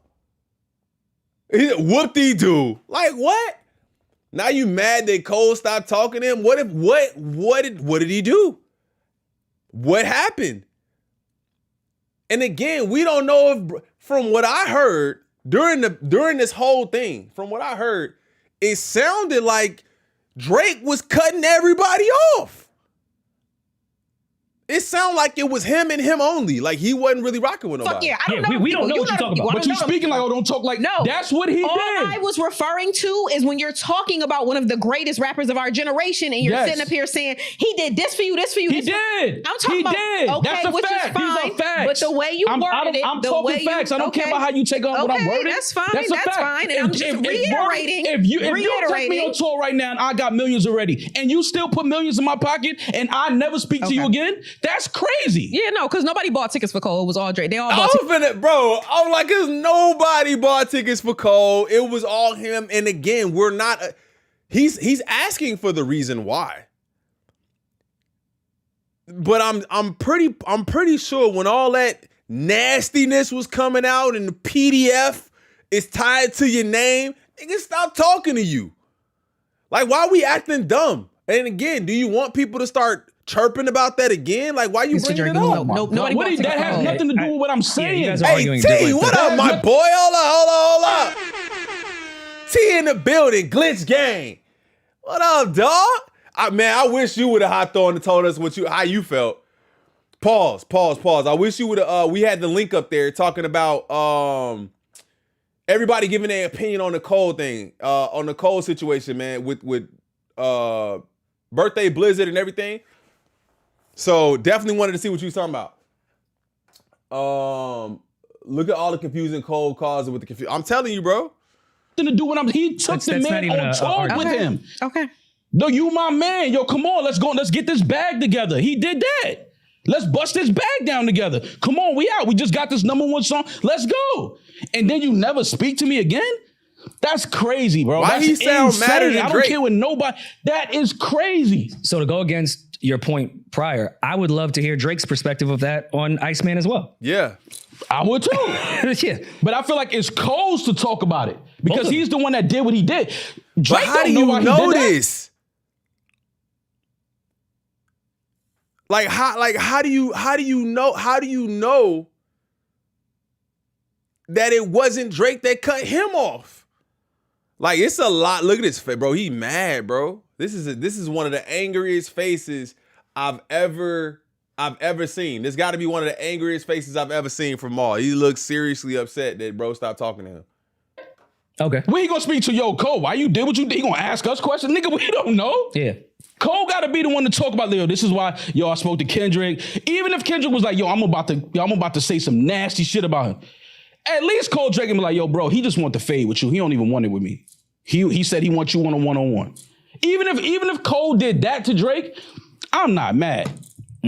Whoop-de-doo. Like, what? Now you mad that Cole stopped talking to him? What did he do? What happened? And again, we don't know if, from what I heard during this whole thing, from what I heard, it sounded like Drake was cutting everybody off. It sounded like it was him and him only. Like he wasn't really rocking with nobody. fuck yeah. I don't know. we don't know what you're talking about. But you speaking like, oh, don't talk like. No, That's what he all did. I was referring to is when you're talking about one of the greatest rappers of our generation, and you're Yes. sitting up here saying he did this for you, this for you. He this for-" did. I'm talking He about did. okay, That's a which fact. is fine. These are facts. But the way you worded it, I'm the talking way facts. you, I don't care about how you take on what I'm okay, wording. That's fine. That's a fact. Fine. And I'm just reiterating. If you take me on tour right now and I got millions already, and you still put millions in my pocket, and I never speak to you again, that's crazy. Yeah, no, because nobody bought tickets for Cole. It was all Drake. They all I bought was finna, bro. I'm like, cause nobody bought tickets for Cole. It was all him. And again, we're not. He's asking for the reason why. But I'm pretty sure when all that nastiness was coming out and the PDF is tied to your name, nigga, stop talking to you. Like, why are we acting dumb? And again, do you want people to start chirping about that again? Like, why you bringing it up? Nobody that has nothing to do with what I'm saying. you guys are Hey, arguing T, different what things. up, my boy? Hold up. T in the building, Glitch Gang. What up, dog? I wish you would have hopped on and told us how you felt. Pause. I wish you would have. We had the link up there talking about everybody giving their opinion on the Cole thing, on the Cole situation, man, with birthday blizzard and everything. So definitely wanted to see what you was talking about. Look at all the confusion Cole caused with the confusion. I'm telling you, bro. To do what he took the man on tour with him. Okay. No, you my man. Yo, come on, let's get this bag together. He did that. Let's bust this bag down together. Come on, we out. We just got this #1 song. Let's go. And then you never speak to me again? That's crazy, bro. Why That's he sound insane. madder than I don't Drake? care with nobody. That is crazy. So to go against your point prior, I would love to hear Drake's perspective of that on Iceman as well. Yeah. I would too. Yeah. But I feel like it's Cole's to talk about it because he's the one that did what he did. Drake But how don't do know you why he know did that. this? How do you know that it wasn't Drake that cut him off? Like, it's a lot. Look at his face, bro. He mad, bro. This is one of the angriest faces I've ever seen. This got to be one of the angriest faces I've ever seen from Maul. He looks seriously upset that bro stopped talking to him. Okay. We ain't gonna speak to Cole. Why you did what you did? You gonna ask us questions? Nigga, we don't know. Yeah. Cole gotta be the one to talk about, Leo. This is why, I spoke to Kendrick. Even if Kendrick was like, I'm about to say some nasty shit about him. At least Cole Drake can be like, yo, bro, he just want to fade with you. He don't even want it with me. He said he wants you on a one-on-one. Even if Cole did that to Drake, I'm not mad.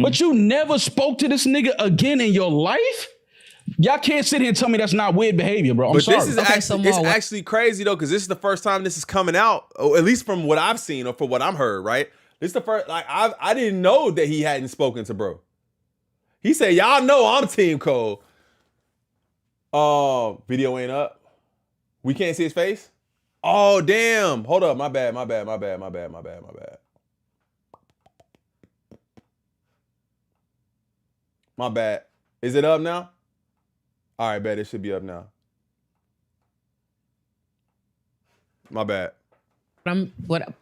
But you never spoke to this nigga again in your life? Y'all can't sit here and tell me that's not weird behavior, bro. I'm sorry. This is actually crazy though, because this is the first time this is coming out, or at least from what I've seen or from what I've heard, right? This is the first, like, I didn't know that he hadn't spoken to bro. He said, y'all know I'm Team Cole. Video ain't up. We can't see his face? Oh, damn. Hold up. My bad. My bad. Is it up now? All right, bet it should be up now. My bad.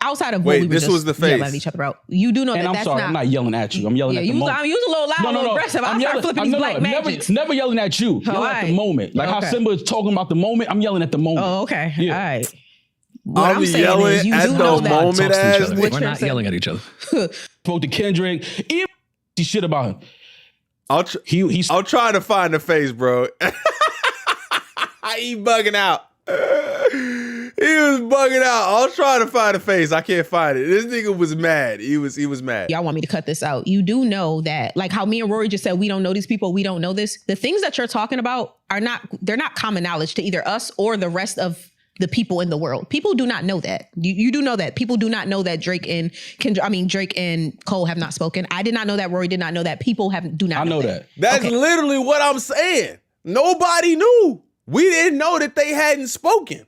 Outside of wait, what we were this just was the face. yelling at each other out. You do know And that I'm that's sorry, not. I'm not yelling at you. I'm yelling at the moment. You was a little loud, a little aggressive. I started flipping these black magics. Never yelling at you. Yelling at the moment. Like how Simba is talking about the moment, I'm yelling at the moment. Oh, okay. Yeah. All right. What I'm I'm saying yelling is you at do the know that. moment as We're not yelling at each other. Spoke to Kendrick. Even shit about him. I'm trying to find the face, bro. He bugging out. He was bugging out. I was trying to find a face. I can't find it. This nigga was mad. He was mad. Y'all want me to cut this out. You do know that, like how me and Rory just said, we don't know these people. We don't know this. The things that you're talking about they're not common knowledge to either us or the rest of the people in the world. People do not know that. You do know that. People do not know that Drake and Cole have not spoken. I did not know that. Rory did not know that. People do not know that. That's literally what I'm saying. Nobody knew. We didn't know that they hadn't spoken.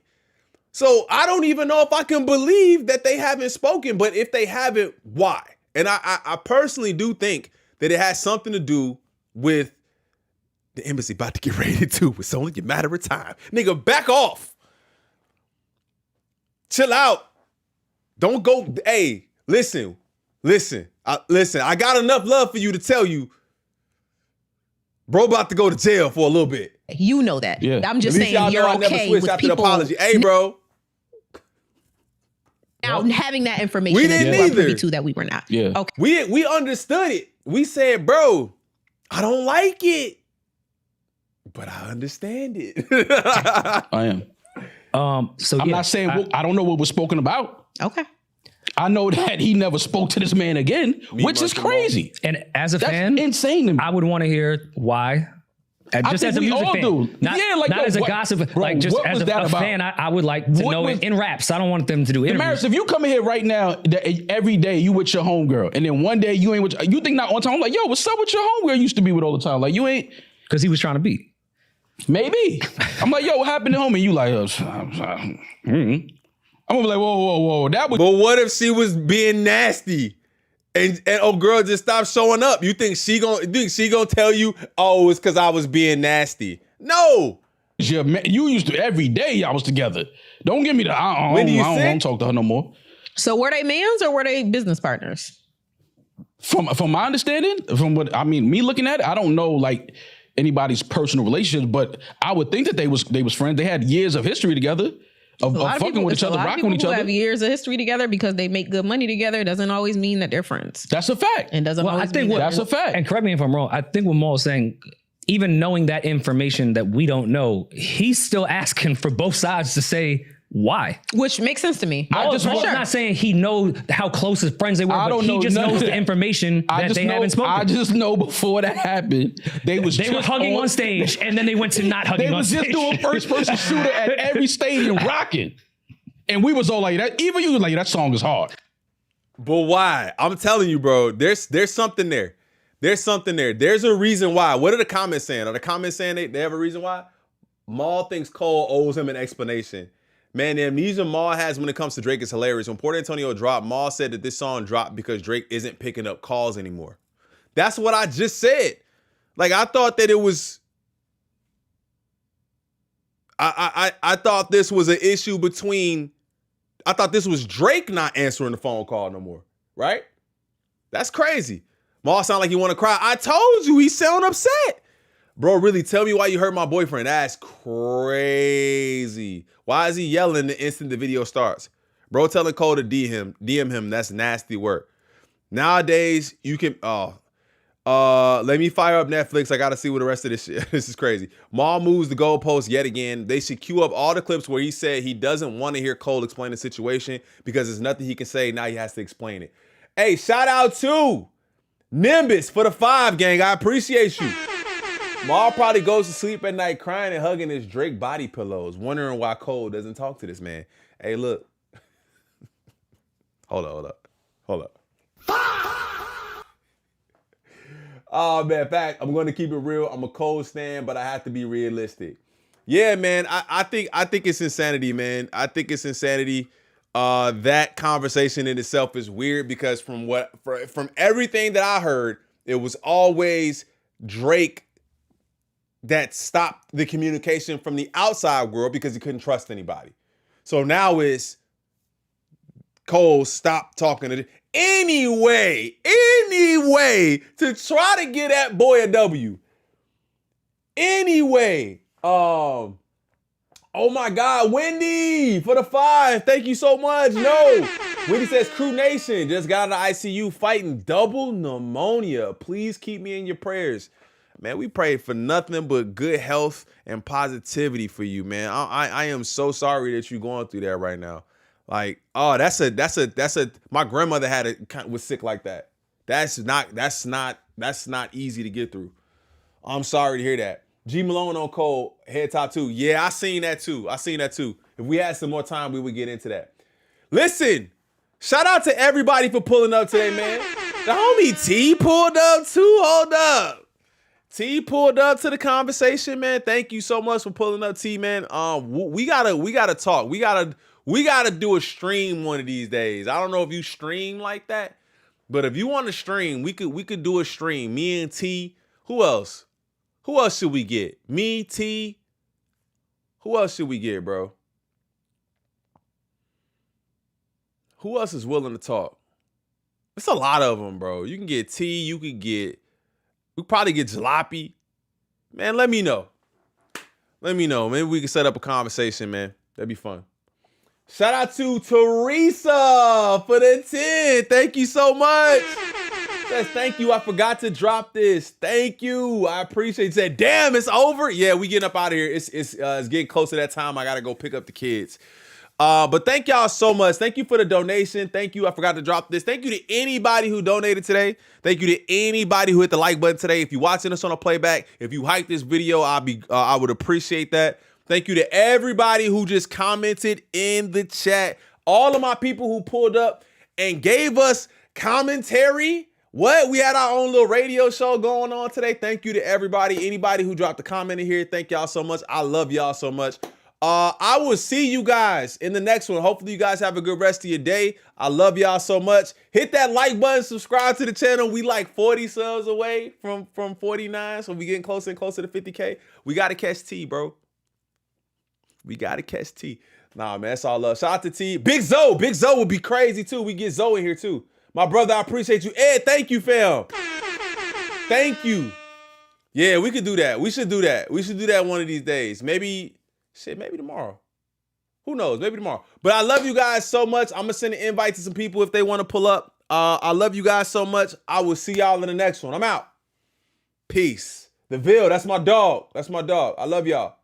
So I don't even know if I can believe that they haven't spoken, but if they haven't, why? And I personally do think that it has something to do with the embassy about to get raided too. It's only a matter of time. Nigga, back off. Chill out. Don't go. Hey, listen. I got enough love for you to tell you, bro about to go to jail for a little bit. You know that. Yeah. I'm just saying you're I never okay switched with after people. the apology. Hey, bro. Now having that information We that didn't you are privy either. to that we were not. Yeah. Okay. We understood it. We said, bro, I don't like it, but I understand it. I am. So I'm not saying I don't know what was spoken about. Okay. I know that he never spoke to this man again, which is crazy. And as a That's fan, insane to me. I would want to hear why. Just think as a we music all fan, do. not, Yeah, like, not yo, as a what- gossip, bro, like just what as was a that about? fan. I would like to know it in raps. I don't want them to do interviews. Damaris, if you come in here right now, every day you with your homegirl, and then one day you ain't with, you think not on time, I'm like, yo, what's up with your homegirl you used to be with all the time? Like, you ain't. Because he was trying to beat. Maybe. I'm like, yo, what happened to home? And you like, I'm gonna be like, whoa. That was. But what if she was being nasty? And oh girl just stopped showing up. You think she gonna tell you, oh, it's because I was being nasty? No. You used to every day y'all was together. Don't give me the I don't talk to her no more. So were they mans or were they business partners? From my understanding, from what I mean, me looking at it, I don't know like anybody's personal relationship, but I would think that they was friends. They had years of history together. Of fucking with each other, rocking with each other. Have years of history together because they make good money together. Doesn't always mean that they're friends. That's a fact. And doesn't always mean that's a fact. And correct me if I'm wrong. I think what Maul is saying, even knowing that information that we don't know, he's still asking for both sides to say why. Which makes sense to me. Maul's not saying he knows how close his friends they were, but he just knows the information that they haven't spoken. I just know before that happened, they were hugging on stage, and then they went to not hugging on stage. They was just doing first-person shooter at every stadium rocking. And we was all like that. Even you was like, that song is hard. But why? I'm telling you, bro, there's something there. There's something there. There's a reason why. What are the comments saying? Are the comments saying they have a reason why? Maul thinks Cole owes him an explanation. Man, the amnesia Maul has when it comes to Drake is hilarious. When Port Antonio dropped, Maul said that this song dropped because Drake isn't picking up calls anymore. That's what I just said. Like, I thought that it was... I thought this was an issue between... I thought this was Drake not answering the phone call no more, right? That's crazy. Maul sound like he want to cry. I told you, he sound upset. Bro, really, tell me why you hurt my boyfriend. That's crazy. Why is he yelling the instant the video starts? Bro telling Cole to DM him. That's nasty work. Nowadays, you can... let me fire up Netflix. I got to see what the rest of this shit. This is crazy. Maul moves the goalpost yet again. They should queue up all the clips where he said he doesn't want to hear Cole explain the situation because there's nothing he can say. Now he has to explain it. Hey, shout out to Nimbus for the 5 gang. I appreciate you. Maul probably goes to sleep at night crying and hugging his Drake body pillows, wondering why Cole doesn't talk to this man. Hey, look. Hold up. Oh, man, in fact, I'm going to keep it real. I'm a Cole stan, but I have to be realistic. Yeah, man, I think it's insanity, man. I think it's insanity. That conversation in itself is weird because from everything that I heard, it was always Drake that stopped the communication from the outside world because he couldn't trust anybody. So now it's Cole stopped talking to any way to try to get that boy a W. Anyway, Oh my God, Wendy for the 5. Thank you so much. No. Wendy says, Crew Nation just got out of the ICU fighting double pneumonia. Please keep me in your prayers. Man, we pray for nothing but good health and positivity for you, man. I am so sorry that you're going through that right now. Like, oh, that's a. My grandmother was sick like that. That's not easy to get through. I'm sorry to hear that. G Malone on Cole, head tattoo. Yeah, I seen that too. If we had some more time, we would get into that. Listen, shout out to everybody for pulling up today, man. The homie T pulled up too. Hold up. T pulled up to the conversation, man. Thank you so much for pulling up, T, man. We gotta talk. We gotta do a stream one of these days. I don't know if you stream like that, but if you want to stream, we could do a stream. Me and T. Who else? Who else should we get? Me, T. Who else should we get, bro? Who else is willing to talk? It's a lot of them, bro. You can get T. We probably get Jalopy. Man, let me know. Maybe we can set up a conversation, man. That'd be fun. Shout out to Teresa for the 10. Thank you so much. Says, thank you. I forgot to drop this. Thank you. I appreciate it. Said, damn, it's over. Yeah, we getting up out of here. It's getting close to that time. I got to go pick up the kids. But thank y'all so much. Thank you for the donation. Thank you. I forgot to drop this. Thank you to anybody who donated today. Thank you to anybody who hit the like button today. If you're watching us on a playback, if you hype this video, I would appreciate that. Thank you to everybody who just commented in the chat. All of my people who pulled up and gave us commentary. What? We had our own little radio show going on today. Thank you to everybody. Anybody who dropped a comment in here, thank y'all so much. I love y'all so much. I will see you guys in the next one. Hopefully you guys have a good rest of your day. I love y'all so much. Hit that like button, subscribe to the channel. We like 40 subs away from 49, so we getting closer and closer to 50K. We got to catch T, bro. We got to catch T. Nah, man, that's all love. Shout out to T. Big Zoe. Big Zoe would be crazy, too. We get Zoe in here, too. My brother, I appreciate you. Ed, thank you, fam. Thank you. Yeah, we could do that. We should do that. We should do that one of these days. Maybe tomorrow. Who knows? Maybe tomorrow. But I love you guys so much. I'm going to send an invite to some people if they want to pull up. I love you guys so much. I will see y'all in the next one. I'm out. Peace. The Ville, that's my dog. I love y'all.